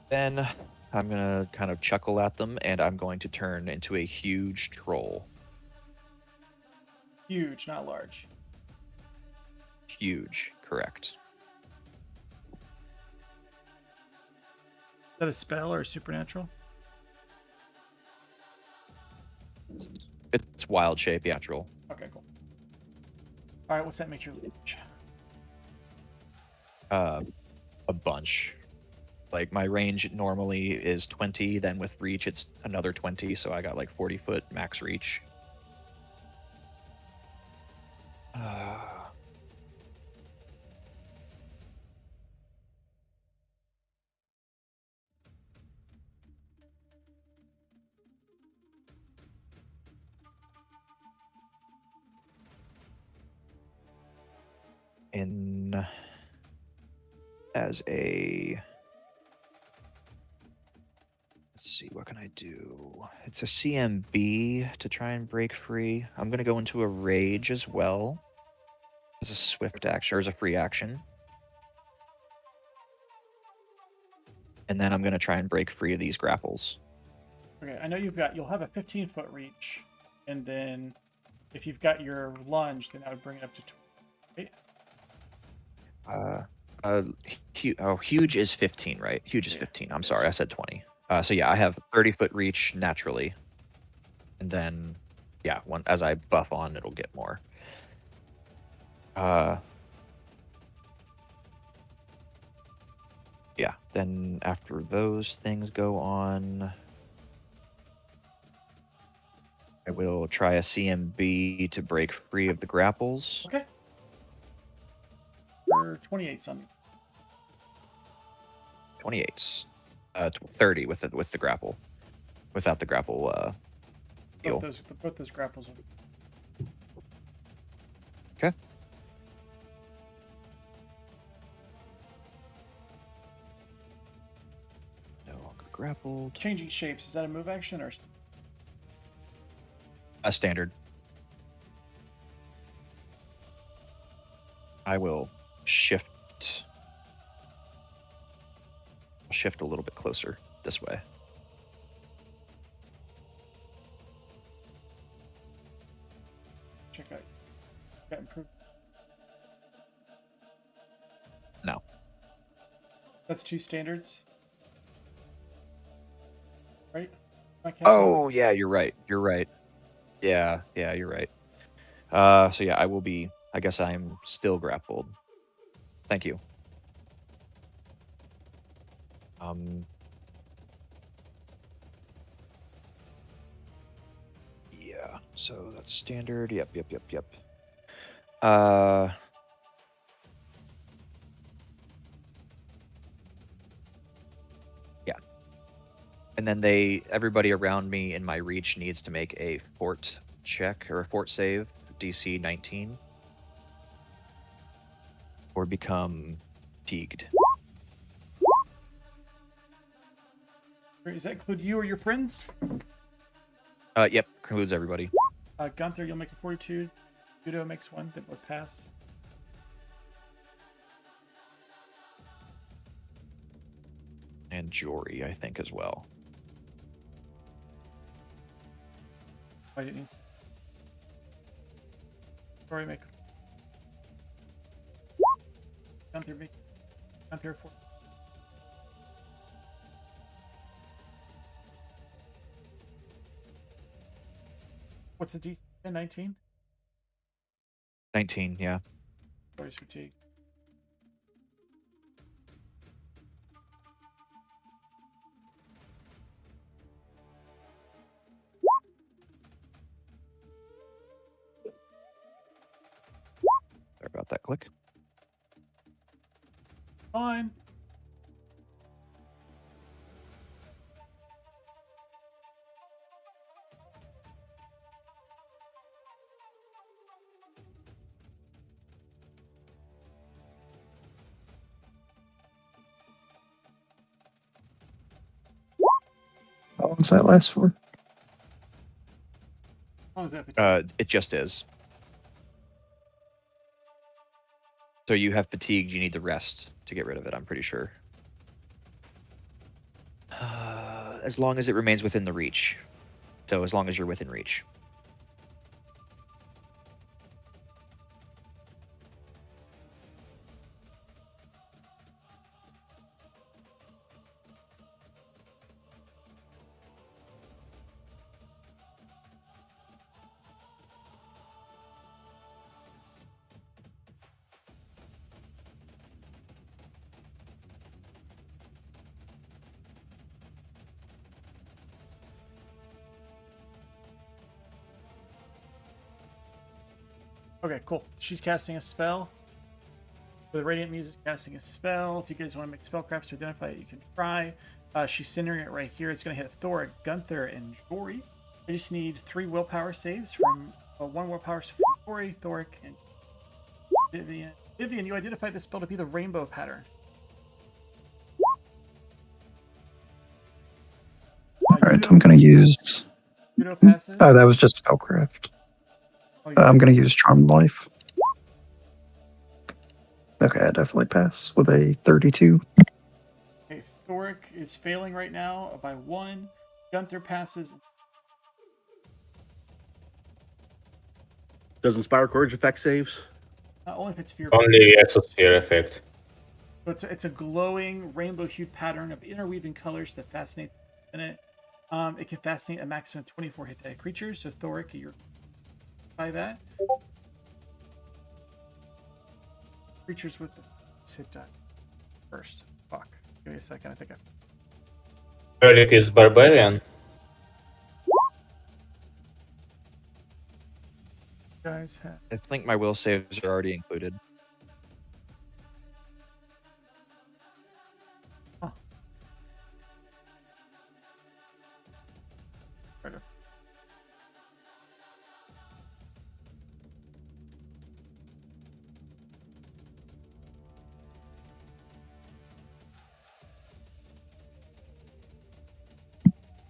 Then I'm gonna kind of chuckle at them, and I'm going to turn into a huge troll. Huge, not large. Huge, correct. Is that a spell or a supernatural? It's wild shape, natural. Okay, cool. All right, what's that make your reach? a bunch. Like my range normally is 20, then with reach it's another 20, so I got like 40-foot max reach. In as a, let's see, what can I do? It's a CMB to try and break free. I'm gonna go into a rage as well as a swift action or as a free action, and then I'm gonna try and break free of these grapples. Okay, I know you'll have a 15-foot reach, and then if you've got your lunge, then I would bring it up to 20. Huge is 15, right? Huge is Yeah, 15. I'm yes. sorry, I said 20. So yeah, I have 30-foot reach naturally, and then yeah, as I buff on, it'll get more. Yeah. Then after those things go on, I will try a CMB to break free of the grapples. Okay. For 28s on these. 28s. 30 with the grapple. Without the grapple heal. Both those grapples. Okay. No longer grappled. Changing shapes, is that a move action or A standard. I will shift a little bit closer this way. check out? Got improved. No. That's 2 standards. Right? Oh, yeah, you're right. You're right. Yeah, you're right. So yeah, I will be, I guess I'm still grappled. Thank you. Yeah, so that's standard. Yep. Yeah. And then everybody around me in my reach needs to make a fort check or a fort save, DC 19, or become fatigued. Does that include you or your friends? Yep, includes everybody. Gunther, you'll make a 42. Judo makes 1. They both pass. And Jory, I think, as well. I didn't need. Jory make. Gunther make. Gunther 4. What's the DC? 19? 19, yeah. Jory's fatigue. Sorry about that click. Fine. How long does that last for? How long is that fatigue? It just is. So you have fatigued, you need the rest to get rid of it, I'm pretty sure. As long as it remains within the reach. So as long as you're within reach. Okay, cool. She's casting a spell. With Radiant Muse is casting a spell. If you guys want to make spellcrafts to identify it, you can try. She's centering it right here. It's going to hit Thor, Gunther, and Jory. I just need 3 willpower saves from 1 willpower from Jory, Thoric, and Vivian. Vivian, you identified this spell to be the rainbow pattern. All right, I'm going to use. Judo passive. Oh, that was just spellcraft. I'm going to use Charmed Life. Okay, I definitely pass with a 32. Okay, Thoric is failing right now by 1. Gunther passes. Does Inspire Courage affect saves? Only if it's fear. Only exosphere effect. So it's a glowing rainbow-hued pattern of interweaving colors that fascinates in it. It can fascinate a maximum of 24 hit die creatures. So Thoric, you're by that. Creatures with the hit die first. Fuck. Give me a second. I think I. Relic is barbarian. Guys have. I think my will saves are already included. Huh.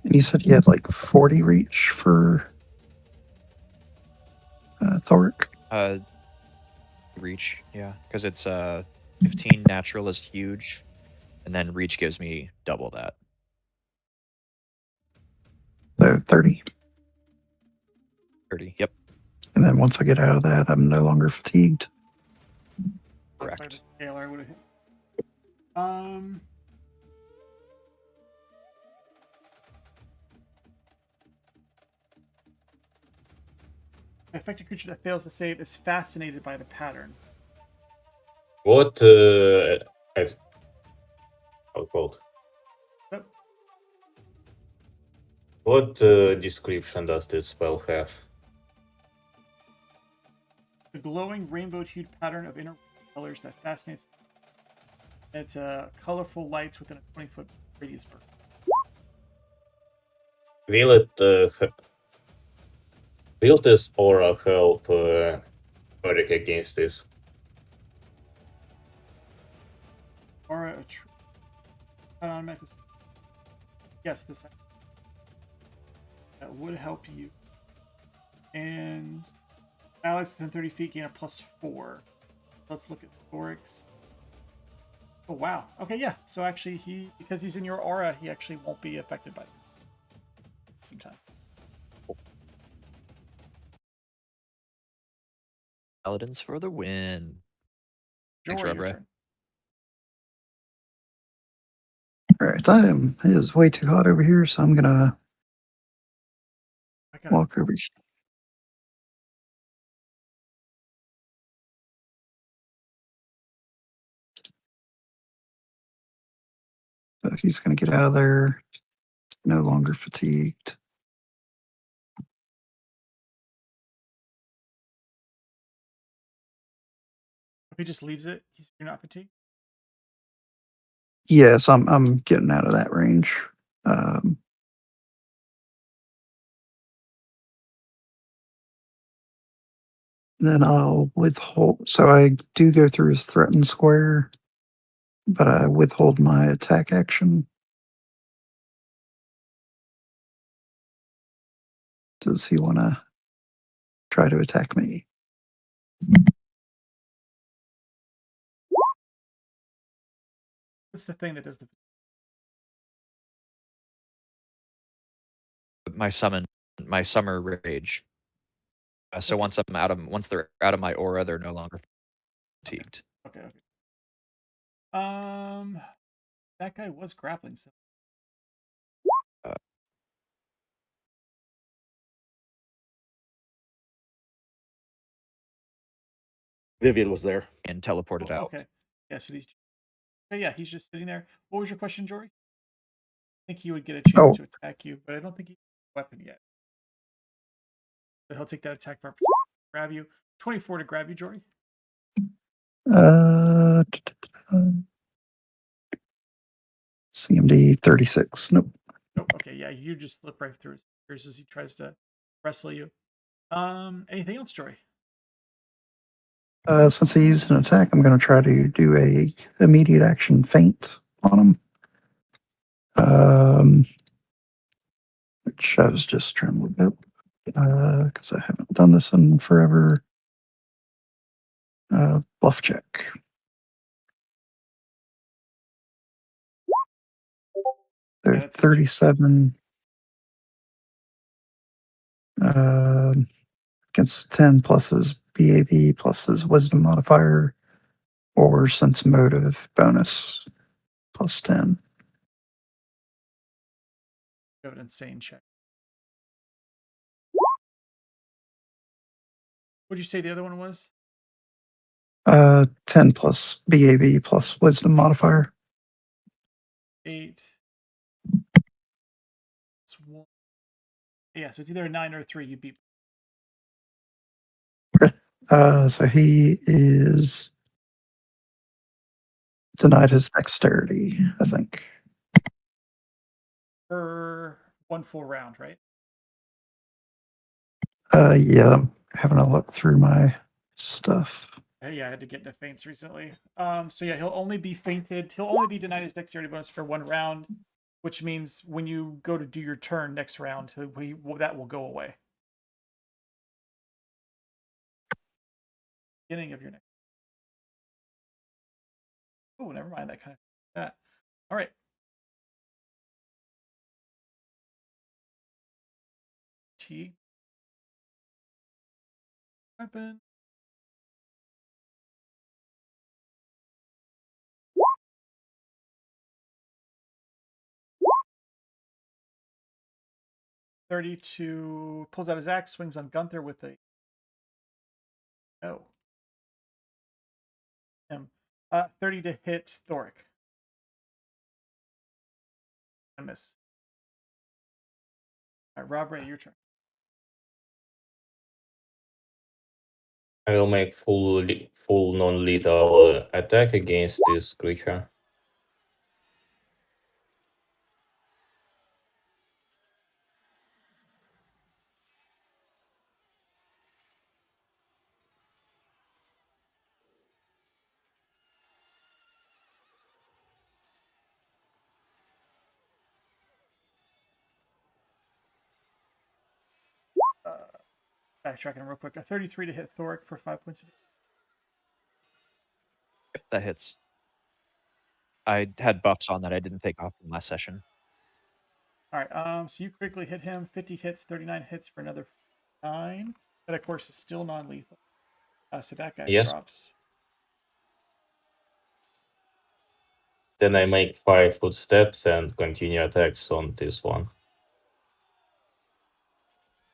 And you said you had like 40 reach for Thoric? Reach, yeah, because it's 15 natural is huge, and then reach gives me double that. So 30. 30, yep. And then once I get out of that, I'm no longer fatigued. Correct. Scalar would have hit. An affected creature that fails to save is fascinated by the pattern. What how called? Yep. What description does this spell have? The glowing rainbow-hued pattern of inner colors that fascinates. It's colorful lights within a 20-foot radius per. Will it will this aura help Eric against this? Or a yes, this that would help you. And allies within 30 feet gain a +4. Let's look at Thoric's. Oh wow. Okay, yeah. So actually, because he's in your aura, he actually won't be affected by it. Some time. Paladins for the win. Thanks, Jory, your Red Ray. turn. All right, it is way too hot over here, so I'm gonna walk over here. So he's gonna get out of there, no longer fatigued. If he just leaves it, you're not fatigued. Yes, I'm getting out of that range. Then I'll withhold. So I do go through his threatened square, but I withhold my attack action. Does he want to try to attack me? What's the thing that does the? My summer rage. So once they're out of my aura, they're no longer fatigued. Okay. That guy was grappling. So. Vivian was there. And teleported out. Okay. Yeah, so these. Okay, yeah, he's just sitting there. What was your question, Jory? I think he would get a chance to attack you, but I don't think he has a weapon yet. So he'll take that attack for grab you. 24 to grab you, Jory. CMD 36. Nope. Nope. Okay, yeah, you just slip right through his fingers as he tries to wrestle you. Anything else, Jory? Since he used an attack, I'm going to try to do a immediate action feint on him. Which I was just trying to look up because I haven't done this in forever. Bluff check. There's that's a good check. 37 against 10 plus his BAB plus his wisdom modifier or sense motive bonus plus 10. You have an insane check. What'd you say the other one was? 10 plus BAB plus wisdom modifier. 8. It's 1. Yeah, so it's either a 9 or a 3. You beat. So he is denied his dexterity, I think. For one full round, right? Yeah, I'm having a look through my stuff. Yeah, I had to get into feints recently. So yeah, he'll only be feinted. He'll only be denied his dexterity bonus for one round, which means when you go to do your turn next round, that will go away. Beginning of your next. Oh, never mind. That kind of that. All right. T. Weapon. $32 pulls out his axe, swings on Gunther with a him. 30 to hit Thoric. I miss. All right, Rob Ray, your turn. I will make full non-lethal attack against this creature. Backtracking real quick. A 33 to hit Thoric for 5 points of damage. Yep, that hits. I had buffs on that I didn't take off from last session. All right. So you critically hit him. 50 hits, 39 hits for another 9. That of course is still non-lethal. So that guy Yes. drops. Then I make 5 footsteps and continue attacks on this one.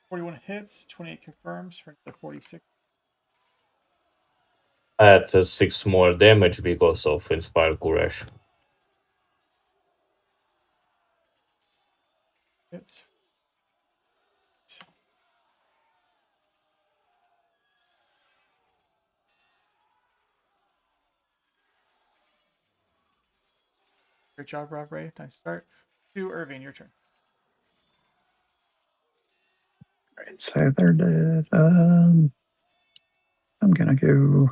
41 hits, 28 confirms for another 46. Add 6 more damage because of Inspire Courage. Hits. Great job, Rob Ray. Nice start. To Irving, your turn. All right, so they're dead. I'm gonna go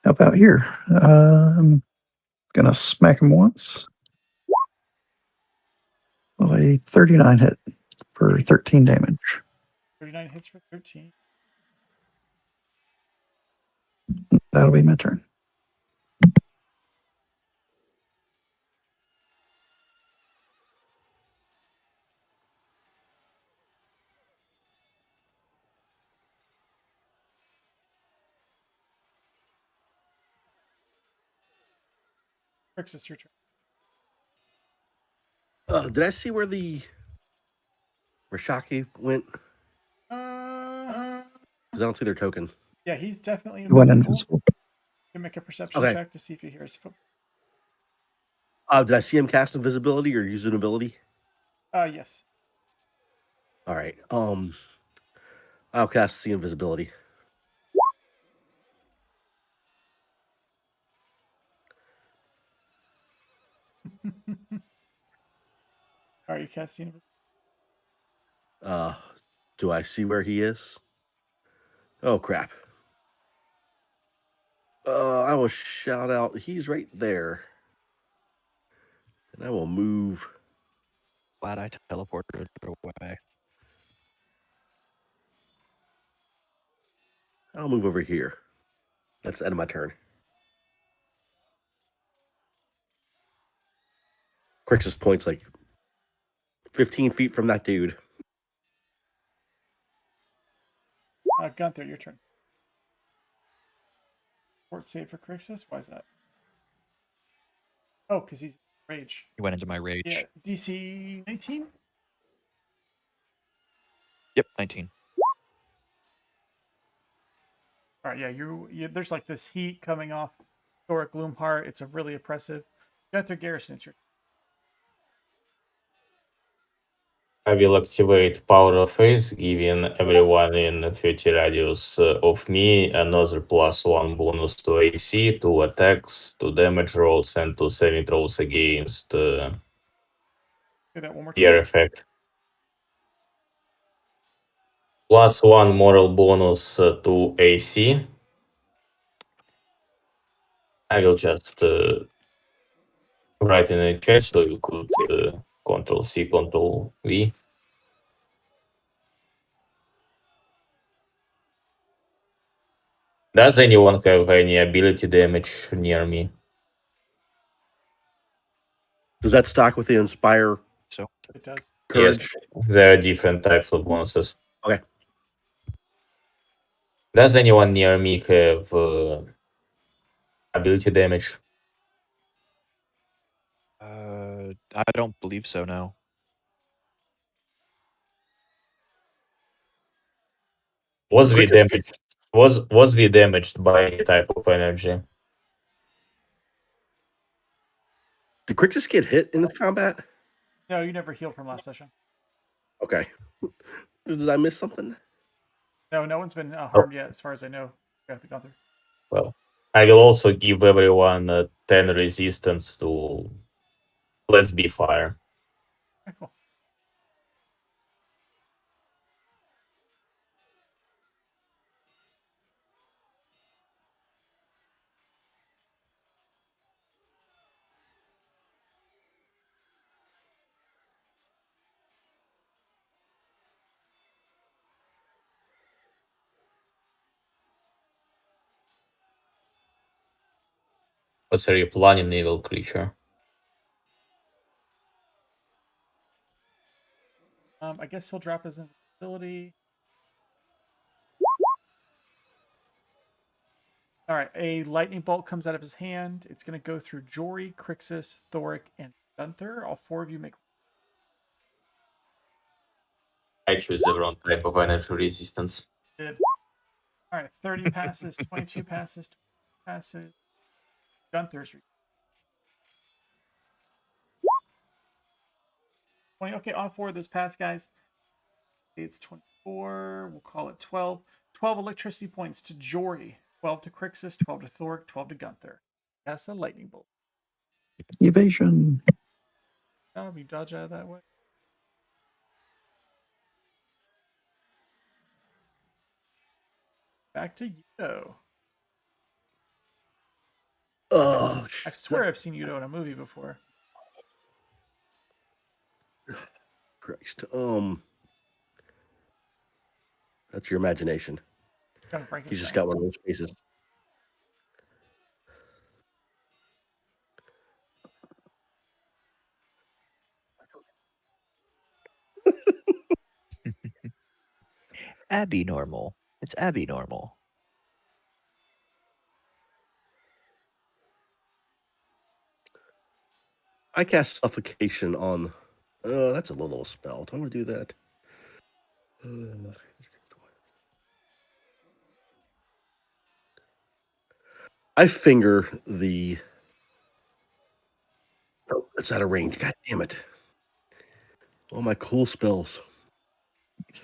help out here. I'm gonna smack him once. Well, a 39 hit for 13 damage. 39 hits for 13. That'll be my turn. Crixus, your turn. Did I see where the Rashaki went? Uh, Because I don't see their token. yeah, he's definitely He went invisible. invisible. You can make a perception Okay. check to see if he hears foot. Did I see him cast invisibility or use an ability? Yes. All right. I'll cast See Invisibility. Are you casting? Do I see where he is? Oh crap. I will shout out, he's right there. And I will move. Glad I teleported away. I'll move over here. That's the end of my turn. Crixus point's like 15 feet from that dude. Gunther, your turn. Fort save for Crixus? Why is that? Oh, because he's rage. He went into my rage. Yeah, DC 19? Yep, 19. All right, yeah, there's like this heat coming off Thoric Gloomheart. It's a really oppressive. Gunther Garrison, it's your I will activate Power of Haze, giving everyone in 30 radius of me another +1 bonus to AC, to attacks, to damage rolls, and to saving throws against do that one more time. fear effect. +1 moral bonus to AC. I will just write in the chat so you could Control C, Control V. Does anyone have any ability damage near me? Does that stack with the Inspire So It does. Courage? Yes, there are different types of bonuses. Okay. Does anyone near me have ability damage? I don't believe so, no. Was we Crixus damaged? Was we damaged by any type of energy? Did Crixus get hit in this combat? No, you never healed from last session. Okay. Did I miss something? No one's been harmed yet, as far as I know. Got the Gunther. Well, I will also give everyone 10 resistance to Let's Be Fire. Okay, cool. What's a planning evil creature? I guess he'll drop his invisibility. All right, a lightning bolt comes out of his hand. It's going to go through Jory, Crixus, Thoric, and Gunther. All four of you make. I choose the wrong type of energy resistance. Did. All right, 30 passes, 22 passes, 20 passes. Gunther's 20. Okay, on four of those pass, guys. It's 24. We'll call it 12. 12 electricity points to Jory, 12 to Crixus, 12 to Thoric, 12 to Gunther. That's a lightning bolt. Evasion. You dodge out of that way. Back to Yudo. Oh, I swear I've seen Yudo in a movie before. Christ. That's your imagination. He's just got one of those faces. Abby normal. It's Abby normal. I cast Suffocation on. That's a little spell. Do I want to do that? I finger the. Oh, it's out of range. God damn it. All my cool spells.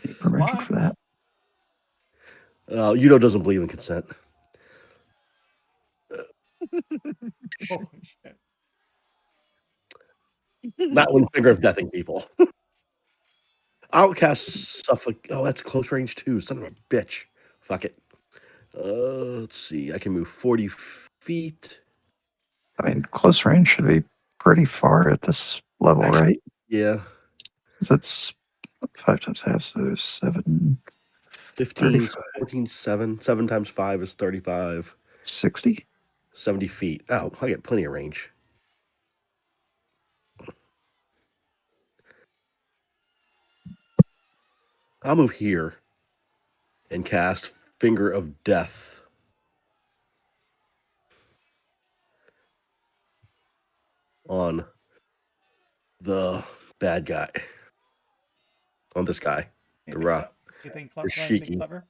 Need permission Why? for that. Yudo doesn't believe in consent. Holy shit. Not when finger of deathing people. Outcast suffocate. Oh, that's close range too. Son of a bitch. Fuck it. Let's see. I can move 40 feet. I mean, close range should be pretty far at this level, Actually, right? yeah. 'Cause that's 5 times half, so 7, 15, 35. 14, 7. 7 times 5 is 35. 60. 70 feet. Oh, I get plenty of range. I'll move here and cast Finger of Death on the bad guy. On this guy. The Ra. Anything Rashiki. clever?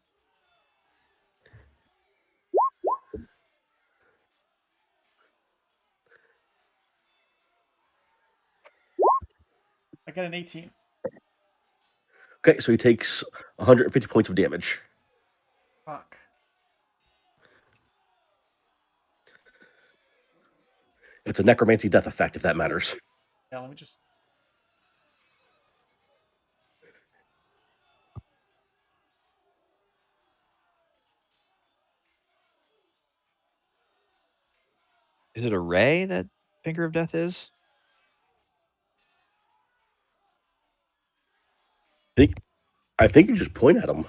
I got an 18. Okay, so he takes 150 points of damage. Fuck. It's a necromancy death effect, if that matters. Yeah, let me just. Is it a ray that Finger of Death is? I think you just point at him.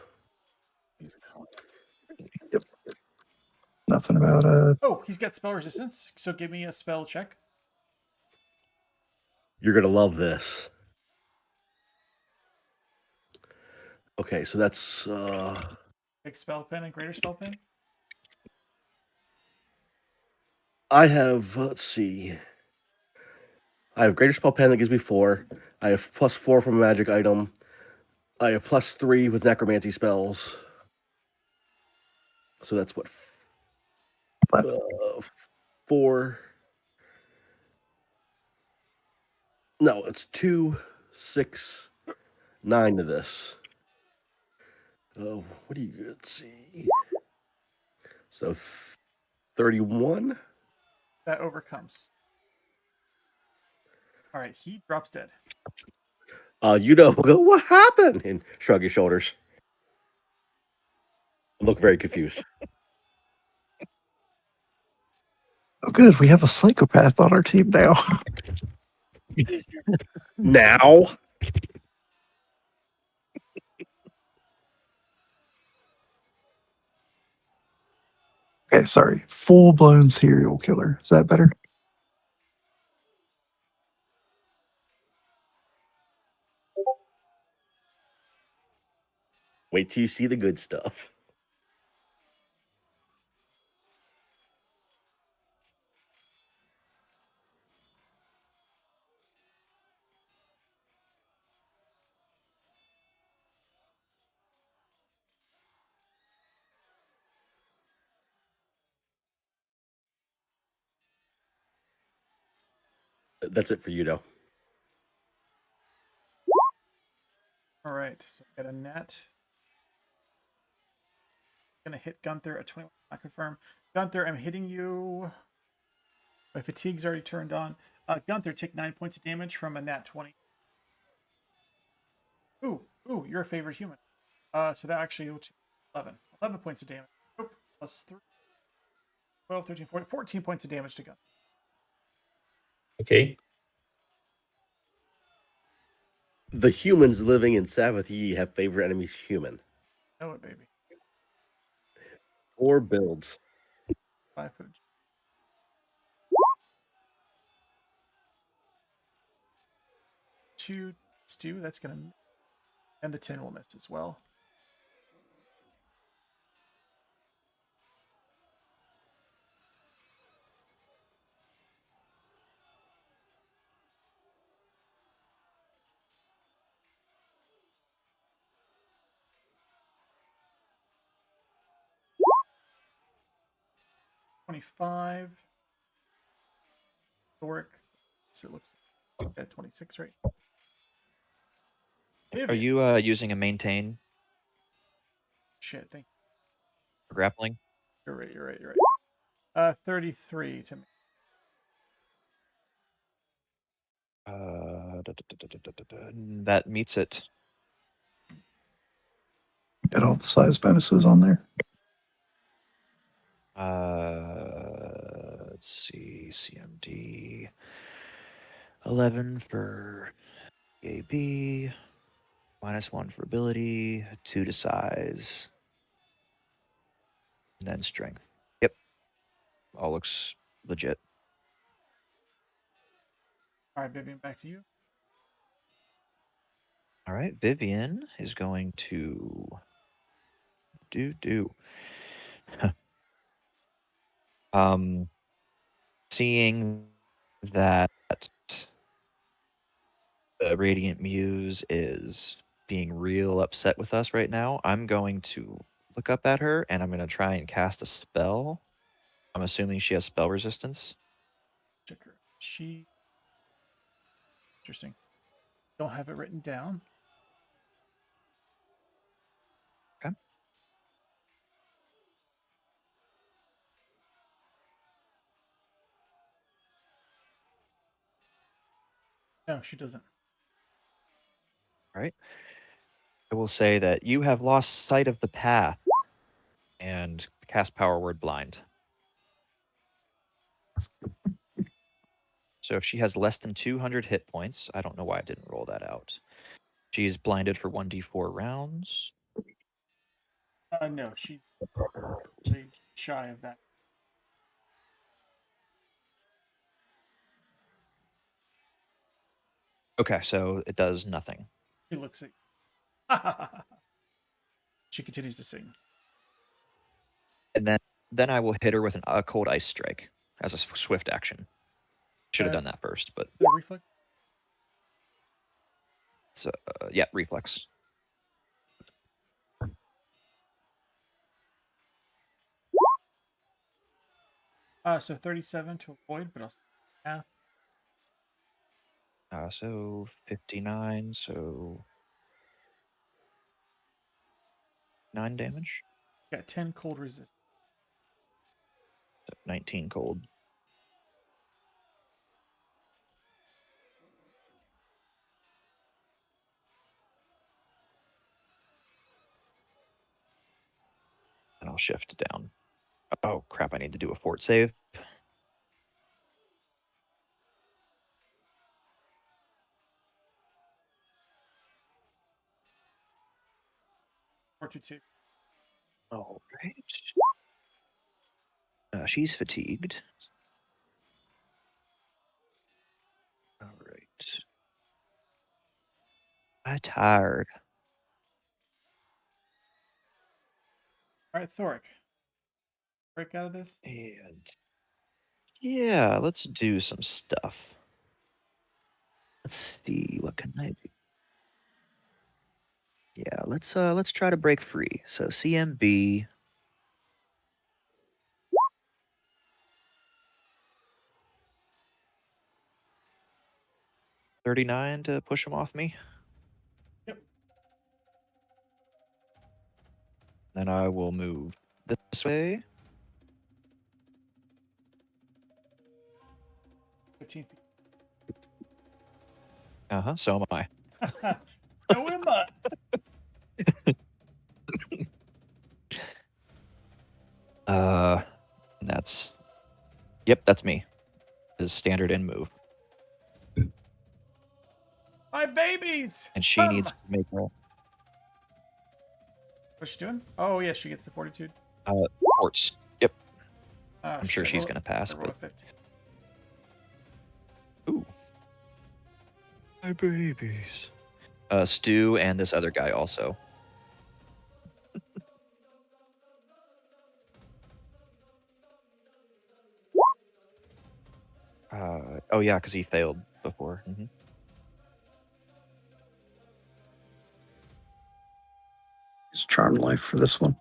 Nothing about Oh, he's got spell resistance. So give me a spell check. You're gonna love this. Okay, so that's Big spell pen and greater spell pen. I have let's see. I have greater spell pen that gives me 4. I have +4 from a magic item. I have +3 with necromancy spells. So that's what 4. No, it's 2, 6, 9 to this. Oh, what do you let's see? So 31. That overcomes. All right, he drops dead. Yudo will go, what happened? And shrug his shoulders. Look very confused. Oh, good. We have a psychopath on our team now. Now? Okay, sorry. Full blown serial killer. Is that better? Wait till you see the good stuff. That's it for Yudo. All right, so we got a net. Gonna hit Gunther at 21. Not confirm. Gunther, I'm hitting you. My fatigue's already turned on. Gunther, take 9 points of damage from a nat 20. Ooh, you're a favorite human. So that actually goes to 11. 11 points of damage. Nope, plus 3. 12, 13, 14. 14 points of damage to Gunther. Okay. The humans living in Savathie have favorite enemies human. Know it, baby. Or builds. 5 foot. 2 stew. That's gonna, and the 10 will miss as well. $25. Doric. So it looks like at 26, right? Are Vivian. you using a maintain? Shit, thank you. grappling. You're right. You're right. You're right. 33 to me. That meets it. Got all the size bonuses on there. Let's see. CMD 11 for AB, -1 for ability, 2 to size, and then strength. Yep. All looks legit. All right, Vivian, back to you. All right. Vivian is going to do. Seeing that the Radiant Muse is being real upset with us right now, I'm going to look up at her and I'm going to try and cast a spell. I'm assuming she has spell resistance. Check her. She. Interesting. Don't have it written down. Okay. No, she doesn't. All right. I will say that you have lost sight of the path and cast Power Word Blind. So if she has less than 200 hit points, I don't know why I didn't roll that out. She's blinded for 1d4 rounds. No, she's actually shy of that. Okay, so it does nothing. She looks at. She continues to sing. And then I will hit her with a cold ice strike as a swift action. Should have done that first, but The reflex. it's yeah, reflex. So 37 to avoid, but I'll math. So 59, so 9 damage. Got 10 cold resist. 19 cold. And I'll shift down. Oh crap! I need to do a fort save. Fortitude save. All right. She's fatigued. All right. I'm tired. All right, Thoric. Break out of this. And yeah, let's do some stuff. Let's see, what can I do? Yeah, let's try to break free. So CMB. $39 to push him off me. Yep. Then I will move this way. 15 feet. So am I. No, am I? That's yep, that's me. Is standard in move. My babies. And she needs to make a What's she doing? Oh yeah, she gets the fortitude. forts. Yep. Oh, I'm sure she's gonna pass, but 15. ooh. My babies. Stu and this other guy also. Oh yeah, because he failed before. Mm-hmm. Use Charm Life for this one.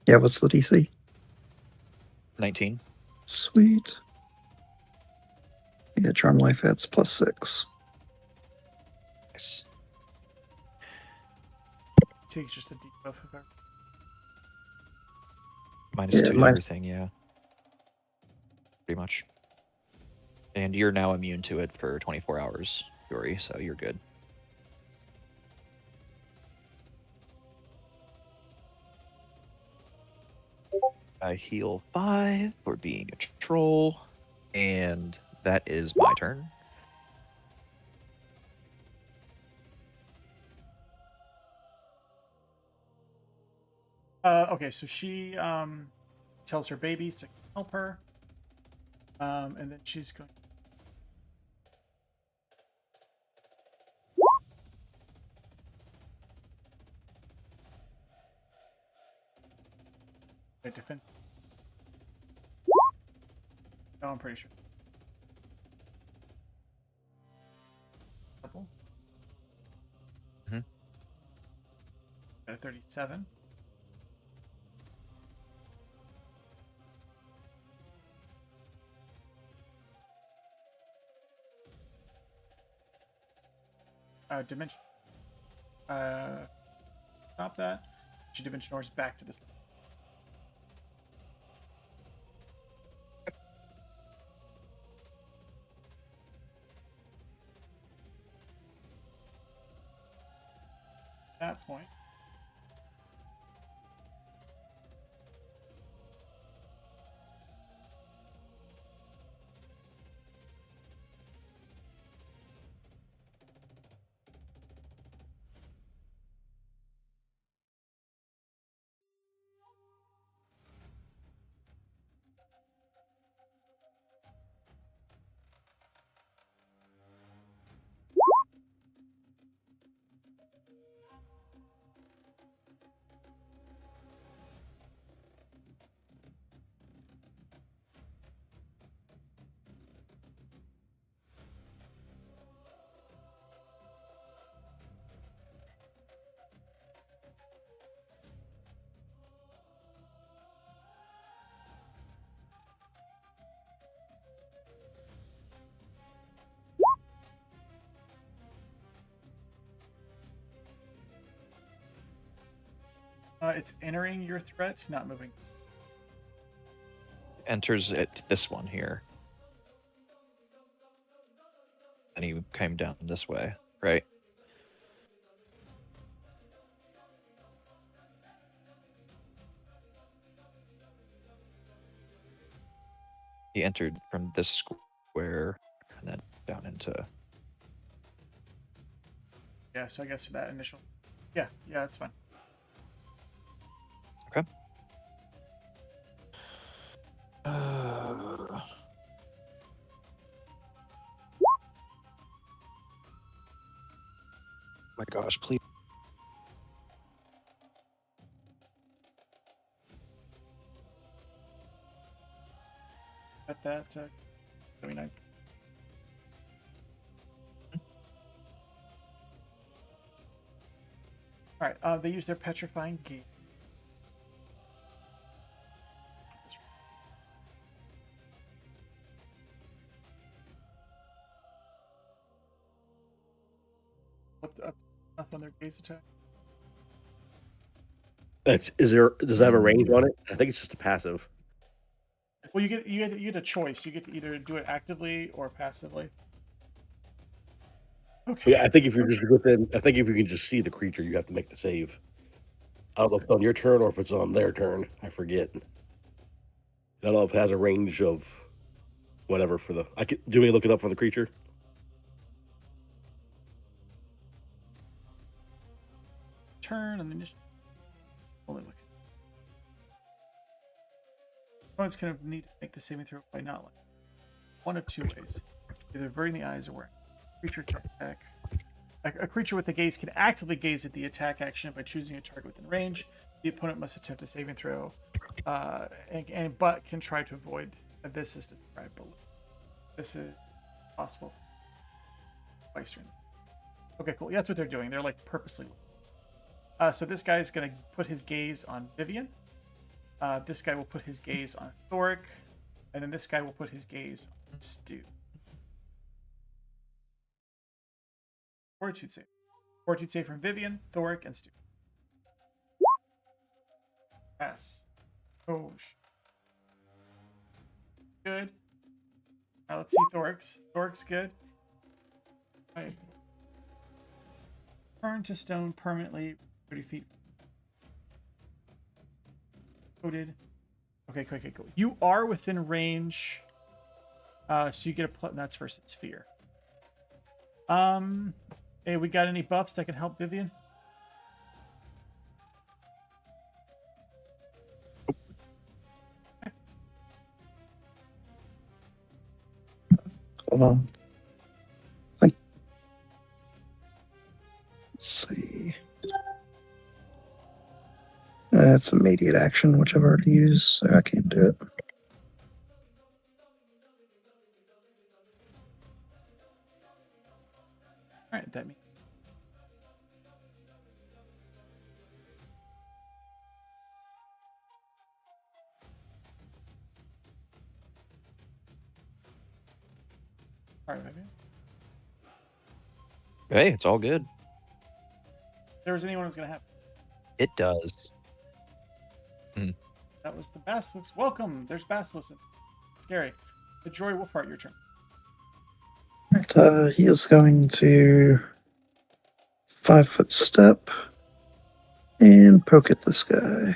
Yeah, what's the DC? 19. Sweet. Yeah, Charm Life adds +6. Nice. Takes just a debuff of everything. Minus Yeah, 2 to my- everything, yeah. Pretty much. And you're now immune to it for 24 hours, Yuri, so you're good. I heal 5 for being a troll, and that is my turn. Okay, so she tells her babies to help her, and then she's going. Defense. No, I'm pretty sure. Couple. Mhm. Got a 37. Dimension. Stop that. She dimension doors back to this. At that point. It's entering your threat, not moving. Enters at this one here. And he came down this way, right? He entered from this square and then down into. Yeah, so I guess that initial. Yeah, that's fine. Okay. Oh my gosh, please. At that 29. All right. They use their petrifying gate. Up on their gaze attack. Does it have a range on it? I think it's just a passive. Well, you get a choice. You get to either do it actively or passively. Okay. Yeah, I think if you're just within, I think if you can just see the creature, you have to make the save. I don't know if it's on your turn or if it's on their turn. I forget. I don't know if it has a range of whatever for the. Do we look it up for the creature? Turn and then only look. Opponent's going to need to make the saving throw by not like one of two ways: either averting the eyes or wearing creature attack. A creature with the gaze can actively gaze at the attack action by choosing a target within range. The opponent must attempt a saving throw, but can try to avoid. This is described below. This is possible. Twice during this. Okay, cool. Yeah, that's what they're doing. They're like purposely. So this guy is going to put his gaze on Vivian. This guy will put his gaze on Thoric, and then this guy will put his gaze on Stu. Fortitude save. Fortitude save from Vivian, Thoric, and Stu. Pass. Oh, good. Now let's see Thorix. Thorix good. Right. Turn to stone permanently 30 feet. Coded. Okay, cool. You are within range. So you get a plus. That's versus sphere. Hey, we got any buffs that can help Vivian? Hold on. Let's see. It's immediate action, which I've already used, so I can't do it. All right, that means. All right, Vivian. Hey, it's all good. If there was anyone who's gonna happen. It does. That was the Basilisk. Welcome. There's Basilisk. Scary. The Joy will part your turn. Right, he is going to 5-foot step and poke at this guy.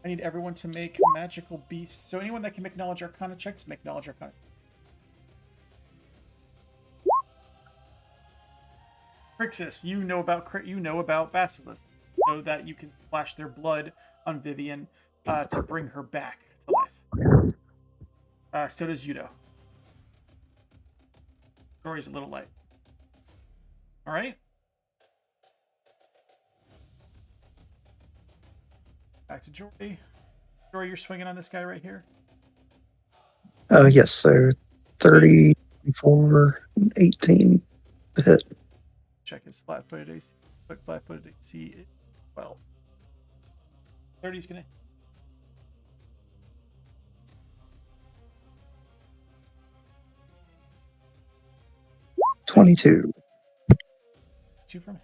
I need everyone to make magical beasts. So anyone that can make knowledge arcana checks, make knowledge arcana. Crixus, you know about Basilisk. You know that you can splash their blood on Vivian to bring her back to life. So does Yudo. Jory's a little light. All right. Back to Jory. Jory, you're swinging on this guy right here. Yes, so 30, 24, 18 to hit. Check his flat-footed AC. Flat-footed AC is 12. 30's gonna. Nice. 22. 2 from him.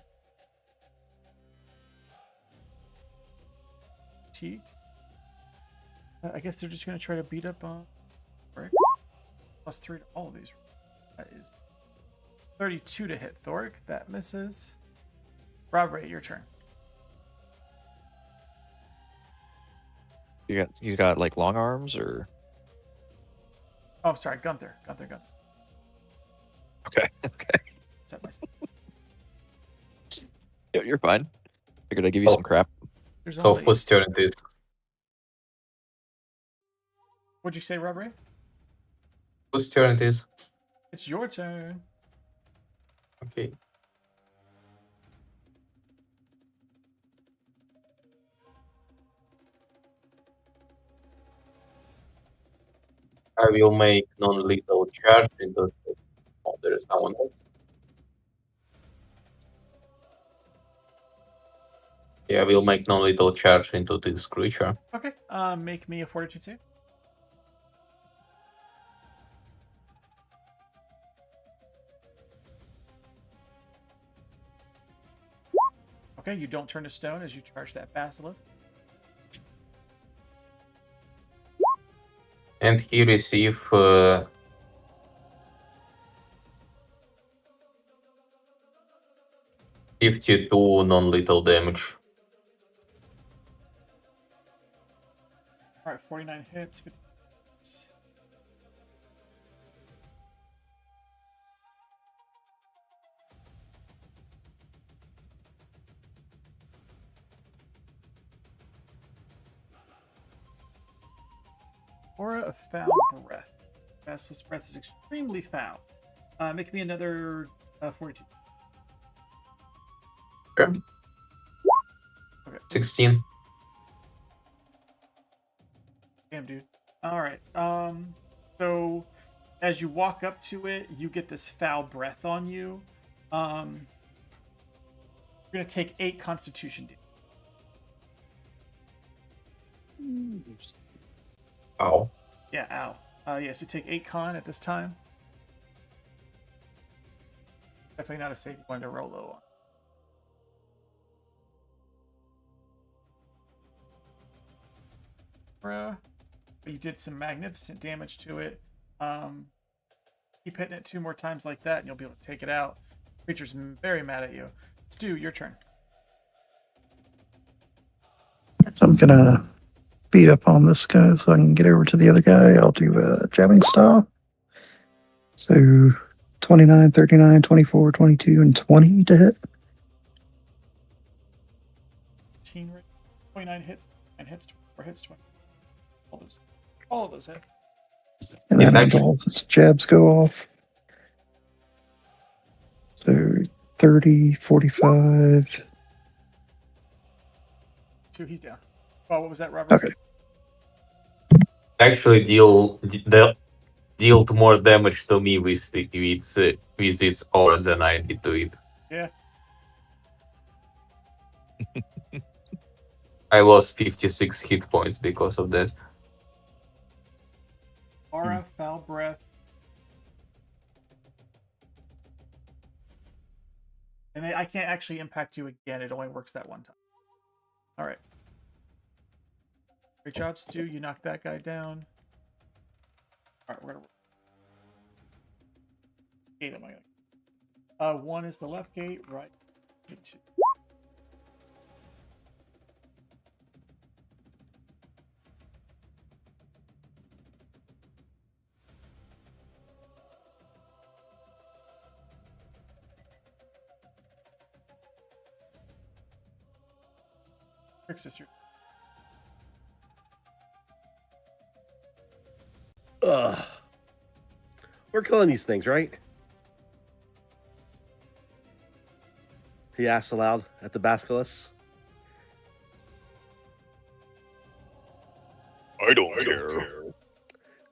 Fatigued. I guess they're just gonna try to beat up on. Right. +3 to all of these. That is 32 to hit Thoric. That misses. Robert, your turn. He's got like long arms, or Oh, sorry, Gunther. okay. Set my You're fine. Figured I'd give you some crap. There's So only. whose turn it is? What'd you say, Robert? Whose turn it is? It's your turn. Okay. I will make non-lethal charge into. Oh, there is someone else. Yeah, I will make non-lethal charge into this creature. Okay. Make me a fortitude save. Okay, you don't turn to stone as you charge that basilisk. And he receive 52 non-lethal damage. All right, 49 hits, 50 hits. Aura of foul breath. Basilisk breath is extremely foul. Make me another 42. Okay. Okay. 16. Damn, dude. All right. So as you walk up to it, you get this foul breath on you. You're gonna take 8 Constitution damage. Ow. Yeah, ow. Yes, you take 8 con at this time. Definitely not a save you wanted to roll low on. But you did some magnificent damage to it. Keep hitting it 2 more times like that, and you'll be able to take it out. Creature's very mad at you. Stu, your turn. So I'm gonna beat up on this guy so I can get over to the other guy. I'll do a jabbing style. So 29, 39, 24, 22, and 20 to hit. 29 hits, 9 hits, 24 hits, 20. All of those hit. And Yeah, then actually- all his jabs go off. So 30, 45. So he's down. Oh, what was that, Robert? Okay. Actually dealt more damage to me with its aura than I did to it. Yeah. I lost 56 hit points because of that. Aura, foul breath. And I can't actually impact you again. It only works that one time. All right. Great job, Stu. You knocked that guy down. All right, we're gonna. Gate am I gonna? 1 is the left gate, right? 2. Crixus, We're killing these things, right? He asked aloud at the Basilisk. I don't care.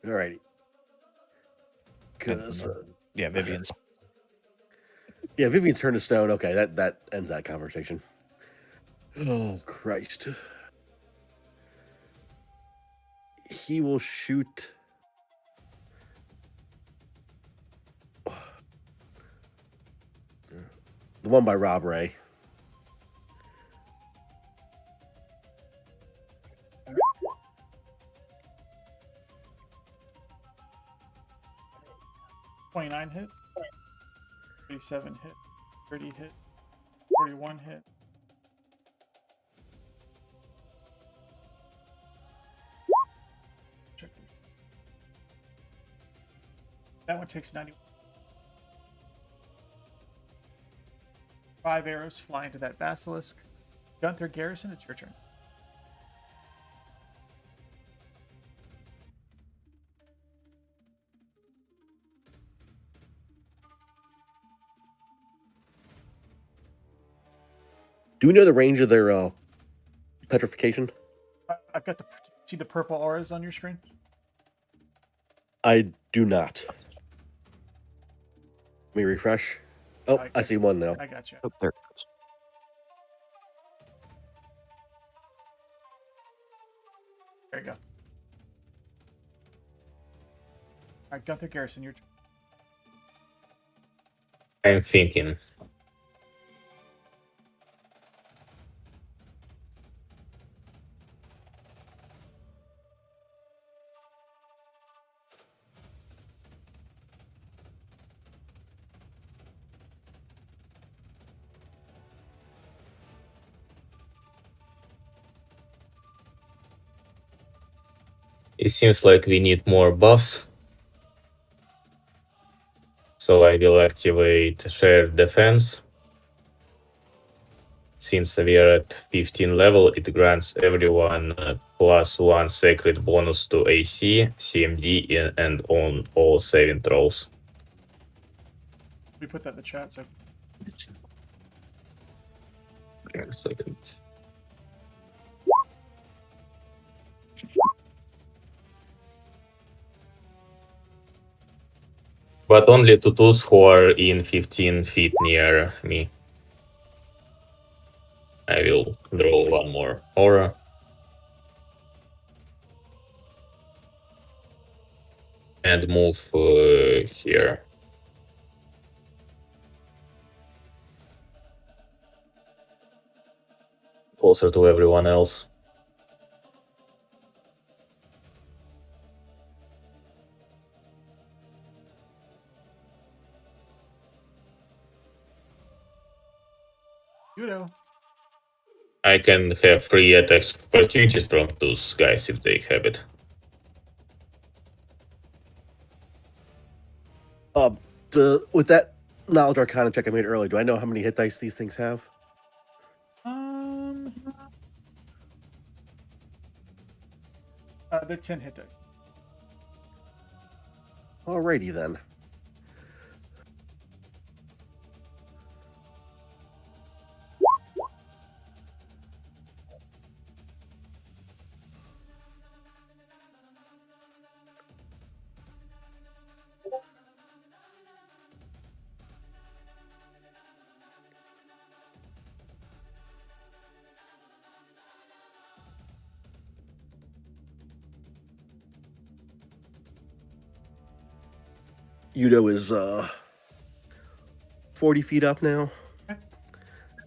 Alrighty. Because Yeah, Vivian's. yeah, Vivian's turned to stone. Okay, that ends that conversation. Oh Christ. He will shoot. The one by Rob Ray. $29 hits, 37 hit, 30 hit, 41 hit. Check these. That one takes 90. 5 arrows fly into that basilisk. Gunther Garrison, it's your turn. Do we know the range of their petrification? I've got see the purple auras on your screen? I do not. Let me refresh. Oh, I see one now. I got you. Oh, there it goes. There you go. All right, Gunther Garrison, your turn. I'm thinking. It seems like we need more buffs. So I will activate shared defense. Since we are at 15 level, it grants everyone +1 sacred bonus to AC, CMD, and on all saving throws. We put that in the chat, so One second. But only to those who are in 15 feet near me. I will draw one more aura. And move here. Closer to everyone else. Judo. I can have free attacks opportunities from those guys if they have it. With that knowledge arcana check I made earlier, do I know how many hit dice these things have? They're 10 hit dice. Alrighty then. Udo is 40 feet up now. Okay.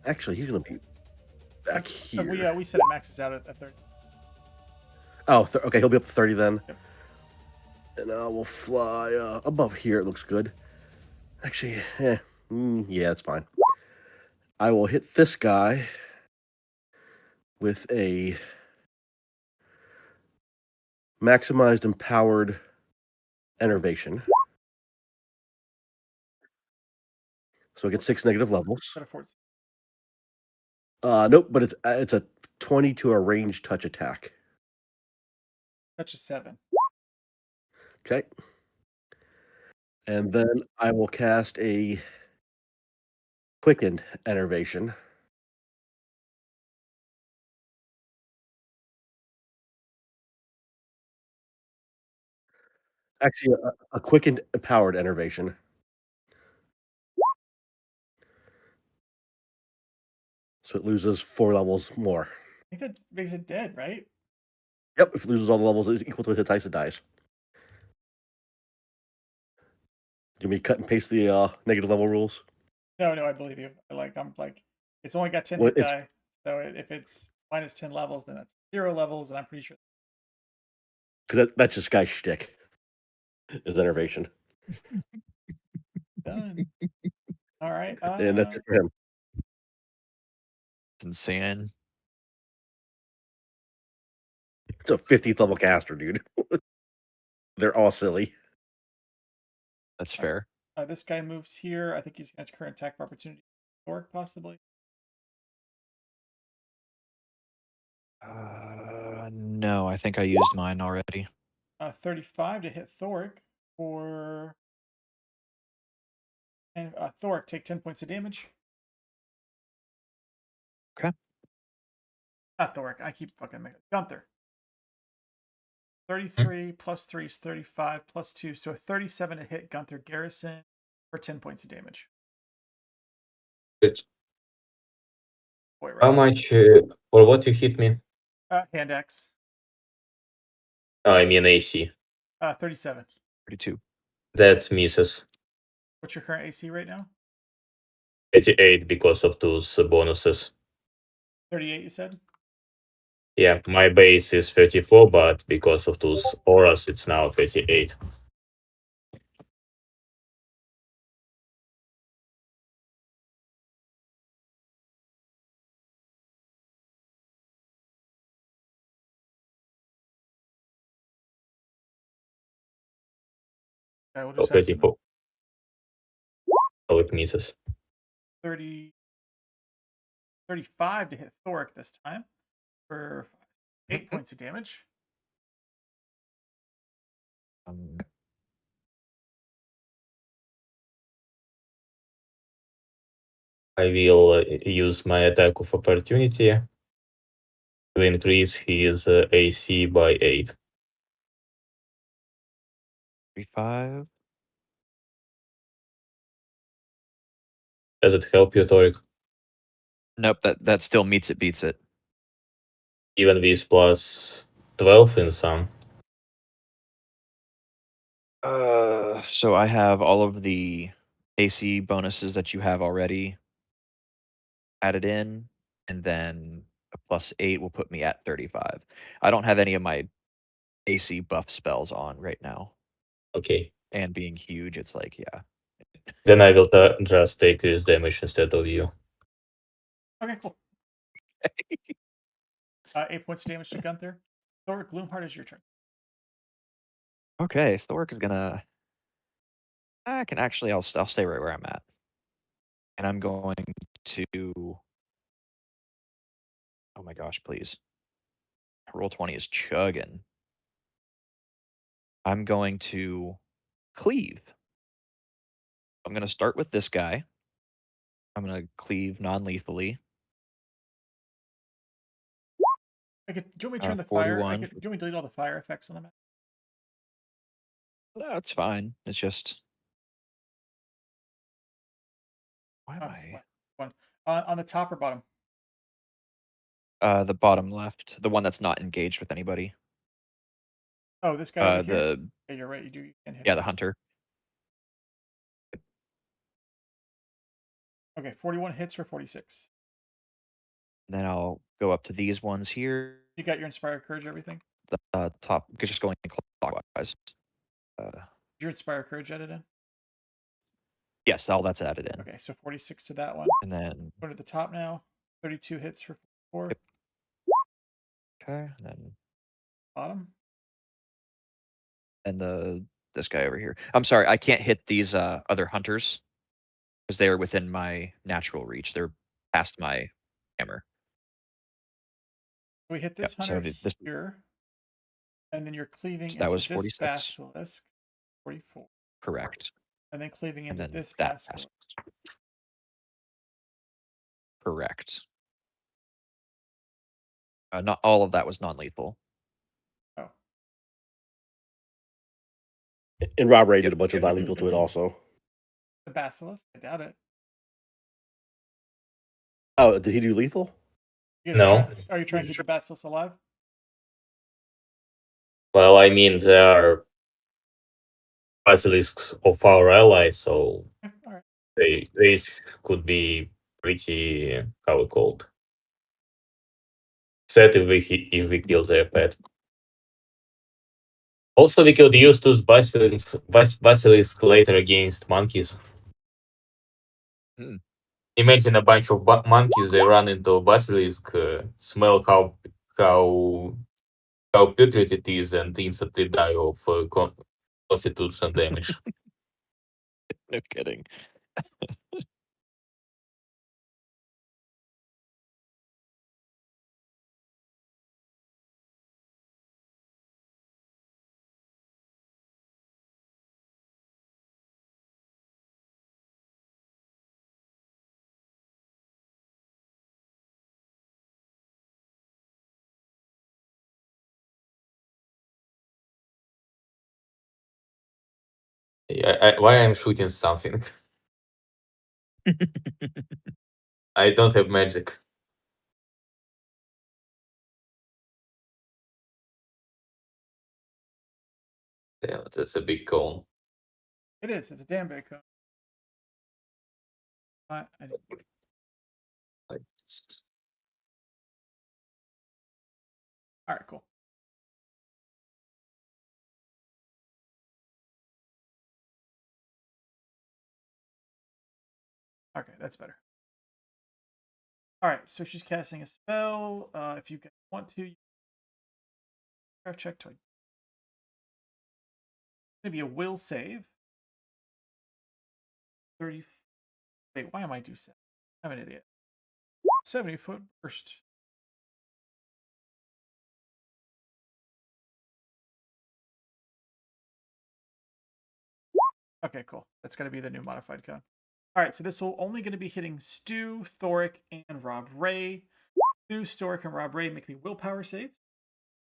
Actually, he's gonna be back here. We said it maxes out at 30. Oh, okay, he'll be up to 30 then. Yep. And we'll fly above here. It looks good. Actually, yeah, it's fine. I will hit this guy with a maximized empowered enervation. So I get 6 negative levels. Set of 14. Nope, but it's a 20 to a range touch attack. Touch is 7. Okay. And then I will cast a quickened enervation. Actually, a quickened empowered enervation. So it loses 4 levels more. I think that makes it dead, right? Yep, if it loses all the levels is equal to hit dice, it dies. Do you want me to cut and paste the negative level rules? No, I believe you. I'm like, it's only got 10 Well, hit die. So if it's minus 10 levels, then that's 0 levels, and I'm pretty sure. Because that's just guy's shtick. His enervation. Done. All right. And that's it for him. It's insane. It's a 50th level caster, dude. They're all silly. That's fair. This guy moves here. I think he's going to current attack for opportunity. Thoric, possibly. No, I think I used mine already. 35 to hit Thoric for. And Thoric, take 10 points of damage. Okay. Not Thoric. I keep fucking making Gunther. 33 plus 3 is 35 plus 2. So 37 to hit Gunther Garrison for 10 points of damage. Good. Boy, right? How much for what you hit me? Hand axe. Oh, I mean AC. 37. 32. That misses. What's your current AC right now? 88 because of those bonuses. 38, you said? Yeah, my base is 34, but because of those auras, it's now 38. We'll So just have to 34. Oh, it misses. 35 to hit Thoric this time for 8 points of damage. I will use my attack of opportunity to increase his AC by 8. 35. Does it help you, Torik? Nope, that still meets it, beats it. Even with plus 12 in some. So I have all of the AC bonuses that you have already added in, and then a plus 8 will put me at 35. I don't have any of my AC buff spells on right now. Okay. And being huge, it's like, yeah. Then I will just take this damage instead of you. Okay, cool. 8 points of damage to Gunther. Thor, Gloomheart is your turn. Okay, so the work is gonna. I can actually. I'll stay right where I'm at, and I'm going to. Oh my gosh! Please. Roll 20 is chugging. I'm going to cleave. I'm going to start with this guy. I'm going to cleave non-lethally. Do you want me to turn the fire? 41. Do you want me to delete all the fire effects on the map? That's fine. It's just. Why am I? One. On the top or bottom? The bottom left, the one that's not engaged with anybody. Oh, this guy over here. The Yeah, you're right. You can hit. yeah, the hunter. Okay, 41 hits for 46. Then I'll go up to these ones here. You got your Inspire Courage, everything? The top, just going clockwise. Your Inspire Courage added in? Yes, all that's added in. Okay, so 46 to that one. And then Go to the top now. 32 hits for 4. Yep. Okay, and then Bottom. and this guy over here. I'm sorry, I can't hit these other hunters because they are within my natural reach. They're past my hammer. We hit this Yep, so hunter this here, and then you're cleaving that into was this 46. basilisk, 44, Correct. and then cleaving And into then this that basilisk. Correct. Not all of that was non-lethal. Oh, And Rob Ray did Yep, a bunch of yep. non-lethal to it also. the basilisk? I doubt it. Oh, did he do lethal? No. Are you trying to keep the basilisk alive? Well, I mean, there are basilisks of our allies, so Okay, all right. they could be pretty, how it called, set if we kill their pet. Also, we could use those basilisk later against monkeys. Hmm. Imagine a bunch of monkeys, they run into a basilisk, smell how putrid it is, and instantly die of constitution damage. No kidding. Why I'm shooting something? I don't have magic. Damn, that's a big cone. It is. It's a damn big cone. All right, cool. Okay, that's better. All right, so she's casting a spell. If you guys want to, check to. It's gonna be a will save. 30. Wait, why am I do 7? I'm an idiot. 70-foot burst. Okay, cool. That's going to be the new modified cone. All right, so this will only going to be hitting Stu, Thoric, and Rob Ray. Stu, Thoric, and Rob Ray make me willpower saves.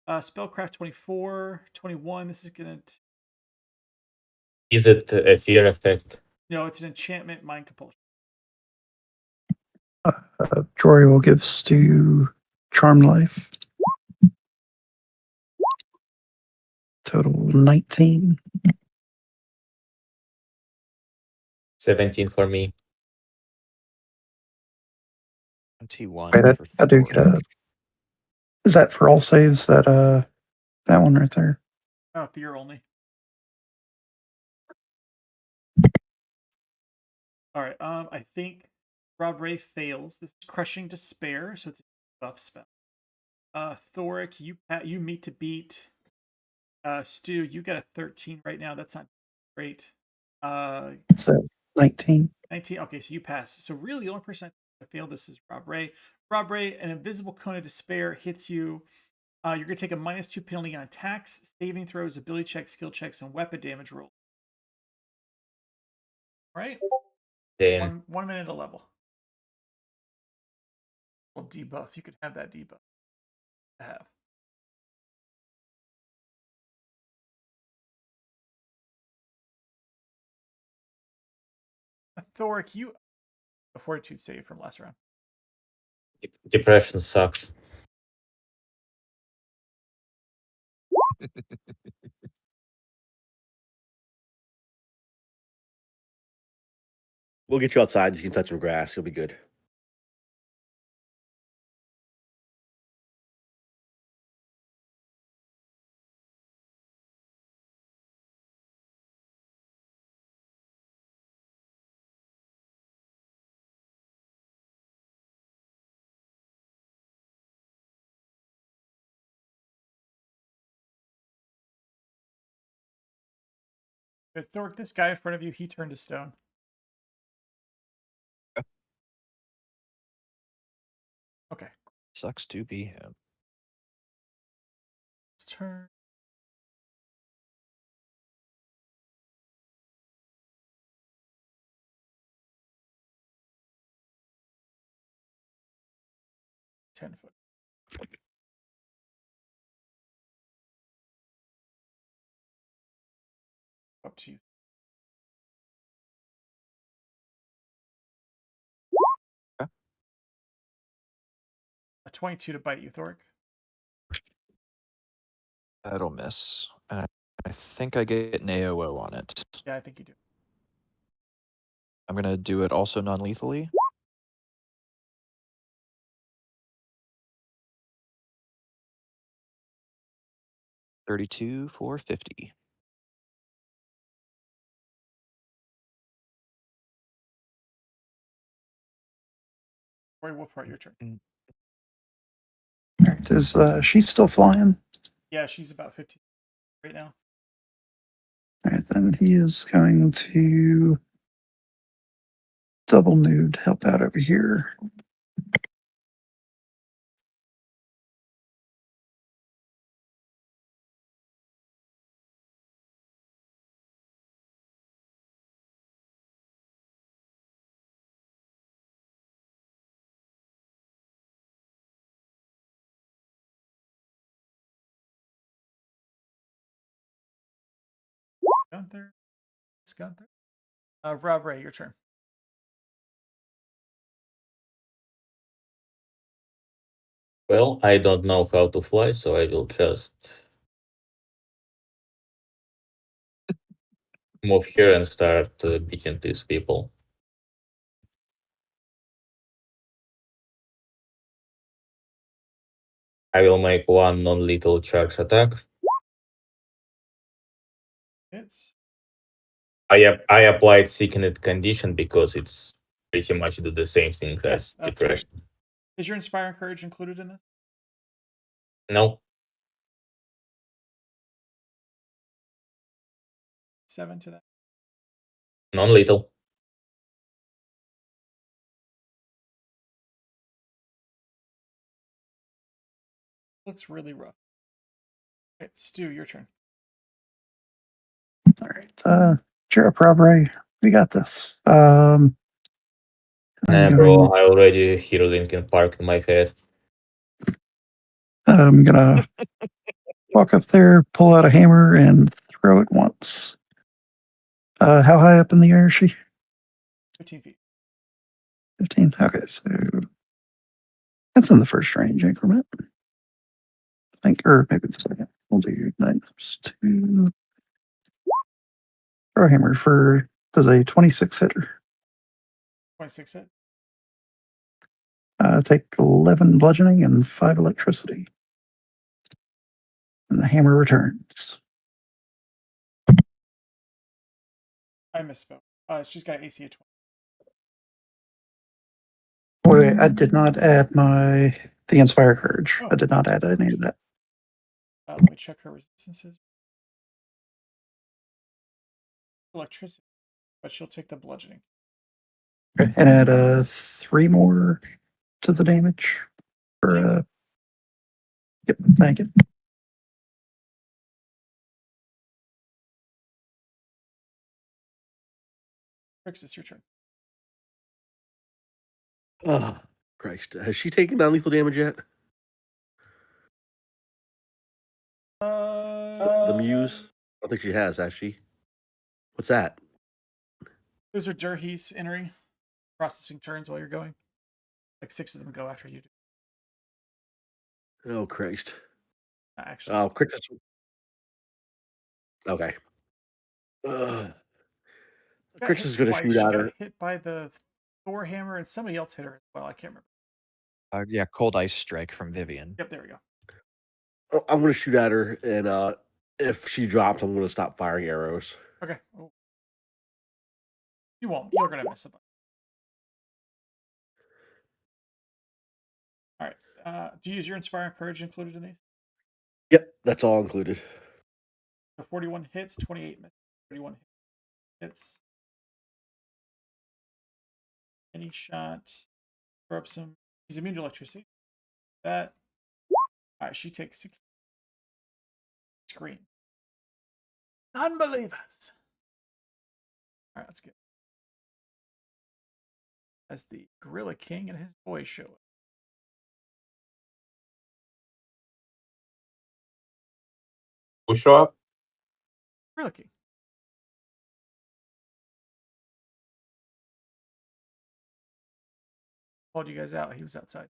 Spellcraft 24, 21. This is going to. Is it a fear effect? No, it's an enchantment mind compulsion. Jory will give Stu Charm Life. Total 19. 17 for me. 21 Wait, for I do Thor. get a. Is that for all saves? That one right there. Oh, fear only. All right. I think Rob Ray fails. This is Crushing Despair, so it's a buff spell. Thoric, you meet to beat. Stu, you got a 13 right now. That's not great. It's a 19. 19. Okay, so you pass. So really, the only person I failed this is Rob Ray. Rob Ray, an invisible cone of despair hits you. You're gonna take a -2 penalty on attacks, saving throws, ability checks, skill checks, and weapon damage roll. All right. Damn. 1 minute a level. Well, debuff. You could have that debuff. To have. Thoric, you a fortitude save from last round. Depression sucks. We'll get you outside. You can touch some grass. You'll be good. But Thoric, this guy in front of you, he turned to stone. Okay. Sucks to be him. His turn. $10. Up to you. Okay. A 22 to bite you, Thoric. That'll miss. And I think I get an AOO on it. Yeah, I think you do. I'm going to do it also non-lethally. $32 for 50. Roy Wolfhart, your turn. All right, is she still flying? Yeah, she's about 15 right now. All right, then he is going to double move to help out over here. Gunther. It's Gunther. Rob Ray, your turn. Well, I don't know how to fly, so I will just move here and start beating these people. I will make one non-lethal charge attack. It's I applied Sickened Condition because it's pretty much do the same thing Yeah, as that's Depression. Is your Inspiring Courage included in this? No, 7 to that. non-lethal. Looks really rough. Okay, Stu, your turn. All right, Sheriff Rob Ray, we got this. Nah, bro, I already hear Linkin Park in my head. I'm gonna walk up there, pull out a hammer, and throw it once. How high up in the air is she? 15 feet. 15. Okay, so that's in the first range increment. I think, or maybe the second. We'll do 9 + 2. Throw a hammer for does a 26 hitter. 26 hit. Take 11 bludgeoning and 5 electricity. And the hammer returns. I misspoke. She's got AC of 20. I did not add the Inspire Courage. Oh. I did not add any of that. Let me check her resistances. Electricity, but she'll take the bludgeoning. Okay, and add 3 more to the damage. For, yep, thank you. Trix, it's your turn. Oh, Christ. Has she taken non-lethal damage yet? The Muse? I don't think she has she? What's that? Those are Durhees entering, processing turns while you're going. Like 6 of them go after you. Oh, Christ. Actually, Oh, Cricket. Okay. Crix is going to shoot She at got her. hit by the Thor hammer, and somebody else hit her as well. I can't remember. Yeah, Cold Ice Strike from Vivian. Yep, there we go. Oh, I'm going to shoot at her, and if she drops, I'm going to stop firing arrows. Okay. Oh. You won't. You're going to miss a bunch. All right. Do you use your Inspiring Courage included in these? Yep, that's all included. So 41 hits, 28 misses. 31 hits. Any shot. Throw up some. He's immune to electricity. That. All right. She takes 6. Screen. Unbelievers. All right. Let's get. As the Gorilla King and his boys show up. Who show up? Gorilla King. Called you guys out. He was outside.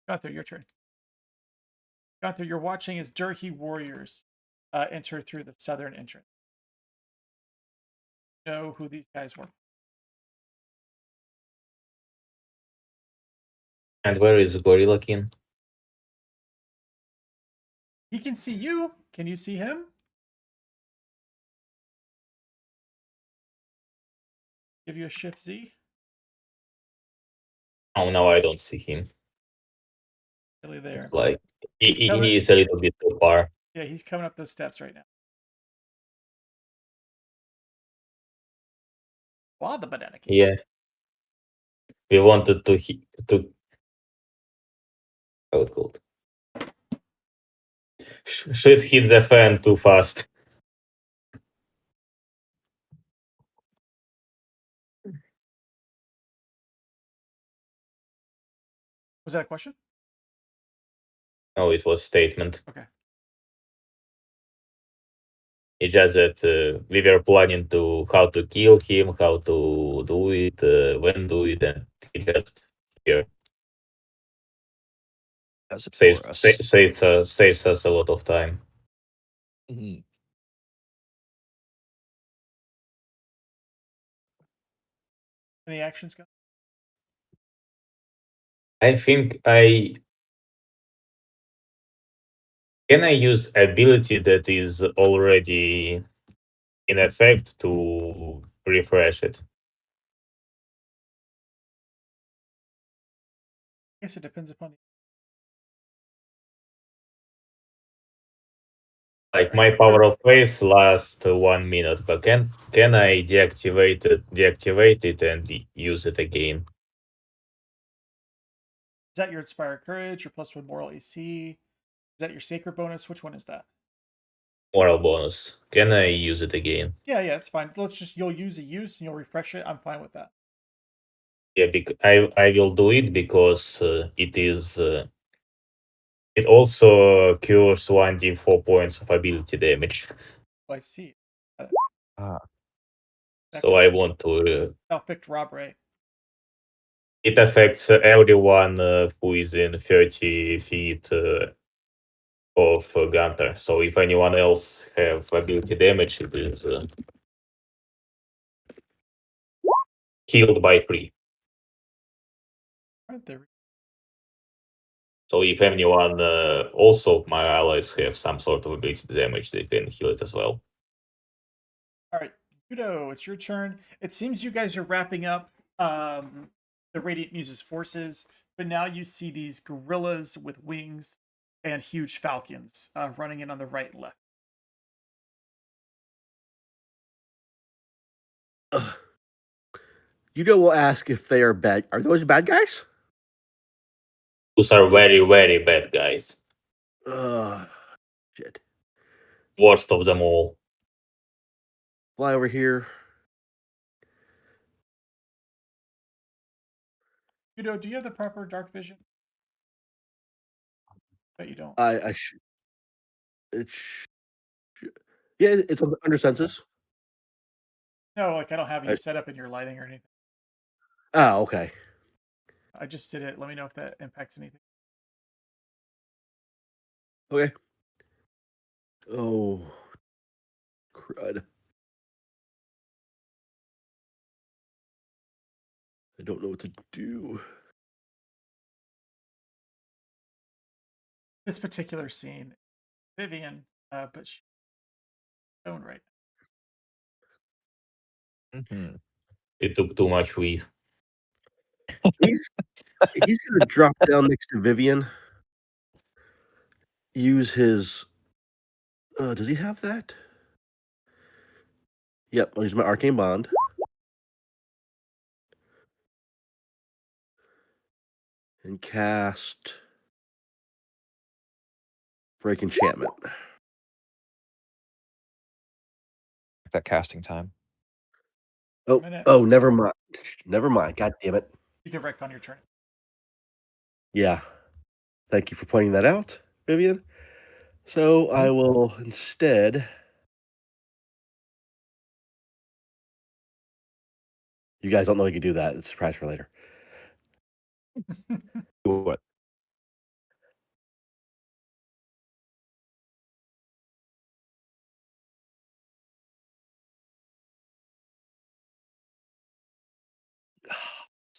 Gunther, your turn. Gunther, you're watching as Durhee warriors enter through the southern entrance. You know who these guys were. And where is Gorilla King? He can see you. Can you see him? Give you a shift Z. Oh no, I don't see him. Really there. It's like He's he is a little bit too far. Yeah, he's coming up those steps right now. Wow, the banana king. Yeah. We wanted to how it called? Shit hit the fan too fast. Was that a question? No, it was statement. Okay. It's just that we were planning to how to kill him, how to do it, when do it, and he just here Does it for us. saves us a lot of time. Mhm. Any actions go? I think I use ability that is already in effect to refresh it. I guess it depends upon the. Like my power of face lasts 1 minute, but can I deactivate it and use it again? Is that your Inspire Courage, your +1 moral AC? Is that your Sacred bonus? Which one is that? Moral bonus. Can I use it again? Yeah, it's fine. You'll use a use and you'll refresh it. I'm fine with that. Yeah, I will do it because it also cures 1d4 points of ability damage. Oh, I see. So I want to. Affect Rob Ray. It affects everyone who is in 30 feet of Gunter. So if anyone else have ability damage, it is healed by 3. Right there. So if anyone, also my allies have some sort of ability damage, they can heal it as well. All right, Kudo, it's your turn. It seems you guys are wrapping up the Radiant Muse's forces, but now you see these gorillas with wings and huge falcons running in on the right and left. Yudo will ask if they are bad. Are those bad guys? Those are very, very bad guys. Shit. Worst of them all. Fly over here. Kudo, do you have the proper dark vision? Bet you don't. I should. Yeah, it's under census. No, like I don't have you set up in your lighting or anything. Oh, okay. I just did it. Let me know if that impacts anything. Okay. Oh, crud. I don't know what to do. This particular scene, Vivian, but she's stoned right Mm-hmm. It took too much weed. He's gonna drop down next to Vivian. Use his. Does he have that? Yep. I'll use my arcane bond. And cast break enchantment. That casting time. Oh, minute. oh, never mind. Never mind. God damn it. You can wreck on your turn. Yeah. Thank you for pointing that out, Vivian. So I will instead. You guys don't know you can do that. It's a surprise for later. What?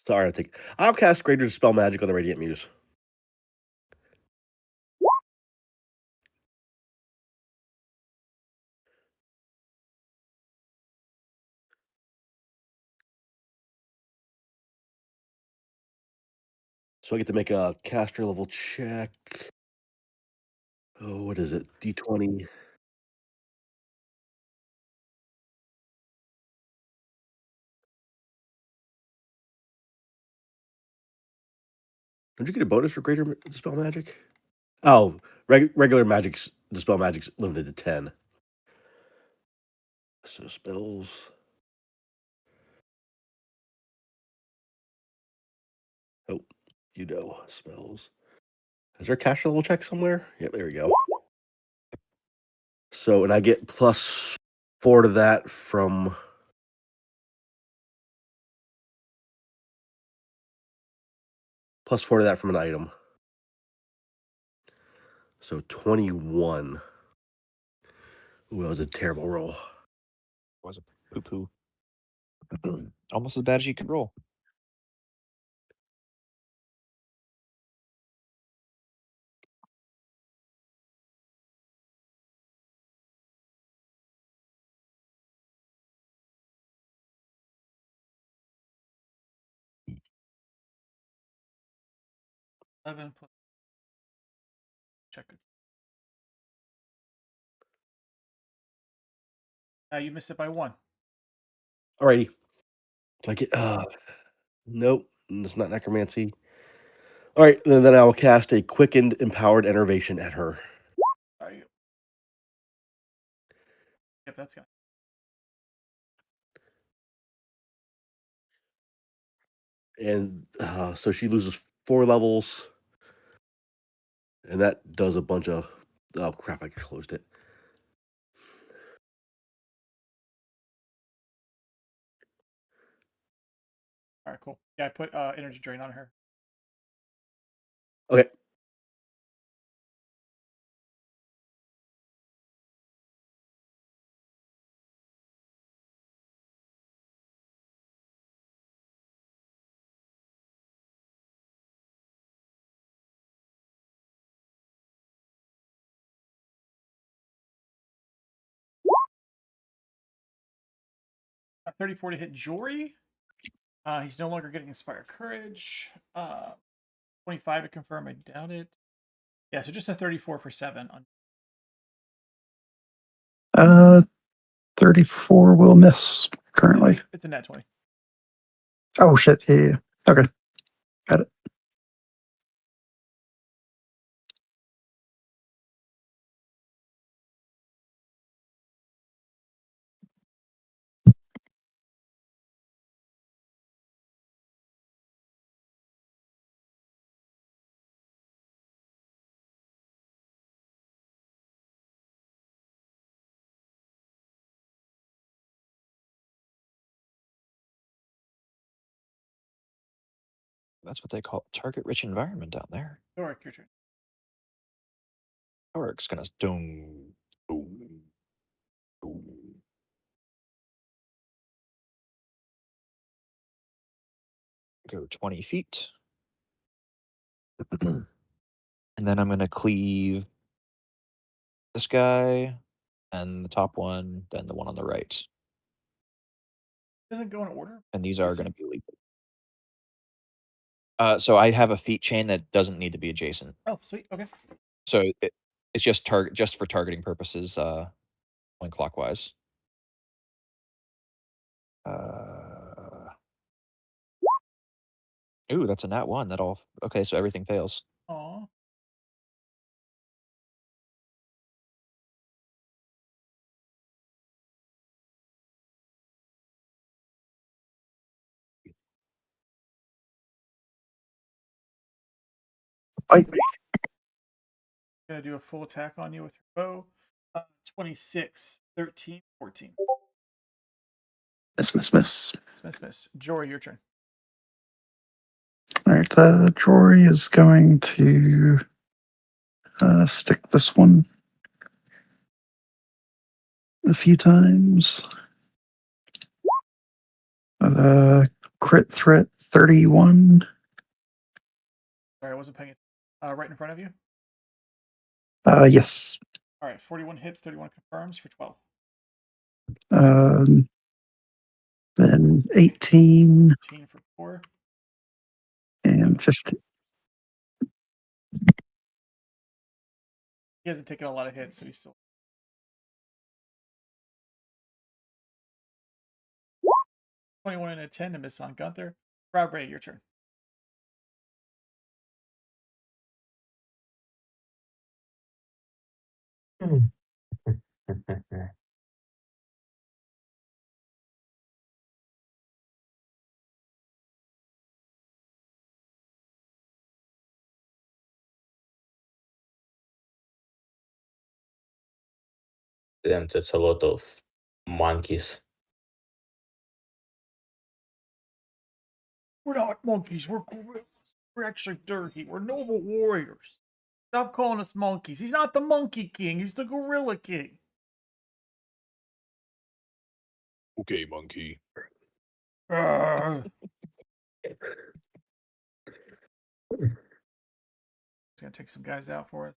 Sorry, I think I'll cast Greater Dispel Magic on the Radiant Muse. So I get to make a caster level check. Oh, what is it? D20. Don't you get a bonus for Greater Dispel Magic? Oh, regular magic's Dispel Magic's limited to 10. So spells. Oh, you know, spells. Is there a caster level check somewhere? Yep, there we go. So, and I get +4 to that from. +4 to that from an item. So 21. Ooh, that was a terrible roll. Was a poo poo. Almost as bad as you could roll. +11. Check it. You miss it by 1. Alrighty. Do I get nope, it's not necromancy. Alright, then I will cast a quickened empowered enervation at her. Are you? Yep, that's gonna. And so she loses 4 levels. And that does a bunch of oh crap, I closed it. All right, cool. Yeah, I put energy drain on her. Okay. A 34 to hit Jory. He's no longer getting Inspire Courage. 25 to confirm. I doubt it. Yeah, so just a 34 for 7 on. 34 will miss currently. It's a net 20. Oh shit! Yeah. Okay, got it. That's what they call target-rich environment down there. Doric, your turn. Doric's gonna doom, boom, boom. Go 20 feet. And then I'm gonna cleave this guy and the top one, then the one on the right. Doesn't go in order. And these are gonna be lethal. So I have a feat chain that doesn't need to be adjacent. Oh, sweet. Okay. So it's just for targeting purposes, when clockwise. Ooh, that's a nat 1. That'll okay, so everything fails. Aw. Bite me. Gonna do a full attack on you with your bow. 26, 13, 14. Miss. Miss. Jory, your turn. All right, Jory is going to stick this one a few times. Crit threat 31. Sorry, I wasn't paying it. Right in front of you. Yes. All right, 41 hits, 31 confirms for 12. Then 18 15 for 4. and 15. He hasn't taken a lot of hits, so he's still. 21 and a 10 to miss on Gunther. Rob Ray, your turn. Damn, that's a lot of monkeys. We're not monkeys. We're gorillas. We're actually dirty. We're noble warriors. Stop calling us monkeys. He's not the monkey king. He's the gorilla king. Okay, monkey. He's gonna take some guys out for us.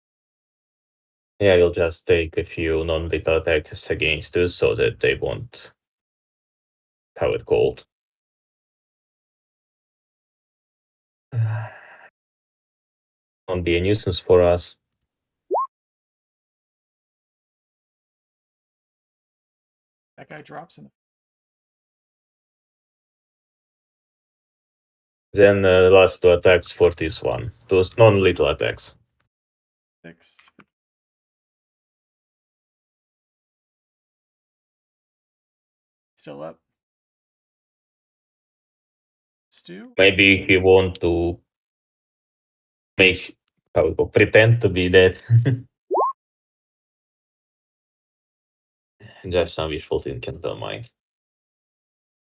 Yeah, we'll just take a few non-lethal attacks against us so that they won't have it cold. Won't be a nuisance for us. That guy drops in the Then last 2 attacks for this one. Those non-lethal attacks. 6. Still up. Stu. Maybe he want to make pretend to be dead. Just some wishful thinking, don't mind.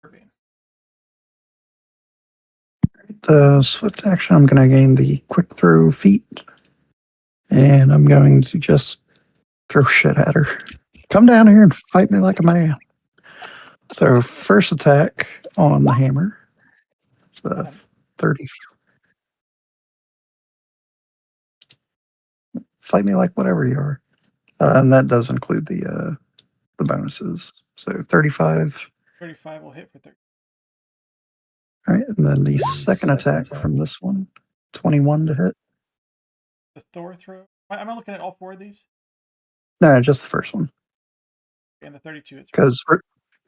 Irving. Swift action, I'm going to gain the quick throw feat. And I'm going to just throw shit at her. Come down here and fight me like a man. So first attack on the hammer. It's 30. Fight me like whatever you are. And that does include the bonuses. So 35 35 will hit for 30. All right, and then the second attack from this one, 21 to hit. The Thor throw. Am I looking at all 4 of these? No, just the first one. And the 32, it's Because,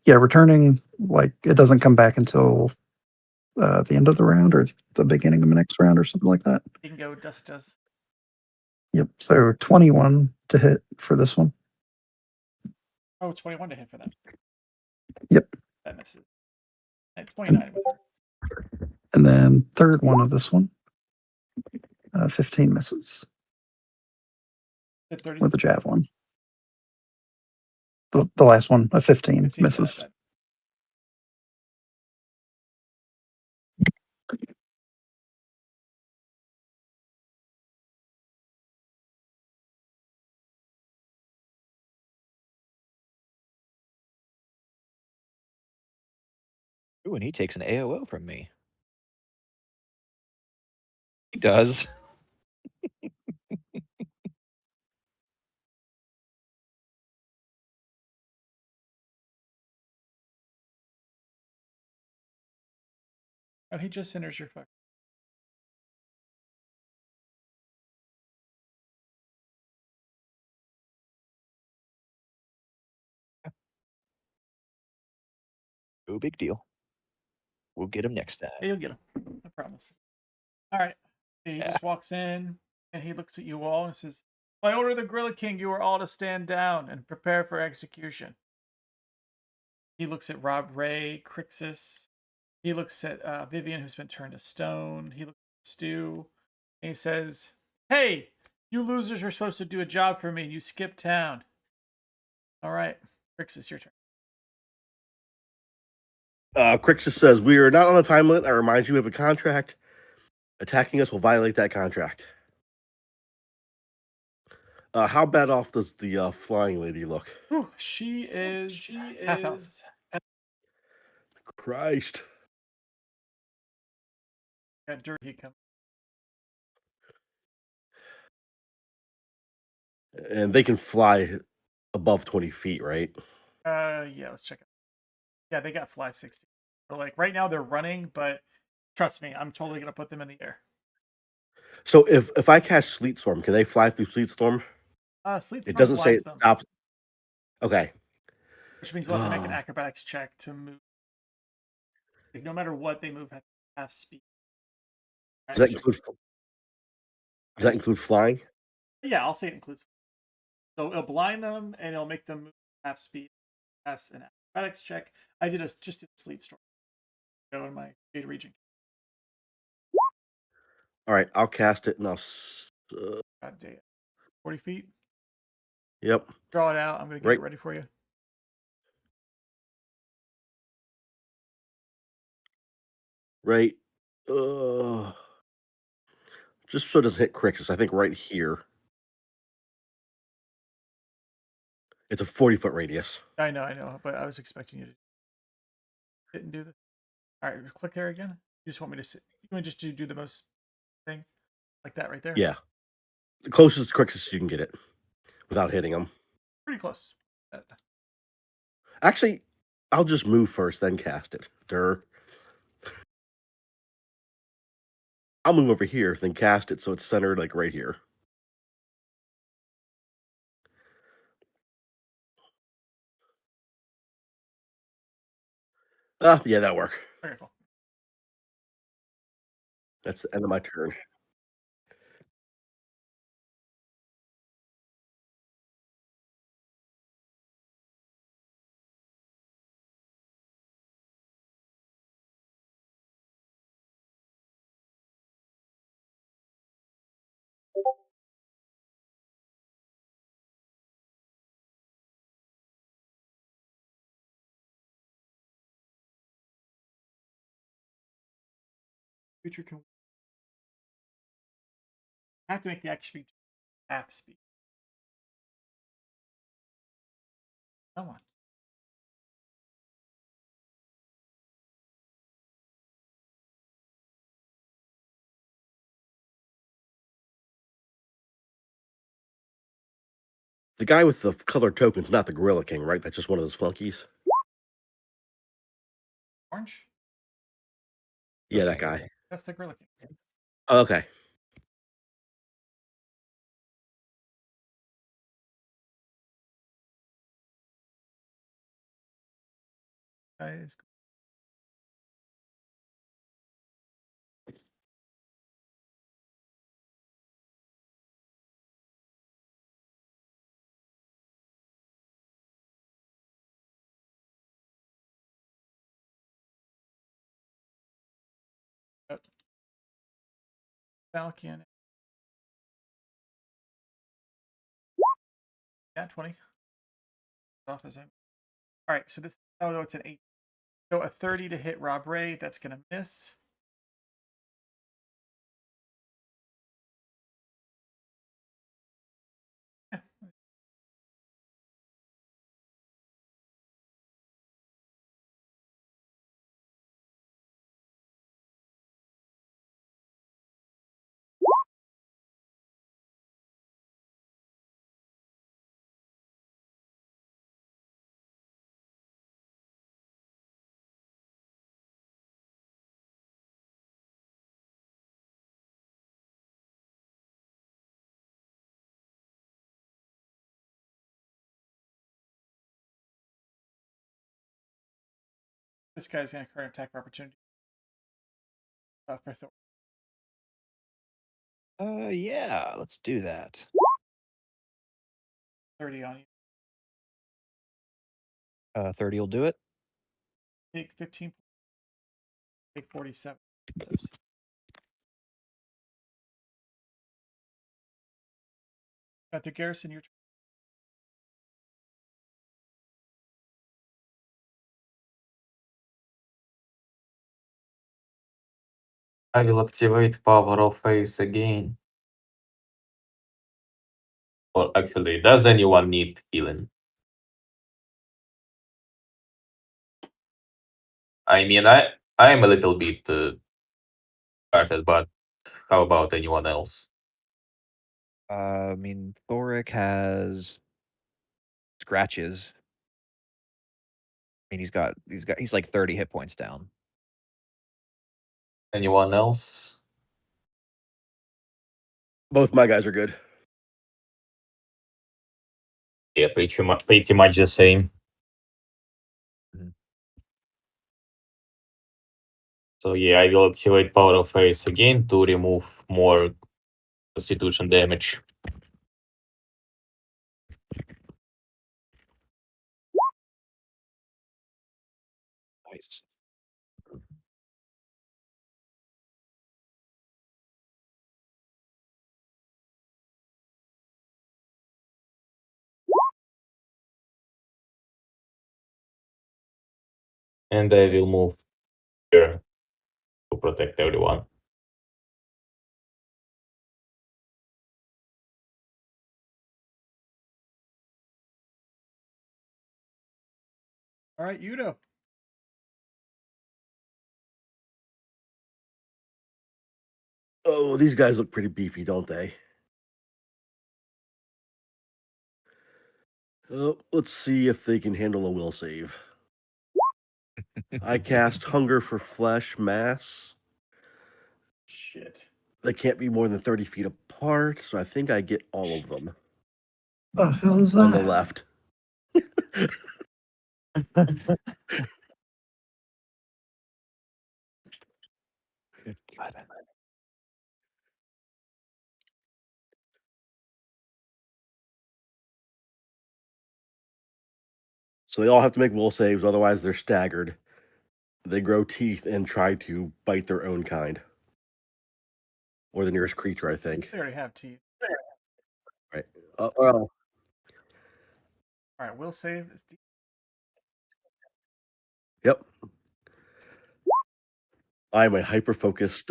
returning, like, it doesn't come back until the end of the round or the beginning of the next round or something like that. Bingo, Dust does. Yep, so 21 to hit for this one. Oh, 21 to hit for that. Yep. That misses. And 29 with her. And then third one of this one, 15 misses Hit 30. with a javelin. The last one, a 15 15, misses. Ooh, and he takes an AOO from me. He does. Oh, he just enters your fuck. No big deal. We'll get him next time. Yeah, you'll get him. I promise. All right. He just walks in and he looks at you all and says, "By order of the Gorilla King, you are all to stand down and prepare for execution." He looks at Rob Ray, Crixus. He looks at Vivian, who's been turned to stone. He looks at Stu. And he says, "Hey, you losers were supposed to do a job for me and you skipped town." All right. Crixus, your turn. Crixus says, "We are not on a time limit. I remind you, we have a contract. Attacking us will violate that contract." How bad off does the flying lady look? Whew, she is half health. Christ. Got dirt he comes. And they can fly above 20 feet, right? Yeah, let's check it. Yeah, they got fly 60. So like right now they're running, but trust me, I'm totally gonna put them in the air. So if I cast Sleet Storm, can they fly through Sleet Storm? Sleet It Storm doesn't say blinds it them, stops. Okay. which means they'll have to make an acrobatics check to move. Like, no matter what, they move at half speed. Does that include flying? Yeah, I'll say it includes. So it'll blind them and it'll make them move half speed. Pass an acrobatics check. I did just a Sleet Storm. Go in my Shade region. All right, I'll cast it and I'll. God damn. 40 feet. Yep. Draw it out. I'm gonna get it ready for you. Right. Just so it doesn't hit Crixus, I think right here. It's a 40-foot radius. I know, but I was expecting you to didn't do this. All right, click there again. You just want me to sit? You want just to do the most thing like that right there? Yeah. The closest to Crixus you can get it without hitting him. Pretty close. Actually, I'll just move first, then cast it. I'll move over here, then cast it so it's centered like right here. Yeah, that'll work. Okay, cool. That's the end of my turn. Creature can have to make the action speed half speed. Come on. The guy with the colored token's not the Gorilla King, right? That's just one of those flunkies. Orange? Yeah, that Okay. guy. That's the Gorilla King. Okay. Guys. Falcon. Yeah, 20. Off his aim. All right, so this. Oh no, it's an 8. So a 30 to hit Rob Ray. That's gonna miss. Yeah. This guy's gonna current attack of opportunity. For Thor. Yeah, let's do that. 30 on you. 30 will do it. Take 15. Take 47. Says. The Garrison, your turn. I will activate Power of Face again. Or actually, does anyone need healing? I mean, I am a little bit started, but how about anyone else? I mean, Thoric has scratches. I mean, he's like 30 hit points down. Anyone else? Both my guys are good. Yeah, pretty much the same. Mhm. So yeah, I will activate Power of Face again to remove more Constitution damage. Nice. And I will move here to protect everyone. All right, Yudo. Oh, these guys look pretty beefy, don't they? Let's see if they can handle a will save. I cast Hunger for Flesh Mass. Shit. They can't be more than 30 feet apart, so I think I get all of them The hell is that? on the left. God. So they all have to make will saves, otherwise they're staggered. They grow teeth and try to bite their own kind. Or the nearest creature, I think. They already have teeth. Right. Well, All right, will save. yep. I'm a hyper-focused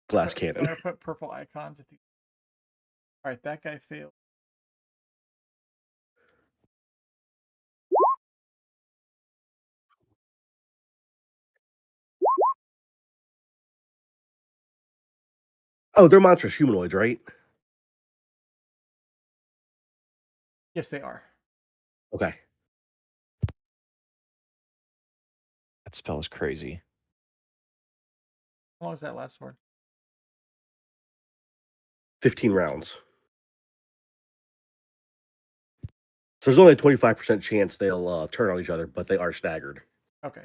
glass I'm cannon. gonna put purple icons. If you. All right, that guy failed. Oh, they're monstrous humanoids, right? Yes, they are. Okay. That spell is crazy. How long does that last for? 15 rounds. So there's only a 25% chance they'll turn on each other, but they are staggered. Okay.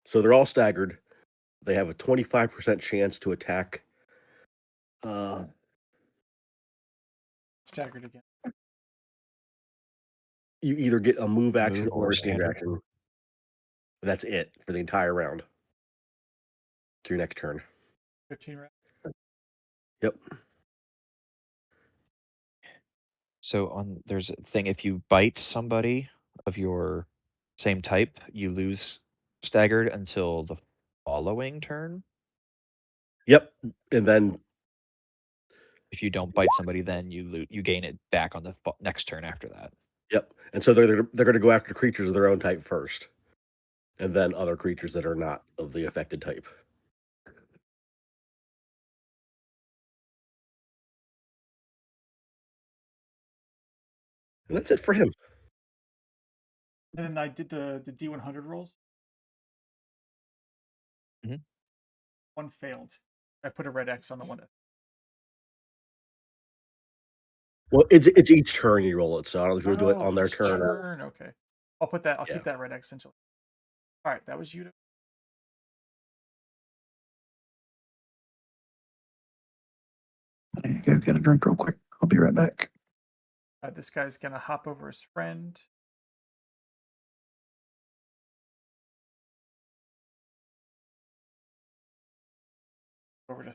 So they're all staggered. They have a 25% chance to attack. Staggered again. You either get a move action Move or or a standard standard. action. That's it for the entire round. To your next turn. 15 rounds. Yep. So there's a thing, if you bite somebody of your same type, you lose staggered until the following turn. Yep. And then If you don't bite somebody, then you gain it back on the next turn after that. yep. And so they're going to go after creatures of their own type first, and then other creatures that are not of the affected type. And that's it for him. And then I did the D100 rolls. Mhm. One failed. I put a red X on the one. Well, it's each turn you roll it, so I don't know if you want to do it on their each turn. Or, turn. Okay. I'll put that. I'll Yeah. keep that red X until. All right, that was you. I need to go get a drink real quick. I'll be right back. This guy's gonna hop over his friend. Over to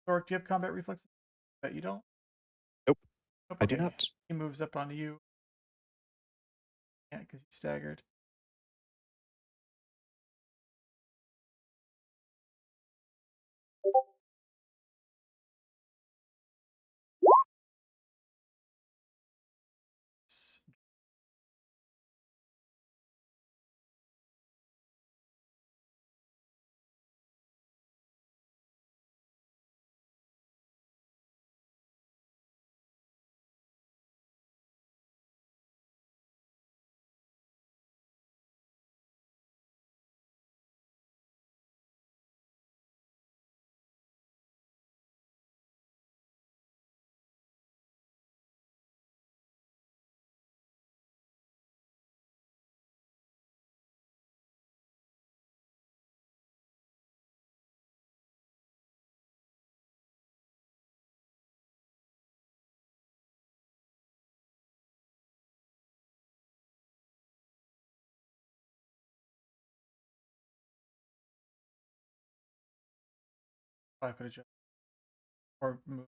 Thor. Do you have combat reflexes? That you don't? Nope. Nope, I do okay. not. He moves up onto you. Yeah, because he's staggered. I put adjust or move.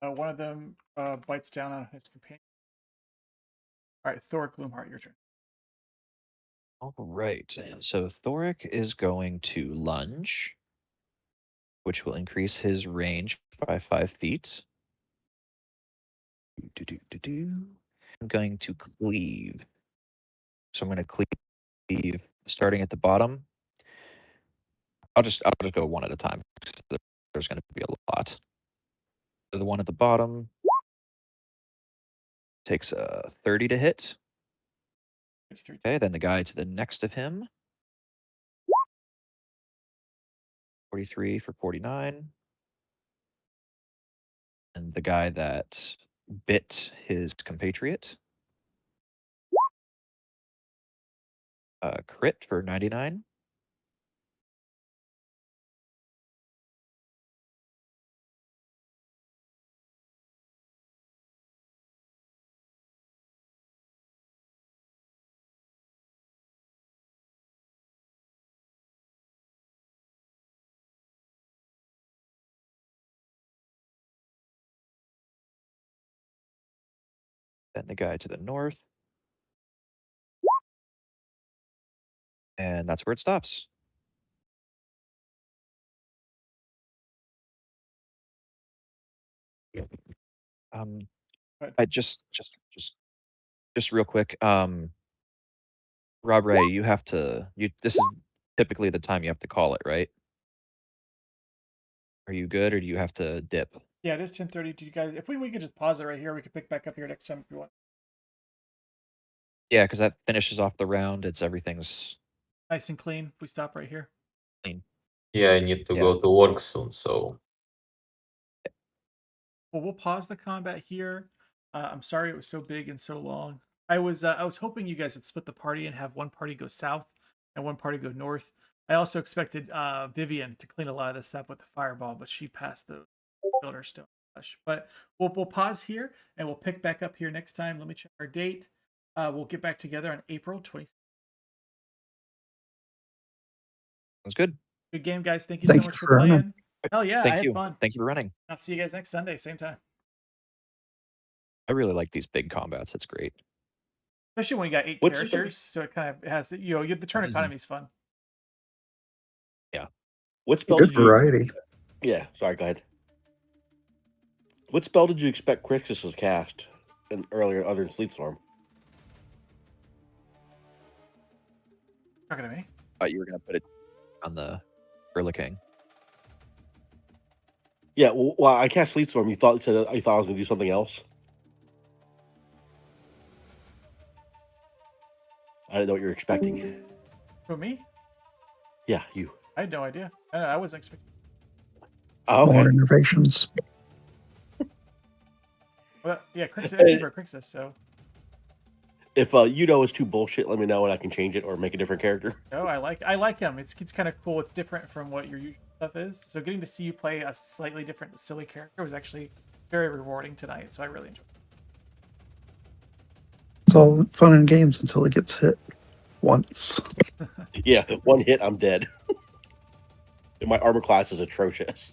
One of them bites down on his companion. All right, Thor Gloomheart, your turn. All right. So Thoric is going to lunge, which will increase his range by 5 feet. I'm going to cleave. So I'm going to cleave starting at the bottom. I'll just go one at a time. There's going to be a lot. So the one at the bottom takes a 30 to hit. 53. Okay, then the guy to the next of him. 43 for 49. And the guy that bit his compatriot. Crit for 99. Then the guy to the north. And that's where it stops. Um, Good. I just real quick. Rob Ray, you have to. This is typically the time you have to call it, right? Are you good, or do you have to dip? Yeah, it is 10:30. Do you guys? If we could just pause it right here, we could pick back up here next time if you want. Yeah, because that finishes off the round. Everything's Nice and clean. We stop right here. clean. Yeah, I need to Yeah. go to work soon, so Well, we'll pause the combat here. I'm sorry it was so big and so long. I was hoping you guys would split the party and have one party go south and one party go north. I also expected Vivian to clean a lot of this up with the fireball, but she passed the builder stone flesh. But we'll pause here and we'll pick back up here next time. Let me check our date. We'll get back together on April 20th. Sounds good. Good game, guys. Thank you Thank so you much for for running. playing. Hell yeah, I Thank had you. fun. Thank you for running. I'll see you guys next Sunday, same time. I really like these big combats. It's great. Especially when you got 8 What's- characters, so it kind of has the turn economy is fun. What spell Good did you? variety. Yeah, sorry. Go ahead. What spell did you expect Crixus to cast earlier, other than Sleet Storm? Talking to me. Thought you were gonna put it on the Gorilla King. Yeah, well, I cast Sleet Storm. You thought I was going to do something else. I didn't know what you were expecting. Who, me? Yeah, you. I had no idea. I wasn't expecting. Oh, okay. More innovations. Well, yeah, Crixus, I prefer Crixus, so. If Udo is too bullshit, let me know and I can change it or make a different character. No, I like him. It's kind of cool. It's different from what your usual stuff is. So getting to see you play a slightly different, silly character was actually very rewarding tonight. So I really enjoyed it. It's all fun and games until it gets hit once. Yeah, one hit, I'm dead. And my armor class is atrocious.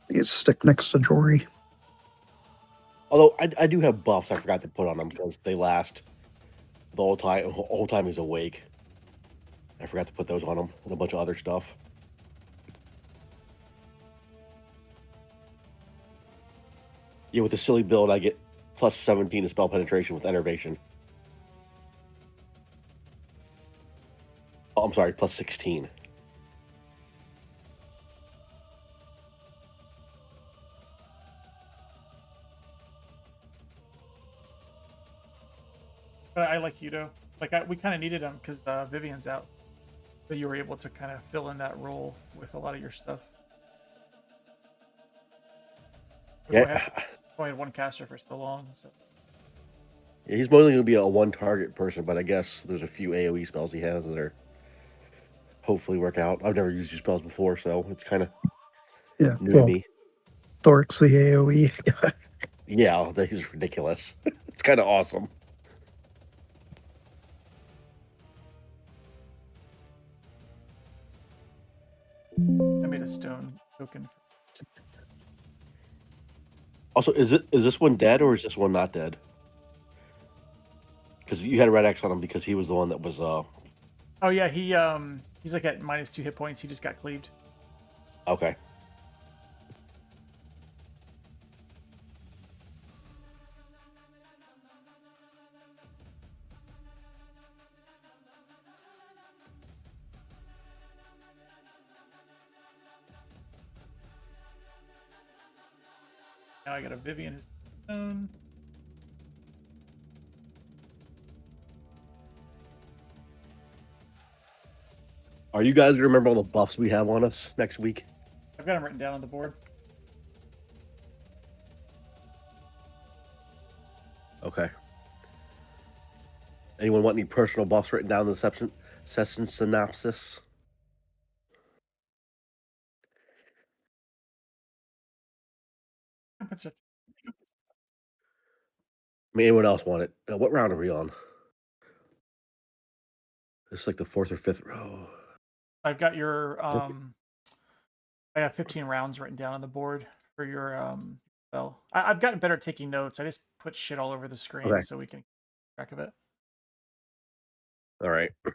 You stick next to Jory. Although I do have buffs I forgot to put on him because they last the whole time he's awake. I forgot to put those on him and a bunch of other stuff. Yeah, with the silly build, I get plus 17 to spell penetration with enervation. Oh, I'm sorry, plus 16. But I like Udo. Like we kind of needed him because Vivian's out, but you were able to kind of fill in that role with a lot of your stuff. We only had one caster for so long, so. Yeah, he's mostly going to be a one-target person, but I guess there's a few AoE spells he has that are hopefully work out. I've never used these spells before, so it's kind of Yeah, new to me. Thoric's the AoE guy. Yeah, that is ridiculous. It's kind of awesome. token. Also, is this one dead or is this one not dead? Because you had a red X on him because he was the one that was. Oh yeah, he's like at -2 hit points. He just got cleaved. Okay. Now I got a Vivian who's stone. Are you guys gonna remember all the buffs we have on us next week? I've got them written down on the board. Okay. Anyone want any personal buffs written down in the session synopsis? What's it? I mean, anyone else want it? What round are we on? This is like the 4th or 5th row. I've got your I got 15 rounds written down on the board for your spell. I've gotten better at taking notes. I just put shit all over the screen Okay. so we can keep track of it. All right. All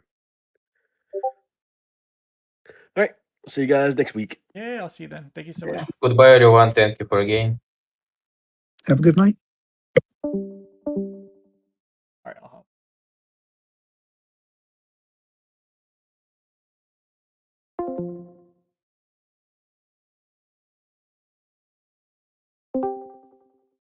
right. See you guys next week. Yeah, I'll see you then. Thank you so much. Goodbye, everyone. Thank you for the game. Have a good night.